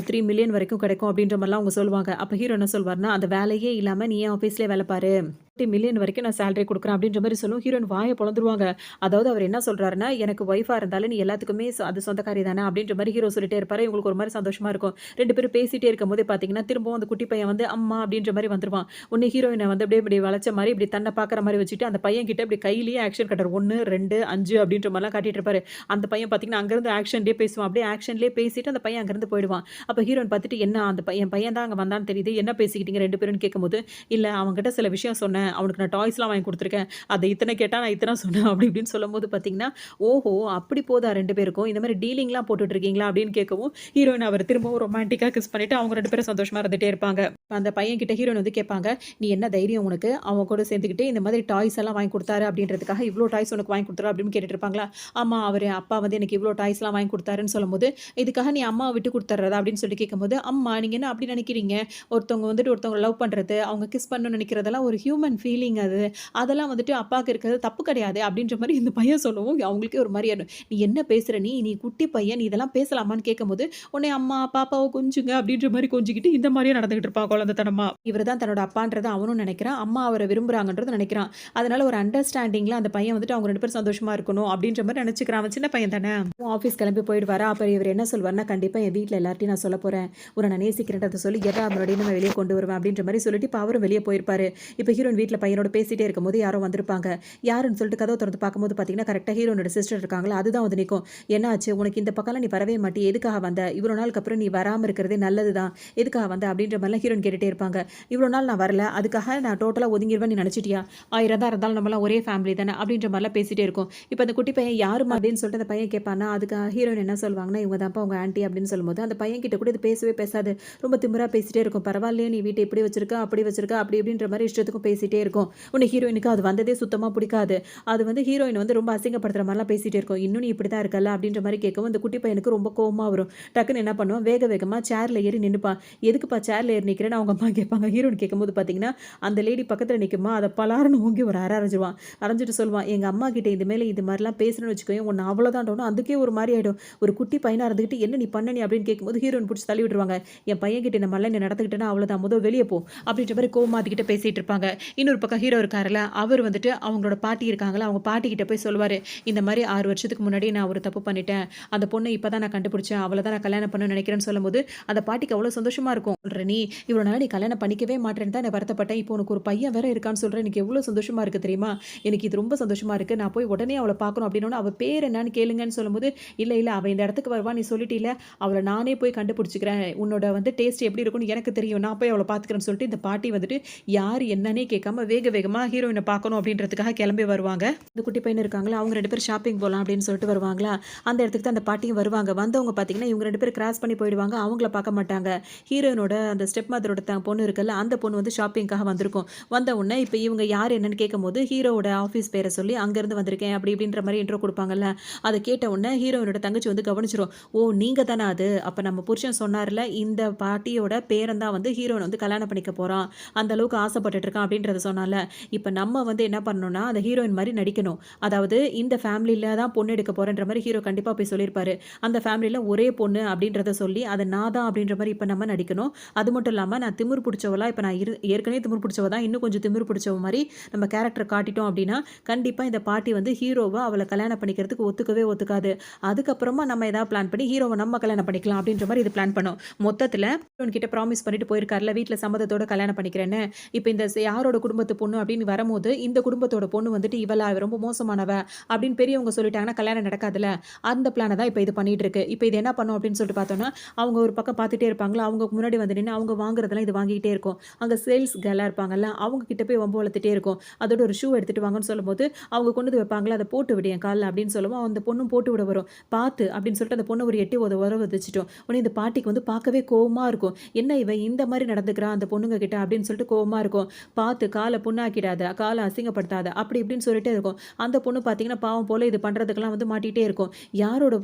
3 மில்லியன் வரைக்கும் கிடைக்கும் அப்படின்ற மாரிலாம் அவங்க சொல்லுவாங்க. அப்ப ஹீரோ என்ன சொல்வாருன்னா, அந்த வேலையே இல்லாம நீ என் ஆஃபீஸ்லயே வேல பாரு. 50 மில்லியன் வரைக்கும் நான் சேலரி குடுக்குறேன் அப்படின்ற மாரி சொல்லும். ஹீரோயின் வாய பொளந்துருவாங்க. அதாவது அவர் என்ன சொல்றாருன்னா, எனக்கு ஒய்ஃபா இருந்தாலும் நீ எல்லாத்துக்குமே அது சொந்தக்காரி தானே அப்படின்ற மாரி ஹீரோ சொல்லிட்டே இருப்பாரு. இவங்களுக்கு ஒரு மாரி சந்தோஷமா இருக்கும். 2 பேரும் பேசிட்டே இருக்கும்போதே பார்த்தீங்கன்னா, திரும்பவும் அந்த குட்டி பையன் வந்து அம்மா அப்படின்ற மாரி வந்துருவான். உடனே ஹீரோயின வந்து அப்படியே இப்படி வளச்ச மாரி இப்படி தன்ன பார்க்குற மாரி வச்சுட்டு, அந்த பையன் கிட்ட இப்படி கையிலேயே ஆக்ஷன் கட்டர் 1, 2, 5 அப்படின்ற மாரிலாம் காட்டிட்டு இருப்பாரு. அந்த பையன் பார்த்தீங்கன்னா, அங்கருந்து ஆக்ஷன்லேயே பேசுவான். அப்படியே ஆக்ஷன்லேயே பேசிட்டு அந்த பையன் அங்கருந்து போயிடுவான். அப்ப ஹீரோயின் பார்த்துட்டு, என்ன அந்த பையன் பையன் தான் அங்க வந்தான்னு தெரியுது. என்ன பேசிக்கிட்டீங்க 2 பேரும்ன்னு கேட்கும்போது, இல்ல அவன்கிட்ட சில விஷயம் சொன்னேன். அவனுக்கு நான் டாய்ஸ்லாம் வாங்கி குடுத்துருக்கேன். அத இத்தன கேட்டா நான் இத்தன சொன்னேன் அப்படி இப்படின்னு சொல்லும்போது பார்த்தீங்கன்னா, ஓஹோ! அப்படி போதா 2 பேருக்கும். இந்த மாரி டீலிங்லாம் போட்டுட்டு இருக்கீங்களா? அப்படின்னு கேட்கவும், ஹீரோயின் அவர திரும்பவும் ரொமான்டிக்கா கிஸ் பண்ணிட்டு அவங்க 2 பேரும் சந்தோஷமா இருந்துட்டே இருப்பாங்க. அந்த பையன் கிட்ட ஹீரோயின் வந்து கேட்பாங்க, "நீ என்ன தைரியம் உனக்கு? அவன் கூட சேர்ந்துக்கிட்டு இந்த மாதிரி டாய்ஸ் எல்லாம் வாங்கி குடுத்தாரு அப்படின்றதுக்காக இவ்ளோ டாய்ஸ் உனக்கு வாங்கி குடுத்தாரா?" அப்படின்னு கேட்டுட்டு இருப்பாங்களா. ஆமா, அவரு அப்பா வந்து எனக்கு இவ்ளோ டாய்ஸ்லாம் வாங்கி குடுத்தாருன்னு சொல்லும்போது, "இதுக்காக நீ அம்மாவ விட்டு குடுத்துர்றதா?" அப்படின்னு சொல்லி கேட்கும்போது, "அம்மா நீங்க என்ன அப்படி நினைக்கிறீங்க? ஒருத்தவங்க வந்துட்டு ஒருத்தவங்கள லவ் பண்றது, அவங்க கிஸ் பண்ணணும்னு நினைக்கிறதெல்லாம் ஒரு ஹியூமன் ஃபீலிங் அது. அதெல்லாம் வந்துட்டு அப்பாக்கு இருக்கிறது தப்பு கிடையாது." அப்படின்ற மாரி இந்த பையன் சொல்லவும் அவங்களுக்கே ஒரு மாரி ஆயிடும். "நீ என்ன பேசுற நீ? நீ குட்டி பையன். நீ இதெல்லாம் பேசலாமான்னு?" கேட்கும்போது, உடனே அம்மா, பாப்பாவ கொஞ்சுங்க அப்படின்ற மாரி கொஞ்சிக்கிட்டு இந்த மாரியே நடந்துகிட்டு இருப்பான் குழந்தைத்தனமா. இவரு தான் தன்னோட அப்பான்றத அவனும் நெனைக்கிறான். அம்மா அவர விரும்புறாங்கன்றத நெனைக்கிறான். அதனால ஒரு அண்டர்ஸ்டாண்டிங்ல அந்த பையன் வந்துட்டு அவங்க 2 பேரும் சந்தோஷமா இருக்கணும் அப்படின்ற மாரி நெனச்சுக்கிறான். அவன் சின்ன பையன் தானே. ஆஃபீஸ் கிளம்பி போயிடுவாரா. அப்ப இவரு என்ன சொல்வாருன்னா, கண்டிப்பா என் வீட்ல எல்லார்ட்டயும் நான் சொல்லப் போறேன். உன்ன நான் நேசிக்கிறேன்றத சொல்லி எதா முன்னாடியும் நான் வெளிய கொண்டு வருவேன் அப்படின்ற மாரி சொல்லிட்டு இப்ப அவரும் வெளிய போயிருப்பாரு. இப்ப ஹீரோயின் வீட்ல பையனோட பேசிட்டே இருக்கும்போது யாரோ வந்திருப்பாங்க. யாருன்னு சொல்லிட்டு கதவ தொறந்து பார்க்கும்போது பார்த்தீங்கன்னா, கரெக்ட்டா ஹீரோனோட சிஸ்டர் இருக்காங்களா, அதுதான் வந்து நிக்கும். "என்னாச்சு? உனக்கு இந்த பக்கம்லாம் நீ வரவே மாட்டியே. எதுக்காக வந்த? இவ்வளோ நாளுக்கு அப்புறம் நீ வராம இருக்கிறதே நல்லது தான். எதுக்காக வந்த?" அப்படின்ற மாரிலாம் ஹீரோயின் கேட்டுட்டே இருப்பாங்க. "இவ்வளோ நாள் நான் வரல. அதுக்காக நான் டோட்டலா ஒதுங்கிருவேன்னு நீ நெனச்சிட்டியா? 1000 தான் இருந்தாலும் நம்மலாம் ஒரே ஃபேமிலி தானே." அப்படின்ற மாரிலாம் பேசிட்டே இருக்கும். இப்ப அந்த குட்டி பையன் யாரும்மா அப்படின்னு சொல்லிட்டு அந்த பையன் கேட்பான்னா, அதுக்கு ஹீரோயின் என்ன சொல்வாங்கன்னா, "இவங்க தான்ப்பா உங்க ஆன்டி" அப்படின்னு சொல்லும்போது, அந்த பையன் கிட்ட கூட இது பேசவே பேசாது. ரொம்ப திமிரா பேசிட்டே இருக்கும். "பரவாயில்லையே நீ வீட்ட இப்படி வச்சிருக்க, அப்படி வச்சிருக்க" அப்படி இப்படின்ற மாரி இஷ்டத்துக்கும் பேசிட்டே இருக்கும். உடனே ஹீரோயினுக்கு அது வந்ததே சுத்தமா பிடிக்காது. அது வந்து ஹீரோயின் வந்து ரொம்ப அசிங்கப்படுத்துற மாரிலாம் பேசிட்டே இருக்கும். "இன்னும் நீ இப்படி தான் இருக்கல்ல" அப்படின்ற மாரி கேட்கவும், இந்த குட்டி பையனுக்கு ரொம்ப கோவமா வரும். டக்குன்னு என்ன பண்ணுவான், வேக வேகமா சேர்ல ஏறி நின்னுப்பான். "எதுக்குப்பா சேர்ல ஏறி நிக்கிறேன்னு?" அவங்க அம்மா கேட்பாங்க. ஹீரோயின் கேட்கும்போது பார்த்தீங்கன்னா, அந்த லேடி பக்கத்துல நிக்குமா, அத பலார்ன்னு ஓங்கி ஒரு அர அரைஞ்சிருவான். அரைஞ்சிட்டு சொல்லுவான், "எங்க அம்மா கிட்ட இனிமேல் இது மாரிலாம் பேசுனேன்னு வச்சுக்கோயேன், உன்ன அவ்வளோதான்டோன்னு." அதுக்கே ஒரு மாரி ஆயிடும். ஒரு குட்டி பையனா இருந்துகிட்டு, "என்ன நீ பண்ண நீ?" அப்படின்னு கேட்கும்போது ஹீரோயின் புடிச்சு தள்ளி விட்டுருவாங்க. "என் பையன்கிட்ட இந்த மாரிலாம் நீ நடந்துக்கிட்டேன்னா அவ்வளோதான். மொத வெளிய போ." அப்படின்ற மாரி கோவமா அதுகிட்ட பேசிட்டு இருப்பாங்க. இன்னொரு பக்கம் ஹீரோ இருக்காருல்ல, அவர் வந்துட்டு அவங்களோட பாட்டி இருக்காங்கல்ல, அவங்க பாட்டிகிட்ட போய் சொல்லுவாரு. இந்த மாரி 6 வருஷத்துக்கு முன்னாடி நான் ஒரு தப்பு பண்ணிட்டேன். அந்த பொண்ண இப்ப தான் நான் கண்டுபிடிச்சேன். அவள தான் நான் கல்யாணம் பண்ணணும்னு நெனைக்கிறேன்னு சொல்லும்போது, அந்த பாட்டிக்கு அவ்வளோ சந்தோஷமா இருக்கும். சொல்ற நீ இவ்வளோ நாளா நீ கல்யாணம் பண்ணிக்கவே மாட்டேன்னு தான் நான் வருத்தப்பட்டேன். இப்போ உனக்கு ஒரு பையன் வேற இருக்கான்னு சொல்ற. எனக்கு எவ்வளோ சந்தோஷமா இருக்கு தெரியுமா? எனக்கு இது ரொம்ப சந்தோஷமா இருக்கு. நான் போய் உடனே அவள பார்க்கணும் அப்டின்னோன, அவ பேர் என்னன்னு கேளுங்கன்னு சொல்லும்போது, இல்ல இல்ல அவ இந்த இடத்துக்கு வருவா. நீ சொல்லிட்டீல, அவள நானே போய் கண்டுபிடிச்சுக்கிறேன். உன்னோட வந்து டேஸ்ட் எப்படி இருக்கும்னு எனக்கு தெரியும். நான் போய் அவள பார்த்துக்கிறேன்னு சொல்லிட்டு இந்த பாட்டி வந்துட்டு யார் என்னன்னே கேட்காம வேக வேகமா ஹீரோயின பார்க்கணும் அப்டின்றதுக்காக கிளம்பி வருவாங்க. இந்த குட்டி பையன் இருக்காங்களா, அவங்க 2 பேரும் ஷாப்பிங் போலாம் அப்டின்னு சொல்லிட்டு வருவாங்களா, அந்த இடத்துக்கு தான் அந்த பாட்டியும் வருவாங்க. வந்தவங்க பார்த்தீங்கன்னா, இவங்க 2 பேரும் கிராஸ் பண்ணி போயிடுவாங்க. அவங்கள பார்க்க மாட்டாங்க. ஹீரோயினோட அந்த ஸ்டெப் மதரோட பொண்ணு இருக்குல்ல, அந்த பொண்ணு வந்து ஷாப்பிங்காக வந்திருக்கும். வந்த உடனே இப்ப இவங்க யார் என்னன்னு கேட்கும்போது, ஹீரோவோட ஆஃபீஸ் பேர சொல்லி அங்கேருந்து வந்திருக்கேன் அப்படி இப்படின்ற மாரி இன்ட்ரோ குடுப்பாங்கல்ல. அத கேட்ட உடனே ஹீரோயினோட தங்கச்சி வந்து கவனிச்சுரும். ஓ! நீங்க தானா அது? அப்ப நம்ம புருஷன் சொன்னார்ல, இந்த பாட்டியோட பேரன் தான் வந்து ஹீரோயின வந்து கல்யாணம் பண்ணிக்க போறான். அந்த அளவுக்கு ஆசைப்பட்டுட்டு இருக்கான் அப்படின்றத சொன்னான்ல. இப்ப நம்ம வந்து என்ன பண்ணணும்னா, அந்த ஹீரோயின் மாரி நடிக்கணும். அதாவது இந்த ஃபேமிலில தான் பொண்ணு எடுக்க போறேன்ற மாரி ஹீரோ கண்டிப்பா போய் சொல்லியிருப்பாரு. அந்த ஃபேமிலில ஒரே பொண்ணு அப்படின்றத சொல்லி, அது நான் தான் அப்படின்ற மாரி இப்ப நம்ம நடிக்கணும். அது மட்டும் இல்லாம நான் திமிரு பிடிச்சவளா இப்ப நான் ஏற்கனவே திமிரு பிடிச்சவ தான். இன்னும் கொஞ்சம் திமிரு பிடிச்சவ மாரி நம்ம கேரக்டர காட்டிட்டோம் அப்படின்னா, கண்டிப்பா இந்த பாட்டி வந்து ஹீரோவ அவள கல்யாணம் பண்ணிக்கிறதுக்கு ஒத்துக்கவே ஒத்துக்காது. அதுக்கப்புறமா நம்ம ஏதாவது பிளான் பண்ணி ஹீரோவ நம்ம கல்யாணம் பண்ணிக்கலாம் அப்படின்ற மாரி இது பிளான் பண்ணும். மொத்தத்துல ஹீரோயின் கிட்ட ப்ராமிஸ் பண்ணிட்டு போயிருக்கார்ல, வீட்ல சம்மதத்தோட கல்யாணம் பண்ணிக்கிறேன்னு. இப்ப இந்த யாரோட குடும்பத்து பொண்ணு அப்படின்னு வரும்போது, இந்த குடும்பத்தோட பொண்ணு வந்துட்டு இவளா? இவ ரொம்ப மோசமானவ அப்படின்னு பெரியவங்க சொல்லிட்டாங்கன்னா கல்யாணம் நடக்காதுல்ல. அந்த பிளான தான் இப்ப இது பண்ணிட்டு இருக்கு. இப்ப இது என்ன பண்ணும் அப்படின்னு சொல்லிட்டு பார்த்தோம்னா, அவங்க ஒரு பக்கம் பார்த்துட்டே இருப்பாங்களா, அவங்க முன்னாடி வந்து நின்னு அவங்க வாங்குறதெல்லாம் இது வாங்கிக்கிட்டே இருக்கும். அங்க சேல்ஸ் கேர்லா இருப்பாங்கல்ல, அவங்க கிட்ட போய் வம்பு வளர்த்துட்டே இருக்கும். அதோட ஒரு ஷூ எடுத்துட்டு வாங்கன்னு சொல்லும்போது, அவங்க கொண்டு வந்து வைப்பாங்கல்ல, அத போட்டு விடு என் கால்ல அப்படின்னு சொல்லவும், அந்த பொண்ணும் போட்டு விட வரும். பார்த்து அப்படின்னு சொல்லிட்டு அந்த பொண்ண ஒரு எட்டி உத உதச்சிட்டோம். உடனே இந்த பாட்டிக்கு வந்து பார்க்கவே கோவமா இருக்கும். என்ன இவ இந்த மாரி நடந்துக்கிறா அந்த பொண்ணுங்க கிட்ட அப்படின்னு சொல்லிட்டு கோவமா இருக்கும். பார்த்து கால புண்ணாக்கிடாத, கால அசிங்கப்படுத்தாத அப்படி இப்படின்னு சொல்லிட்டே இருக்கும். அந்த பொண்ணு பார்த்தீங்கன்னா, பாவம் போல இது பண்றதுக்கெல்லாம் வந்து மாட்டிட்டே இருக்கும். யாரோட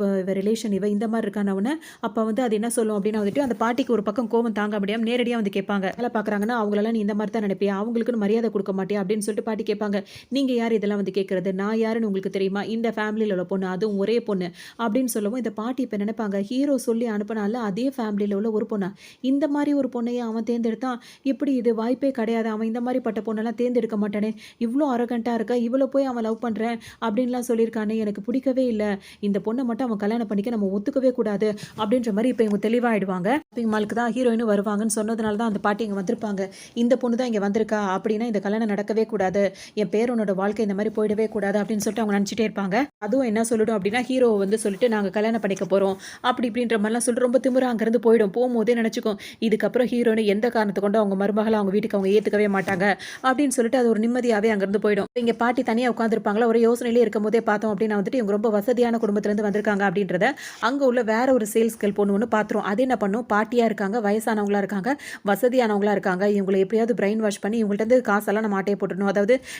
ரிலேஷன் இவ இந்த மாரி இருக்கான உடனே, அப்ப வந்து அது என்ன சொல்லும் அப்படின்னா வந்துட்டு, அந்த பாட்டிக்கு ஒரு பக்கம் கோவம் தாங்க முடியாம நேரடியா வந்து கேட்பாங்க. வேல பார்க்குறாங்கன்னா, அவங்களலாம் நீ இந்த மாரி தான் நினைப்பியா? அவங்களுக்குன்னு மரியாதை குடுக்க மாட்டியா? அப்படின்னு சொல்லிட்டு பாட்டி கேட்பாங்க. நீங்க யார் இதெல்லாம் வந்து கேட்கறது? நான் யாருன்னு உங்களுக்கு தெரியுமா? இந்த ஃபேமிலில உள்ள பொண்ணு. அதுவும் ஒரே பொண்ணு. அப்படின்னு சொல்லவும் இந்த பாட்டி இப்ப நினைப்பாங்க, ஹீரோ சொல்லி அனுப்புனால அதே ஃபேமிலில உள்ள ஒரு பொண்ணா? இந்த மாரி ஒரு பொண்ணையா அவன் தேர்ந்தெடுத்தான்? எப்படி இது வாய்ப்பே கிடையாது. அவன் இந்த மாரி பட்ட பொண்ணெல்லாம் தேர்ந்தெடுக்க மாட்டானே. இவ்ளோ அரகன்ட்டா இருக்கா. இவள போய் அவன் லவ் பண்றேன் அப்படின்லாம் சொல்லியிருக்கானே. எனக்கு பிடிக்கவே இல்ல. இந்த பொண்ண மட்டும் அவன் கல்யாணம் பண்ணிக்க நம்ம ஒத்துக்கவே கூடாது. அப்படின்ற மாரி இப்ப இவங்க தெளிவாயிடுவாங்க. ஷாப்பிங் மாலுக்கு தான் ஹீரோயினும் வருவாங்கன்னு சொன்னதுனால தான் அந்த பாட்டி இங்க வந்திருப்பாங்க. இந்த பொண்ணு தான் இங்க வந்திருக்கா அப்படின்னா இந்த கல்யாணம் நடக்கவே கூடாது. என் பேரனோட வாழ்க்கை இந்த மாரி போயிடவே கூடாது அப்படின்னு சொல்லிட்டு அவங்க நினைச்சிட்டே இருப்பாங்க. அதுவும் என்ன சொல்லிடும் அப்படின்னா, ஹீரோ வந்து சொல்லிட்டு நாங்க கல்யாணம் பண்ணிக்க போறோம். அப்படி இப்படின்ற மாரிலாம் சொல்லிட்டு ரொம்ப திமிரா அங்கிருந்து போயிடும். போம்போதே நினைச்சுக்கும், இதுக்கப்புறம் ஹீரோயின எந்த காரணத்த கொண்டு அவங்க மருமகள அவங்க வீட்டுக்கு அவங்க ஏத்துக்கவே மாட்டாங்க. அப்படின்னு சொல்லிட்டு அது ஒரு நிம்மதியாவே அங்கிருந்து போயிடும். இங்க பாட்டி தனியா உட்கார்ந்திருப்பாங்களா, ஒரு யோசனையிலே இருக்கும்போதே பார்த்தோம் அப்படின்னா வந்துட்டு இவங்க ரொம்ப வசதியான குடும்பத்துல இருந்து வந்திருக்காங்க அப்படின்றத அங்க உள்ள வேற ஒரு சேல்ஸ் கேர்ள் பொண்ணு ஒண்ணு பார்த்துரும். அது என்ன பண்ணும், பாட்டியா இருக்காங்க, வயசானவங்களா இருக்காங்க, வசதியானவங்களா இருக்காங்க. இவங்கள எப்படியாவது பிரெயின் வாஷ் பண்ணி இவங்கள்ட்ட இருந்து காசெல்லாம் நம்ம ஆட்டைய போட்டுடணும்.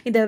இந்த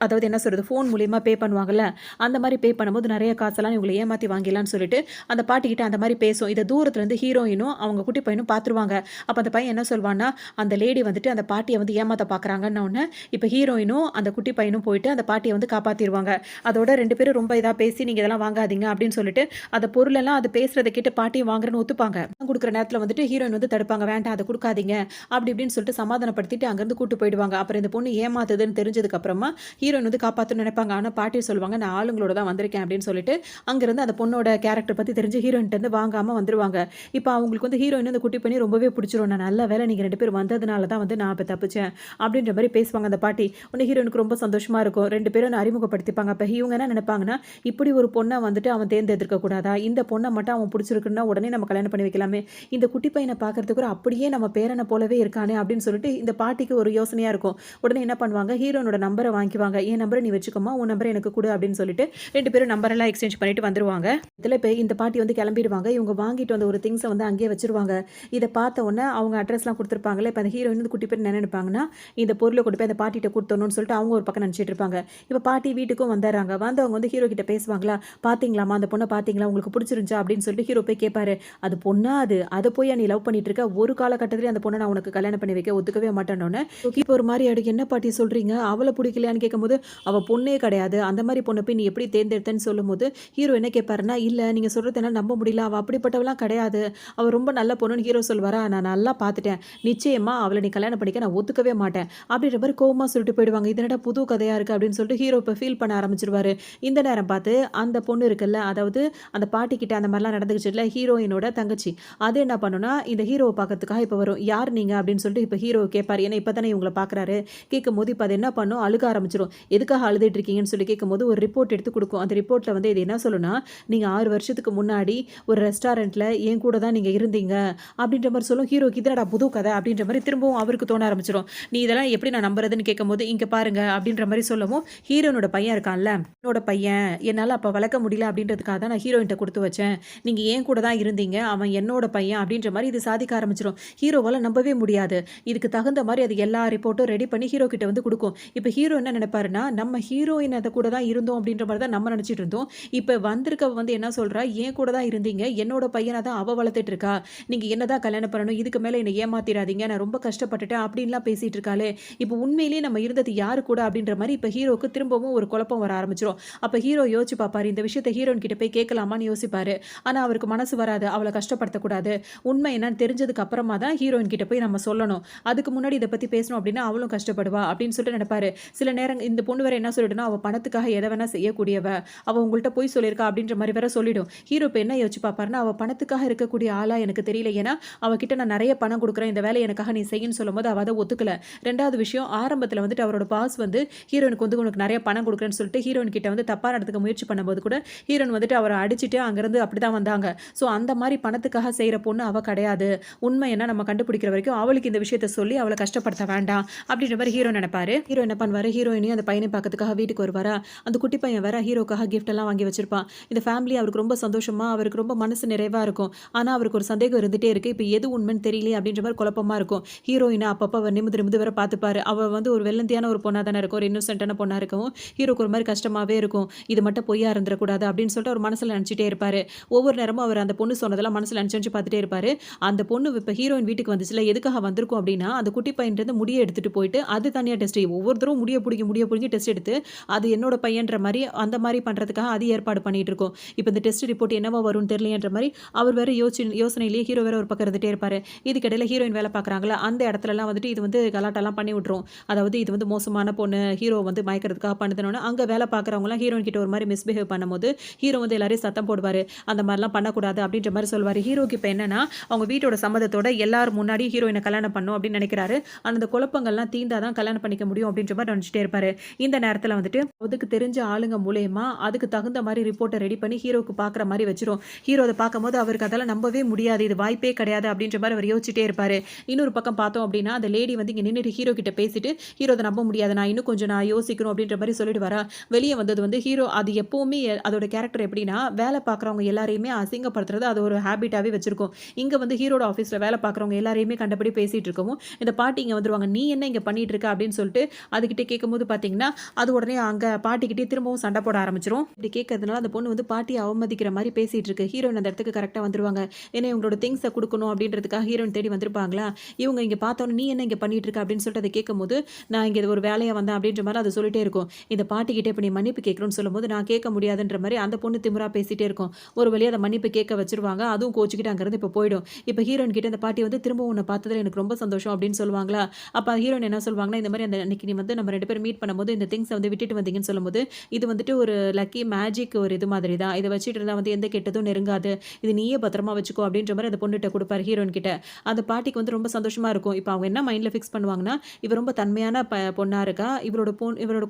அதாவது என்ன சொல்றது, ஃபோன் மூலியமா பே பண்ணுவாங்கல்ல, அந்த மாரி பே பண்ணும்போது நெறைய காசெல்லாம் இவங்கள ஏமாத்தி வாங்கிடலாம்னு சொல்லிட்டு அந்த பாட்டிகிட்ட அந்த மாரி பேசும். இத தூரத்துல இருந்து ஹீரோயினும் அவங்க குட்டி பையனும் பார்த்துருவாங்க. அப்ப அந்த பையன் என்ன சொல்வான்னா, அந்த லேடி வந்துட்டு அந்த பாட்டிய வந்து ஏமாத்த பார்க்குறாங்கன்ன உடனே, இப்ப ஹீரோயினும் அந்த குட்டி பையனும் போயிட்டு அந்த பாட்டிய வந்து காப்பாத்திருவாங்க. அதோட 2 பேரும் ரொம்ப இதா பேசி, நீங்க இதெல்லாம் வாங்காதீங்க அப்படின்னு சொல்லிட்டு, அந்த பொருளெல்லாம் அது பேசுறத கேட்டு பாட்டியும் வாங்குறேன்னு ஒத்துப்பாங்க. குடுக்குற நேரத்துல வந்துட்டு ஹீரோயின் வந்து தடுப்பாங்க. வேண்டாம் அத குடுக்காதீங்க. அப்படி இப்படின்னு சொல்லிட்டு சமாதானப்படுத்திட்டு அங்கருந்து கூட்டு போயிடுவாங்க. அப்புறம் இந்த பொண்ணு ஏமாத்துதுன்னு தெரிஞ்சதுக்கு அப்புறமா ஹீரோயின் வந்து காப்பாத்தணும்னு நினைப்பாங்க. ஆனா பாட்டி சொல்லுவாங்க, நான் ஆளுங்களோட தான் வந்திருக்கேன் அப்படின்னு சொல்லிட்டு, அங்கிருந்து அந்த பொண்ணோட கேரக்டர் பத்தி தெரிஞ்சு ஹீரோயின்ட்ட இருந்து வாங்காம வந்துருவாங்க. இப்ப அவங்களுக்கு வந்து ஹீரோயின் அந்த குட்டி பண்ணி ரொம்பவே பிடிச்சிரும். நான் நல்ல வேளை நீங்க 2 பேரும் வந்ததுனால தான் வந்து நான் இப்ப தப்பிச்சேன். அப்படின்ற மாரி பேசுவாங்க அந்த பாட்டி. உடனே ஹீரோயினுக்கு ரொம்ப சந்தோஷமா இருக்கும். 2 பேரும் அறிமுகப்படுத்திப்பாங்க. அப்ப இவங்க என்ன நினைப்பாங்கன்னா, இப்படி ஒரு பொண்ண வந்துட்டு அவன் தேர்ந்தெடுக்க கூடாதா? இந்த பொண்ண மட்டும் அவன் பிடிச்சிருக்குன்னா உடனே நம்ம கல்யாணம் பண்ணி வைக்கலாமே. இந்த குட்டி பையன பார்க்கறதுக்கு அப்படியே நம்ம பேரன போலவே இருக்கானே அப்படின்னு சொல்லிட்டு இந்த பாட்டிக்கு ஒரு யோசனையா இருக்கும். உடனே என்ன பண்ணுவாங்க, ஹீரோனோட நம்பர வாங்கிக்குவாங்க. என் நம்பர நீ வச்சுக்கோமா, உன் நம்பர எனக்கு குடு அப்படின்னு சொல்லிட்டு 2 பேரும் நம்பர் எல்லாம் எக்ஸ்சேஞ்ச் பண்ணிட்டு வந்துருவாங்க. இதுல இப்ப இந்த பாட்டி வந்து கிளம்பிடுவாங்க. இவங்க வாங்கிட்டு வந்த ஒரு திங்ஸ வந்து அங்கேயே வச்சிருவாங்க. இத பார்த்த உடனே அவங்க அட்ரஸ்லாம் குடுத்துருப்பாங்கல்ல. இப்ப அந்த ஹீரோயின் வந்து குட்டி பேர் என்ன நினைப்பாங்கன்னா, இந்த பொருள கொண்டு போய் அந்த பாட்டிட்ட குடுத்தரணும்னு சொல்லிட்டு அவங்க ஒரு பக்கம் நினைச்சிட்டு இருப்பாங்க. இப்ப பாட்டி வீட்டுக்கும் வந்துர்றாங்க. வந்தவங்க வந்து ஹீரோ கிட்ட பேசுவாங்களா, பாத்தீங்களாமா அந்த பொண்ண பாத்தீங்களா, உங்களுக்கு பிடிச்சிருந்துச்சா அப்படின்னு சொல்லிட்டு ஹீரோ போய் கேட்பாரு. அது பொண்ணா அது? அத போய் நீ லவ் பண்ணிட்டு இருக்க? ஒரு காலகட்டத்திலே அந்த பொண்ண நான் உனக்கு கல்யாணம் பண்ணி வைக்க ஒத்துக்கவே மாட்டேன்னோனே, இப்போ ஒரு மாரி ஆயிடும். என்ன பாட்டி சொல்றீங்க? அவள பிடிக்கலையான்னு கேட்கும்போது, அவ பொண்ணே கிடையாது. அந்த மாரி பொண்ண போய் நீ எப்படி தேர்ந்தெடுத்தன்னு சொல்லும்போது, ஹீரோ என்ன கேட்பாருன்னா, இல்ல நீங்க சொல்றத என்னால நம்ப முடியல. அவ அப்படிப்பட்டவலாம் கிடையாது. அவ ரொம்ப நல்ல பொண்ணுன்னு ஹீரோ சொல்வாரா, நான் நல்லா பார்த்துட்டேன். நிச்சயமா அவள நீ கல்யாணம் பண்ணிக்க நான் ஒத்துக்கவே மாட்டேன். அப்படின்ற மாரி கோவமா சொல்லிட்டு போயிடுவாங்க. இது என்னடா புது கதையா இருக்கு அப்படின்னு சொல்லிட்டு ஹீரோ இப்ப ஃபீல் பண்ண ஆரம்பிச்சுருவாரு. இந்த நேரம் பார்த்து அந்த பொண்ணு இருக்குல்ல, அதாவது அந்த பாட்டிக்கிட்ட அந்த மாரிலாம் நடந்துக்கிச்சுல்ல, ஹீரோயினோட தங்கச்சி. அது என்ன பண்ணும்னா, இந்த ஹீரோவ பார்க்கறதுக்காக இப்ப வரும். "யார் நீங்க?" அப்படின்னு சொல்லிட்டு இப்ப ஹீரோவ கேட்பாரு. ஏன்னா இப்ப தானே இவங்கள பார்க்குறாரு. கேட்கும்போது இப்ப அது என்ன பண்ணும், அழுக ஆரம்பிச்சுரும். "எதுக்காக அழுதுட்டு இருக்கீங்கன்னு?" சொல்லி கேட்கும்போது ஒரு ரிப்போர்ட் எடுத்து குடுக்கும். அந்த ரிப்போர்ட்ல வந்து இது என்ன சொல்லும்னா, "நீங்க 6 வருஷத்துக்கு முன்னாடி ஒரு ரெஸ்டாரண்ட்ல என் கூட தான் நீங்க இருந்தீங்க." அப்படின்ற மாரி சொல்லும். ஹீரோக்கு இது என்னடா புது கதை அப்படின்ற மாரி திரும்பவும் அவருக்கு தோண ஆரம்பிச்சுரும். "நீ இதெல்லாம் எப்படி நான் நம்புறதுன்னு?" கேட்கும்போது, "இங்க பாருங்க" அப்படின்ற மாரி சொல்லவும், ஹீரோயினோட பையன் இருக்கான்ல, "என்னோட பையன் என்னால அப்ப வளர்க்க முடியல அப்படின்றதுக்காக தான் நான் ஹீரோயின்ட்ட குடுத்து வச்சேன். நீங்க என் கூட தான் இருந்தீங்க. அவன் என்னோட பையன்." அப்படின்ற மாரி இது சாதிக்க ஆரம்பிச்சுரும். ஹீரோவால நம்பவே முடியாது. இதுக்கு தகுந்த மாரி அது எல்லா ரிப்போர்ட்டும் ரெடி பண்ணி ஹீரோ கிட்ட வந்து குடுக்கும். இப்ப ஹீரோ என்ன நெனைப்பாருன்னா, நம்ம ஹீரோயின் அது கூட தான் இருந்தோம் அப்படின்ற மாரி தான் நம்ம நெனச்சுட்டு இருந்தோம். இப்ப வந்திருக்கவ வந்து என்ன சொல்றா, "என் கூட தான் இருந்தீங்க. என்னோட பையன தான் அவ வளர்த்துட்டு இருக்கா. நீங்க என்ன தான் கல்யாணம் பண்ணணும். இதுக்கு மேல என்ன ஏமாத்திறாதீங்க. நான் ரொம்ப கஷ்டப்பட்டுட்டேன்." அப்படின்லாம் பேசிட்டு இருக்காளே. இப்ப உண்மையிலேயே நம்ம இருந்தது யாரு கூட அப்படின்ற மாரி இப்ப ஹீரோக்கு திரும்பவும் ஒரு குழப்பம் வர ஆரம்பிச்சுரும். அப்ப ஹீரோ யோசிச்சு பாப்பாரு. இந்த விஷயத்த ஹீரோயின் கிட்ட போய் கேட்கலாமான்னு யோசிப்பாரு. ஆனா அவருக்கு மனசு வராது. அவள கஷ்டப்படுத்தக்கூடாது. உண்மை என்னன்னு தெரிஞ்சதுக்கு அப்புறமா தான் ஹீரோயின் கிட்ட போய் நம்ம சொல்லணும். அதுக்கு முன்னாடி இத பத்தி பேசணும் அப்படின்னா அவளும் கஷ்டப்படுவா அப்படின்னு சொல்லிட்டு நெனைப்பாரு. சில நேரம் இந்த பொண்ணு வேற என்ன சொல்லிடும்னா, அவ பணத்துக்காக எத வேணா செய்யக்கூடியவ. அவ உங்கள்ட்ட பொய் சொல்லியிருக்கா அப்படின்ற மாரி வேற சொல்லிடும். ஹீரோ இப்ப என்ன யோசிச்சு பாப்பாருன்னா, அவ பணத்துக்காக இருக்கக்கூடிய ஆளா எனக்கு தெரியல. ஏன்னா, அவ கிட்ட நான் நெறைய பணம் குடுக்குறேன். இந்த வேலைய எனக்காக நீ செய்யின்னு சொல்லும்போது அவ அத ஒத்துக்கல. 2வது விஷயம் ஆரம்பத்துல வந்துட்டு அவரோட பாஸ் வந்து ஹீரோயினுக்கு வந்து உனக்கு நெறைய பணம் குடுக்குறேன்னு சொல்லிட்டு ஹீரோயின் கிட்ட வந்து தப்பா நடந்துக்க முயற்சி பண்ணும்போது கூட, ஹீரோயின் வந்துட்டு அவர அடிச்சுட்டு அங்கருந்து அப்படிதான் வந்தாங்க. ஸோ அந்த மாரி பணத்துக்காக செய்ற பொண்ணு அவ கிடையாது. உண்மை என்ன நம்ம கண்டுபிடிக்கிற வரைக்கும் அவளுக்கு இந்த விஷயத்த சொல்லி அவள கஷ்டப்படுத்த வேண்டாம். அப்படின்ற மாரி ஹீரோ நெனைப்பாரு. ஹீரோ என்ன பண்ணுவாரு, ஹீரோயினையும் அந்த பையனையும் பார்க்கறதுக்காக வீட்டுக்கு வருவாரா, அந்த குட்டி பையன் வேற ஹீரோக்காக கிஃப்ட் எல்லாம் வாங்கி வச்சிருப்பான். இந்த ஃபேமிலி அவருக்கு ரொம்ப சந்தோஷமா, அவருக்கு ரொம்ப மனசு நிறைவா இருக்கும். ஆனா அவருக்கு ஒரு சந்தேகம் இருந்துட்டே இருக்கு. இப்ப எது உண்மைன்னு தெரியலையே அப்படின்ற மாரி குழப்பமா இருக்கும். ஹீரோயின அப்பப்ப அவர் நிமிர்ந்து நிமிர்ந்து வேற பார்த்துப்பாரு. அவ வந்து ஒரு வெள்ளந்தியான ஒரு பொண்ணா தானே இருக்கும். ஒரு இன்னோசென்ட்டான பொண்ணா இருக்கவும், ஹீரோக்கு ஒரு மாரி கஷ்டமாவே இருக்கும். இது மட்டும் பொய்யா இருந்துறக்கூடாது அப்படின்னு சொல்லிட்டு அவர் மனசுல நெனச்சுட்டே இருப்பாரு. ஒவ்வொரு நேரமும் அவர் அந்த பொண்ணு சொன்னதெல்லாம் மனசுல நெனச்சு நெனச்சு பார்த்துட்டே இருப்பாரு. அந்த பொண்ணு இப்ப ஹீரோயின் வீட்டுக்கு வந்துச்சுல்ல, எதுக்காக வந்திருக்கும் அப்படின்னா, அந்த குட்டி பையன்ட்டருந்து முடிய எடுத்துட்டு போயிட்டு, அது தனியா டெஸ்ட். ஒவ்வொரு தடவும் முடிய புடுங்கி டெஸ்ட் எடுத்து, அது என்னோட பையன்ற மாரி, அந்த மாரி பண்றதுக்காக அது ஏற்பாடு பண்ணிட்டு இருக்கும். இப்ப இந்த டெஸ்ட் ரிப்போர்ட் என்னவா வரும்னு தெரியலையேன்ற மாரி, அவர் வேற யோசனையிலேயே ஹீரோ வேற ஒரு பக்கம் இருந்துட்டே இருப்பாரு. இதுக்கிடையில ஹீரோயின் வேல பார்க்குறாங்கல்ல, அந்த இடத்துலலாம் வந்துட்டு இது வந்து கலாட்டாலாம் பண்ணி விட்டுரும். அதாவது இது வந்து மோசமான பொண்ணு, ஹீரோ வந்து மயக்கிறதுக்காக பண்ணுதுன்னோன, அங்க வேல பார்க்குறவங்கலாம் ஹீரோயின் கிட்ட ஒரு மாரி மிஸ்பிஹேவ் பண்ணும்போது, ஹீரோ வந்து எல்லாரையும் சத்தம் போடுவாரு. அந்த மாரிலாம் பண்ணக்கூடாது அப்படின்ற மாரி சொல்லுவாரு. ஹீரோக்கு இப்ப என்னன்னா, அவங்க வீட்டோட சம்மதத்தோட எல்லார் முன்னாடியும் ஹீரோயின கல்யாணம் பண்ணணும் அப்படின்னு நெனைக்கிறாரு. அந்த குழப்பங்கள்லாம் தீர்ந்தா தான் கல்யாணம் பண்ணிக்க முடியும் அப்படின்ற மாரி நெனச்சுட்டே இருப்பாரு. இந்த நேரத்துல வந்துட்டு அதுக்கு தெரிஞ்ச ஆளுங்க மூலியமா அதுக்கு தகுந்த மாரி ரிப்போர்ட்ட ரெடி பண்ணி ஹீரோக்கு பார்க்குற மாரி வச்சுரும். ஹீரோ அத பார்க்கும்போது அவருக்கு அதெல்லாம் நம்பவே முடியாது. இது வாய்ப்பே கிடையாது அப்படின்ற மாரி அவர் யோசிச்சுட்டே இருப்பாரு. இன்னொரு பக்கம் பார்த்தோம் அப்படின்னா, அந்த லேடி வந்து இங்க நின்னுட்டு ஹீரோ கிட்ட பேசிட்டு, ஹீரோ அத நம்ப முடியாது. நான் இன்னும் கொஞ்சம் யோசிக்கணும் அப்படின்ற மாரி சொல்லிடுவாரா. வெளிய வந்தது வந்து ஹீரோ அது எப்பவுமே அதோட கேரக்டர் எப்படின்னா, வேல பார்க்குறவங்க எல்லாரையுமே அசிங்கப்படுத்துறது அது ஒரு ஹேபிட்டாவே வச்சிருக்கும். இங்க வந்து ஹீரோட ஆஃபீஸ்ல வேல பார்க்குறவங்க எல்லாரையுமே கண்டபடி பேசிட்டு இருக்கவும், இந்த பாட்டி இங்க வந்துருவாங்க. "நீ என்ன இங்க பண்ணிட்டு இருக்க?" அப்படின்னு சொல்லிட்டு அதுகிட்ட கேட்கும்போது பார்த்தீங்கன்னா, அது உடனே அங்க பாட்டிக்கிட்டயே திரும்பவும் சண்டை போட ஆரம்பிச்சுரும். இப்படி கேட்கறதுனால அந்த பொண்ணு வந்து பாட்டிய அவமதிக்கிற மாரி பேசிட்டு இருக்கு. ஹீரோயின் அந்த இடத்துக்கு கரெக்ட்டா வந்துருவாங்க. ஏன்னா இவங்களோட திங்ஸ குடுக்கணும் அப்படின்றதுக்காக ஹீரோயின் தேடி வந்திருப்பாங்களா, இவங்க இங்க பார்த்தோனே, "நீ என்ன இங்க பண்ணிட்டு இருக்க?" அப்படின்னு சொல்லிட்டு அத கேட்கும்போது, "நான் இங்க ஒரு வேலையா வந்தேன்." அப்படின்ற மாரி அது சொல்லிட்டே இருக்கும். இந்த பாட்டிகிட்ட இப்ப நீ மன்னிப்பு கேட்கணும்னு சொல்லும்போது, நான் கேட்க முடியாதுன்ற மாரி அந்த பொண்ணு திமிரா பேசிட்டே இருக்கும். ஒரு வழியா அத மன்னிப்பு கேட்க வச்சுருவாங்க. அதுவும் கோச்சுக்கிட்டு அங்கருந்து இப்ப போயிடும். இப்ப ஹீரோயின் கிட்ட அந்த பாட்டி வந்து திரும்பவும் உன்ன பார்த்ததுல எனக்கு ரொம்ப சந்தோஷம் அப்படின்னு சொல்லுவாங்களா, அப்ப ஹீரோயின் என்ன சொல்லுவாங்கன்னா, இந்த மாரி அந்த அன்னைக்கு நீ வந்து நம்ம 2 பேரும் மீட் பண்ணும்போது இந்த திங்ஸ வந்து விட்டுட்டு வந்தீங்கன்னு சொல்லும்போது, இது வந்துட்டு ஒரு லக்கி மேஜிக் ஒரு இது மாதிரி தான். இத வச்சுட்டு இருந்தா வந்து எந்த கெட்டதும் நெருங்காது. இது நீயே பத்திரமா வச்சுக்கோ அப்படின்ற மாரி அந்த பொண்ணுட்ட குடுப்பாரு ஹீரோயின் கிட்ட. அந்த பாட்டிக்கு வந்து ரொம்ப சந்தோஷமா இருக்கும். இப்ப அவங்க என்ன மைண்ட்ல ஃபிக்ஸ் பண்ணுவாங்கன்னா, இவ ரொம்ப தன்மையான பொண்ணா இருக்கா. இவரோட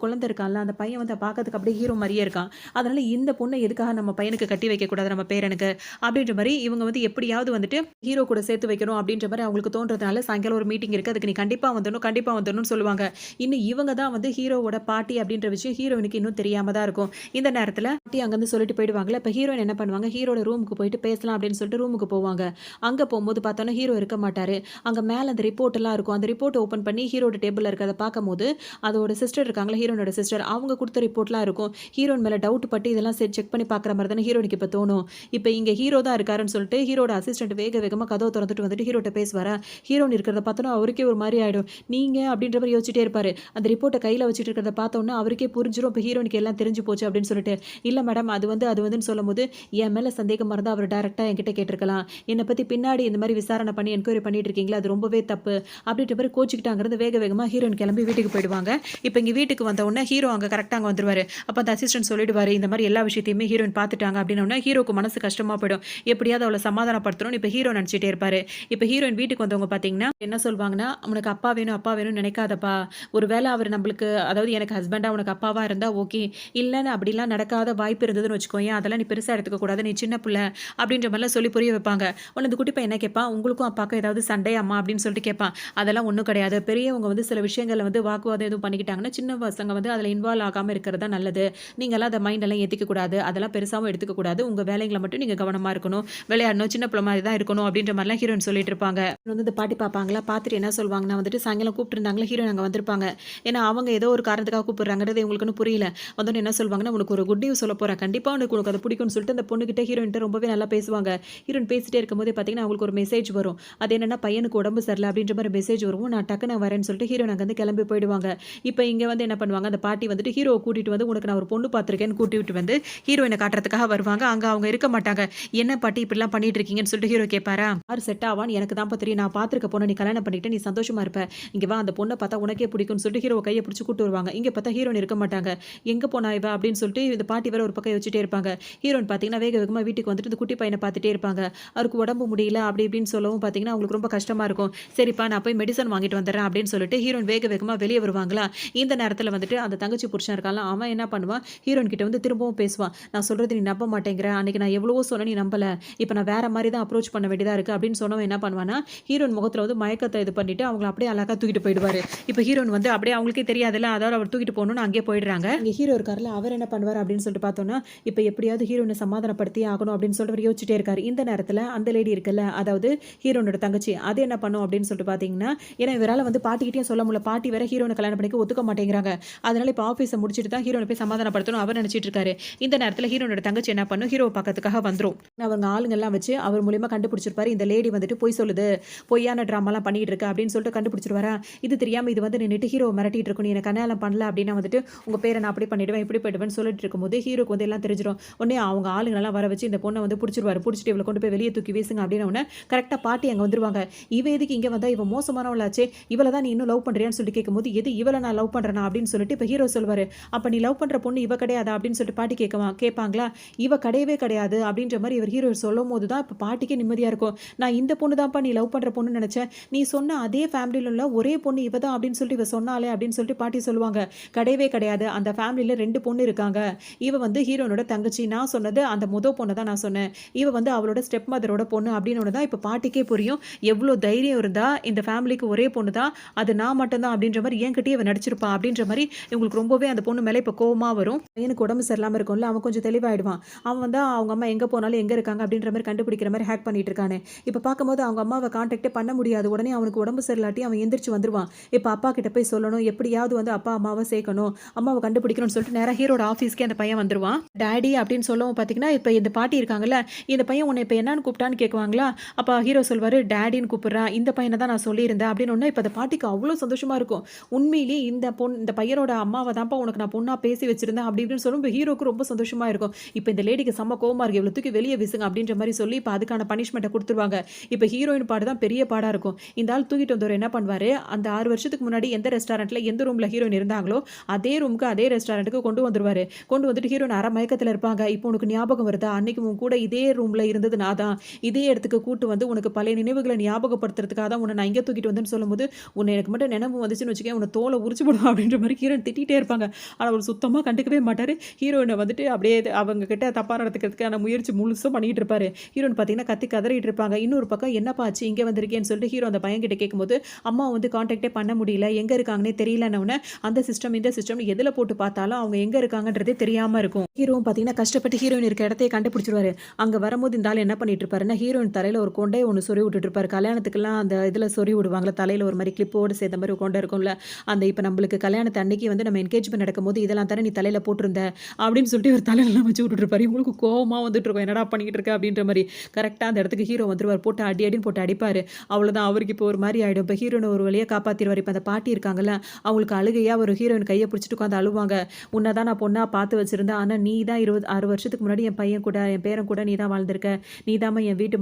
குழந்தை இருக்கான்ல, அந்த பையன் வந்து பார்க்கறதுக்கு அப்படியே ஹீரோ மாரியே இருக்கான். அதனால இந்த பொண்ண எதுக்காக நம்ம பையனுக்கு கட்டி வைக்கக்கூடாது நம்ம பேரனுக்கு, அப்படின்ற மாரி இவங்க வந்து எப்படியாவது வந்துட்டு ஹீரோ கூட சேர்த்து வைக்கணும் அப்படின்ற மாரி அவங்களுக்கு தோன்றதுனால சாயங்காலம் ஒரு மீட்டிங் இருக்கு. அதுக்கு நீ கண்டிப்பா வந்துரணும்னு சொல்லுவாங்க. இன்னும் இவங்க தான் வந்து ஹீரோவோட பாட்டி அப்படின்ற விஷயம் ஹீரோயினுக்கு இன்னும் தெரியாம தான் இருக்கும். இந்த நேரத்துல பாட்டி அங்கருந்து சொல்லிட்டு போயிடுவாங்கல்ல. இப்ப ஹீரோயின் என்ன பண்ணுவாங்க, ஹீரோட ரூமுக்கு போயிட்டு பேசலாம் அப்படின்னு சொல்லிட்டு ரூமுக்கு போவாங்க. அங்க போம்போது பார்த்தோம்னா ஹீரோ இருக்க மாட்டாரு. அங்க மேல அந்த ரிப்போர்ட் எல்லாம் இருக்கும். அந்த ரிப்போர்ட் ஓப்பன் பண்ணி ஹீரோட டேபிள்ல இருக்கிறத பார்க்கும்போது, அதோட சிஸ்டர் இருக்காங்கல்ல, ஹீரோயினோட சிஸ்டர் அவங்க குடுத்த ரிப்போர்ட்லாம் இருக்கும். ஹீரோயின் மேல டவுட் பட்டு இதெல்லாம் சரி செக் பண்ணி பார்க்குற மாரி தானே ஹீரோயினுக்கு இப்ப தோணும். இப்ப இங்க ஹீரோ தான் இருக்காருன்னு சொல்லிட்டு ஹீரோட அசிஸ்டன்ட் வேக வேகமா கதவ தொறந்துட்டு வந்துட்டு ஹீரோட்ட பேசுவாரா. ஹீரோயின் இருக்கிறத பார்த்தோன்னா அவருக்கே ஒரு மாரி ஆயிடும். நீங்க அப்படின்ற மாரி யோசிச்சுட்டே இருப்பாரு. அந்த ரிப்போர்ட்ட கையில வச்சுட்டு இருக்கிறத பார்த்தோன்னே அவருக்கே புரிஞ்சிரும். இப்ப ஹீரோயினுக்கு எல்லாம் தெரிஞ்சு போச்சு அப்படின்னு சொல்லிட்டு. இல்ல மேடம் அது வந்துன்னு சொல்லும்போது, என் மேல சந்தேகமா இருந்தா அவர் டைரக்ட்டா என்கிட்ட கேட்டுருக்கலாம். என்ன பத்தி பின்னாடி இந்த மாரி விசாரணை பண்ணி என்கொயரி பண்ணிட்டு இருக்கீங்களா, அது ரொம்பவே தப்பு. அப்படின்ற மாரி கோச்சுக்கிட்டு அங்கருந்து வேக வேகமாக ஹீரோயின் கிளம்பி வீட்டுக்கு போயிடுவாங்க. இப்போ இங்கே வீட்டுக்கு வந்த உடனே ஹீரோ அங்கே கரெக்டாக அங்கே வந்துருவாரு. அப்போ அந்த அசிஸ்டன்ட் சொல்லிடுவாரு, இந்த மாதிரி எல்லா விஷயத்தையுமே ஹீரோயின் பார்த்துட்டாங்க அப்படின்னா ஹீரோக்கு மனசு கஷ்டமாக போயிடும். எப்படியாவது அவளை சமாதானப்படுத்தணும்னு இப்போ ஹீரோ நினச்சிட்டே இருப்பாரு. இப்போ ஹீரோயின் வீட்டுக்கு வந்தவங்க பார்த்தீங்கன்னா என்ன சொல்வாங்கன்னா, உனக்கு அப்பா வேணும் அப்பா வேணும்னு நினைக்காதப்பா. ஒரு வேளை அவர் நம்மளுக்கு அதாவது எனக்கு ஹஸ்பண்டாக உனக்கு அப்பாவாக இருந்தால் ஓகே, இல்லைன்னு அப்படிலாம் நடக்காத வாய்ப்பு இருந்ததுன்னு வச்சுக்கோயேன், அதெல்லாம் நீ பெருசாக எடுத்துக்க கூடாது, நீ சின்ன பிள்ளை அப்படின்ற மாதிரிலாம் சொல்லி புரிய வைப்பாங்க. உடனே இந்த குட்டி பையன் என்ன கேட்பான், உங்களுக்கும் அப்பாவுக்கும் ஏதாவது சண்டை அம்மா அப்படின்னு சொல்லிட்டு கேட்பான். அதெல்லாம் ஒன்றும் கிடையாது. பெரியவங்க வந்து சில விஷயங்களை வந்து வாக்குவாதம் எதுவும் பண்ணிக்கிட்டாங்கன்னா சின்ன பசங்க வந்து அதில் இன்வால்வ் ஆகாமல் இருக்கிறது தான் நல்லது. நீங்களாம் அதை மைண்டெல்லாம் ஏற்றிக்க கூடாது, அதெல்லாம் பெருசாகவும் எடுத்துக்க கூடாது. உங்கள் வேலைங்களை மட்டும் நீங்கள் கவனமாக இருக்கணும், விளையாடணும், சின்ன பிள்ளை மாதிரி தான் இருக்கணும் அப்படின்ற மாதிரிலாம் ஹீரோயின் சொல்லிட்டு இருப்பாங்க. வந்து இந்த பாட்டி பார்ப்பாங்களா, பார்த்துட்டு என்ன சொல்லுவாங்கன்னா வந்துட்டு சாயங்காலம் கூப்பிட்டுருந்தாங்களா ஹீரோயின் அங்கே வந்திருப்பாங்க. ஏன்னா அவங்க ஏதோ ஒரு காரணத்துக்காக கூப்பிடுறாங்கிறது இவங்களுக்குன்னு புரியல. வந்தோன்னு என்ன சொல்லுவாங்கன்னா, உனக்கு ஒரு குட் நியூஸ் சொல்ல போகிறேன், கண்டிப்பாக உனக்கு அது பிடிக்கும்னு சொல்லிட்டு அந்த பொண்ணுகிட்ட ஹீரோயின்ட்ட ரொம்பவே நல்லா பேசுவாங்க. ஹீரோயின் பேசிட்டே இருக்கும்போது பார்த்தீங்கன்னா அவங்களுக்கு ஒரு மெசேஜ் வரும். அது என்னன்னா, பையனுக்கு உடம்பு சரியில்லை அப்படின்ற மாதிரி மெசேஜ் வரும். நான் டக்குன்னு வரேன்னு சொல்லிட்டு ஹீரோயின் அங்கே வந்து கிளம்பி போயிடுவாங்க. இப்போ இங்கே வந்து என்ன பண்ணுவாங்க, அந்த பாட்டி வந்துட்டு ஹீரோவை கூட்டிட்டு வந்து உனக்கு நான் ஒரு பொண்ணு பார்த்துருக்கேன்னு கூட்டிட்டு வந்து ஹீரோயினை காட்டுறதுக்காக வருவாங்க. அங்கே அவங்க இருக்க மாட்டாங்க. என்ன பாட்டி இப்படிலாம் பண்ணிட்டு இருக்கீங்கன்னு சொல்லிட்டு ஹீரோ கேட்பாரா, யார் செட் ஆவான்னு எனக்கு தான் தெரியும், நான் பார்த்துருக்க பொண்ணை நீ கல்யாணம் பண்ணிட்டு நீ சந்தோஷமா இருப்ப, இங்கே வா அந்த பொண்ணை பார்த்தா உனக்கே பிடிக்கும்னு சொல்லிட்டு ஹீரோ கையை பிடிச்சி கூட்டு வருவாங்க. இங்கே பார்த்தா ஹீரோயின் இருக்க மாட்டாங்க. எங்கே போனா இவ அப்படின்னு சொல்லிட்டு இந்த பாட்டி வேற ஒரு பக்கம் வச்சுட்டே இருப்பாங்க. ஹீரோயின் பார்த்தீங்கன்னா வேக வேகமாக வீட்டுக்கு வந்துட்டு இந்த குட்டி பையனை பார்த்துட்டே இருப்பாங்க. அவருக்கு உடம்பு முடியல அப்படி இப்படின்னு சொல்லவும் பார்த்தீங்கன்னா அவங்களுக்கு ரொம்ப கஷ்டமா இருக்கும். சரிப்பா நான் போய் மெடிசன் வாங்கிட்டு வந்துடுறேன் அப்படின்னு சொல்லிட்டு ஹீரோயின் வேக வேகமாக வெளியே வருவாங்களா. இந்த நேரத்தில் வந்துட்டு அந்த தங்கச்சி புருஷன் இருக்காங்க, அவன் என்ன பண்ணுவான், ஹீரோயின் கிட்ட வந்து திரும்பவும் பேசுவான். நான் சொல்றது நீ நம்ப மாட்டேங்கிற, அன்னைக்கு நான் எவ்வளவோ சொன்ன நீ நம்பல, இப்போ நான் வேற மாதிரி தான் அப்ரோச் பண்ண வேண்டியதா இருக்கு அப்படின்னு சொன்னவன் என்ன பண்ணுவானா, ஹீரோயின் முகத்தில் வந்து மயக்கத்தை இது பண்ணிட்டு அவங்கள அப்படியே அழகா தூக்கிட்டு போயிடுவாரு. இப்போ ஹீரோயின் வந்து அப்படியே அவங்களுக்கே தெரியாதுல்ல, அதாவது அவர் தூக்கிட்டு போகணும்னு அங்கே போயிடுறாங்க. இங்கே ஹீரோ இருக்காருல, அவர் என்ன பண்ணுவார் அப்படின்னு சொல்லிட்டு பார்த்தோம்னா, இப்போ எப்படியாவது ஹீரோயினை சமாதானப்படுத்தி ஆகணும் அப்படின்னு சொல்லிட்டு அவர் யோசிச்சுட்டே இருக்காரு. இந்த நேரத்தில் அந்த லேடி இருக்குல்ல, அதாவது ஹீரோனோட தங்கச்சி, அது என்ன பண்ணும் அப்படின்னு சொல்லிட்டு பார்த்தீங்கன்னா, ஏன்னா இவரால் வந்து பாட்டிக்கிட்டே சொல்ல முடியல, பாட்டி வேற ஹீரோனை கல்யாணம் பண்ணிக்க ஒத்துக்க மாட்டேங்கிறாங்க. அதனால இப்போ ஆஃபீஸை முடிச்சுட்டு தான் ஹீரோனை போய் சமாதானப்படுத்தணும் அவர் நினைச்சிட்டு இருக்காரு. இந்த நேரத்தில் ஹீரோனோட தங்கச்சி என்ன பண்ணும், ஹீரோ பக்கத்துக்காக வந்துடும். அவங்க ஆளுங்கெல்லாம் வச்சு அவர் மூலியமா கண்டுபிடிச்சிருப்பாரு, இந்த லேடி வந்துட்டு பொய் சொல்லுது, பொய்யான ட்ராமாலாம் பண்ணிட்டு இருக்கு அப்படின்னு சொல்லிட்டு கண்டுபிடிச்சிருவாரா. இது தெரியாம இது வந்து நின்றுட்டு ஹீரோ மிரட்டிட்டு இருக்கும், நீ எனக்கு கல்யாணம் பண்ணல அப்படின்னா வந்துட்டு உங்க பேரை நான் அப்படி பண்ணிடுவேன் இப்படி போயிடுவேன்னு சொல்லிட்டு இருக்கும்போது ஹீரோக்கு வந்து எல்லாம் தெரிஞ்சிடும். உடனே அவங்க ஆளுங்கெல்லாம் வர வச்சு இந்த பொண்ணை வந்து பிடிச்சிருவாரு. பிடிச்சிட்டு இவளை கொண்டு போய் வெளியே தூக்கி வீசுங்க அப்படின்னு உடனே கரெக்டாக பாட்டி அங்கே வந்துருவாங்க. இவ எதுக்கு இங்கே வந்தா, இவ மோசமானவளாச்சே, இவளை தான் நீ இன்னும் லவ் பண்றியான்னு சொல்லி கேட்கும்போது எது இவளை நான் லவ் பண்றேனா அப்படின்னு சொல்லிட்டு இப்போ ஹீரோ சொல்வாரு. அப்ப நீ லவ் பண்ற பொண்ணு இவ கிடையாதா அப்படின்னு சொல்லிட்டு பாட்டி கேட்பாங்களா. இவ கிடையவே கிடையாது அப்படின்ற மாதிரி இவர் ஹீரோ சொல்லும் போது தான் இப்போ பாட்டிக்கே நிம்மதியா இருக்கும். நான் இந்த பொண்ணு தான்ப்பா நீ லவ் பண்ற பொண்ணு நினைச்சேன், நீ சொன்ன அதே ஃபேமிலியில் உள்ள ஒரே பொண்ணு இவ தான் அப்படின்னு சொல்லிட்டு இவ சொன்னாலே அப்படின்னு சொல்லிட்டு பாட்டி சொல்லுவாங்க. கிடையவே கிடையாது, அந்த ஃபேமிலியில் 2 பொண்ணு இருக்காங்க, இவ வந்து ஹீரோனோட தங்கச்சி, நான் சொன்னது அந்த பொண்ணை தான் நான் சொன்னேன், இவ வந்து அவளோட ஸ்டெப் மதரோட பொண்ணு அப்படின்னு தான் இப்போ பாட்டிக்கே புரியும். எவ்வளோ தைரியம் இருந்தா இந்த ஃபேமிலிக்கு ஒரே பொண்ணு தான், அது நான் மட்டும்தான் அப்படின்ற மாதிரி என்கிட்டயே இவ நடிச்சிருப்பா அப்படின்ற மாதிரி இவங்களுக்கு ரொம்பவே அந்த பொண்ணு மேலே இப்போ கோவமாக வரும். எனக்கு உடம்பு சரியில்லாமல் இருக்கும்ல, அவன் கொஞ்சம் தெளிவாயிடுவான். அவன் வந்து அவங்க அம்மா எங்கே போனாலும் எங்கே இருக்காங்க அப்படின்ற மாதிரி கண்டுபிடிக்கிற மாதிரி ஹேக் பண்ணிட்டு இருக்கானே. இப்போ பார்க்கும்போது அவங்க அம்மாவை கான்டாக்டே பண்ண முடியாது. உடனே அவனுக்கு உடம்பு சரியில்லாட்டி அவன் எந்திரிச்சு வந்துருவான். இப்போ அப்பா கிட்ட போய் சொல்லணும், எப்படியாவது வந்து அப்பா அம்மாவை சேர்க்கணும், அம்மாவை கண்டுபிடிக்கணும்னு சொல்லிட்டு நேராக ஹீரோட ஆஃபீஸ்க்கே அந்த பையன் வந்துருவான். டேடி அப்படின்னு சொல்லவும் பார்த்தீங்கன்னா இப்போ இந்த பாட்டி இருக்காங்கல்ல, இந்த பையன் உன்னை இப்போ என்னன்னு கூப்பிட்டான்னு கேட்குவாங்களா. அப்போ ஹீரோ சொல்வார், டேடின்னு கூப்பிட்றான், இந்த பையனை தான் நான் சொல்லியிருந்தேன் அப்படின்னு ஒன்று. இப்போ அந்த பாட்டிக்கு அவ்வளோ சந்தோஷமா இருக்கும். உண்மையிலேயே இந்த பையனோட அம்மாவை தான்ப்பா உனக்கு நான் பொண்ணா பேசி வச்சிருந்தேன் அப்படி இப்படின்னு சொல்லும். ஹீரோக்கு ரொம்ப சந்தோஷமா இருக்கும். இப்போ இந்த லேடிக்கு செம்ம கோவமா இருக்கு, இவ்வளோ தூக்கி வெளியே வீசுங்க அப்படின்ற மாதிரி சொல்லி இப்போ அதுக்கான பனிஷ்மெண்ட்டை கொடுத்துருவாங்க. இப்போ ஹீரோயின் பாடு தான் பெரிய பாடாக இருக்கும். இந்த ஆள் தூக்கிட்டு வந்தவர் என்ன பண்ணுவார், அந்த 6 வருஷத்துக்கு முன்னாடி எந்த ரெஸ்டாரண்ட்டில் எந்த ரூமில் ஹீரோயின் இருந்தாங்களோ அதே ரூமுக்கு அதே ரெஸ்டாரண்ட்டுக்கு கொண்டு வந்துருவார். கொண்டு வந்துட்டு ஹீரோயின் அரை மயக்கத்தில் இருப்பாங்க. இப்போ உனக்கு ஞாபகம் வருதா, அன்னைக்கு உன் கூட இதே ரூமில் இருந்தது நான் தான், இதே இடத்துக்கு கூட்டு வந்து உனக்கு பழைய நினைவுகளை ஞாபகப்படுத்துறதுக்காக தான் உன்னை நான் இங்கே தூக்கிட்டு வந்தேன்னு சொல்லும்போது, உன்னை எனக்கு மட்டும் நினைவு வந்துச்சுன்னு வச்சுக்கேன், உன்னை தோலை உரிச்சு போடுவோம் அப்படின்ற மாதிரி ஹீரோயின் திட்டிகிட்டே இருப்பாங்க. ஆனால் அவர் சுத்தமாக கண்டுக்கவே மாட்டார். ஹீரோயினை வந்துட்டு அப்படியே அவங்க கிட்ட தப்பாக நடத்துக்கிறதுக்கான முயற்சி முழுசும் பண்ணிட்டு இருப்பாரு. ஹீரோயின் பார்த்தீங்கன்னா கத்தி கதறிட்டு இருப்பாங்க. இன்னொரு பக்கம் என்னப்பா ஆச்சு இங்கே வந்திருக்கேன்னு சொல்லிட்டு ஹீரோ அந்த பையன் கிட்ட கேட்கும்போது, அம்மா வந்து கான்டாக்டே பண்ண முடியல, எங்கே இருக்காங்கன்னே தெரியலன்னு, அந்த சிஸ்டம் இந்த சிஸ்டம் எதில் போட்டு பார்த்தாலும் அவங்க எங்கே இருக்காங்கன்றதே தெரியாமல் இருக்கும். ஹீரோவும் பார்த்தீங்கன்னா கஷ்டப்பட்டு ஹீரோயின் இருக்க இடத்தையே கண்டுபிடிச்சிருவாரு. அங்கே வரும்போது இந்த ஆள் என்ன பண்ணிட்டு இருப்பாருன்னா, ஹீரோயின் தலையில் ஒரு கொண்டை ஒன்று சொறி விட்டுட்டு இருப்பாரு. கல்யாணத்துக்குலாம் அந்த இதில் சொறி விடுவாங்களா, தலையில் ஒரு மாதிரி கிளிப்போடு சேர்த்த மாதிரி ஒரு கொண்டை இருக்கும்ல, அந்த இப்போ நம்மளுக்கு கல்யாணத்து அன்னைக்கு வந்து நம்ம என்கேஜ்மெண்ட் நடக்கும்போது இதெல்லாம் தானே நீ தலையில் போட்டிருந்த அப்படின்னு சொல்லிட்டு ஒரு தலையெல்லாம் வச்சு விட்டுட்டு இருப்பாரு. உங்களுக்கு கோவமாக வந்துட்டு இருக்கும், என்னடா பண்ணிக்கிட்டு இருக்க அப்படின்ற மாதிரி. கரெக்டாக அந்த இடத்துக்கு ஹீரோ வந்துருவார். போட்டு அடின்னு போட்டு அடிப்பார். அவ்வளோதான், அவருக்கு இப்போ ஒரு மாதிரி ஆகிடும். இப்போ ஹீரோனை ஒரு வழியாக காப்பாற்றிடுவார். இப்போ அந்த பாட்டி இருக்காங்கல்ல, அவங்களுக்கு அழுகையாக ஒரு ஹீரோயின் கையை பிடிச்சிட்டு உட்காந்து அழுவாங்க. உன்னை தான் நான் பொண்ணாக பார்த்து வச்சிருந்தேன், ஆனால் நீ தான் 6 வருஷத்துக்கு முன்னாடி என் பையன் கூட என் பேரன் கூட நீ தான் வாழ்ந்திருக்க, நீ தாம்மா என் வீட்டு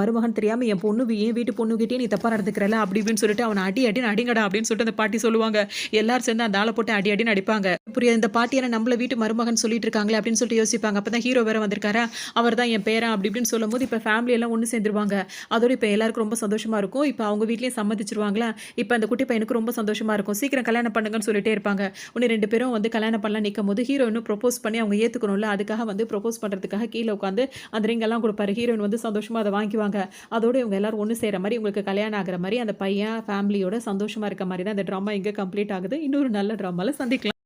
மருமகன் தெரியாமல் என் வீட்டு பொண்ணுகிட்டே நீ தப்பாக நடந்துக்கிறல அப்படி இப்படின்னு சொல்லிட்டு அவன அடி அடின்னு அடிங்கடா அப்படின்னு சொல்லிட்டு அந்த பாட்டி சொல்லுவாங்க. எல்லாரும் சேர்ந்து அந்த ஆள போட்டு அடி அடின்னு அடிப்பாங்க. புரியாது இந்த பாட்டி என்ன நம்மள வீட்டு மருமகன்னு சொல்லிட்டு இருக்காங்களே அப்படின்னு சொல்லிட்டு யோசிப்பாங்க. அப்பதான் ஹீரோ வேற வந்திருக்காரா, அவர் தான் என் பேரன் அப்படி இப்படின்னு சொல்லும்போது, இப்ப ஃபேமிலி எல்லாம் ஒண்ணு சேர்ந்துருவாங்க. அதோட இப்ப எல்லாருக்கும் ரொம்ப சந்தோஷமா இருக்கும். இப்ப அவங்க வீட்லயும் சம்மதிச்சுருவாங்களா, இப்ப அந்த குட்டி பையனுக்கு ரொம்ப சந்தோஷமா இருக்கும். சீக்கிரம் கல்யாணம் பண்ணுங்கன்னு சொல்லிட்டே இருப்பாங்க. உடனே 2 பேரும் வந்து கல்யாணம் பண்ணலாம் நிக்கும்போது, ஹீரோயினும் ப்ரொபோஸ் பண்ணி அவங்க ஏத்துக்கணும்ல, அதுக்காக வந்து ப்ரொபோஸ் பண்றதுக்காக கீழ உட்காந்து அந்த ரிங் எல்லாம் குடுப்பாரு. ஹீரோயின் வந்து சந்தோஷமா அத வாங்கிக்குவாங்க. அதோட இவங்க எல்லாரும் ஒண்ணு சேர்ற மாரி, உங்களுக்கு கல்யாணம் ஆகுற மாரி, அந்த பையன் ஃபேமிலியோட சந்தோஷமா இருக்க மாரி தான் இந்த ட்ராமா இங்க கம்ப்ளீட் ஆகுது. இன்னொரு நல்ல ட்ராமால சந்திக்கலாம்.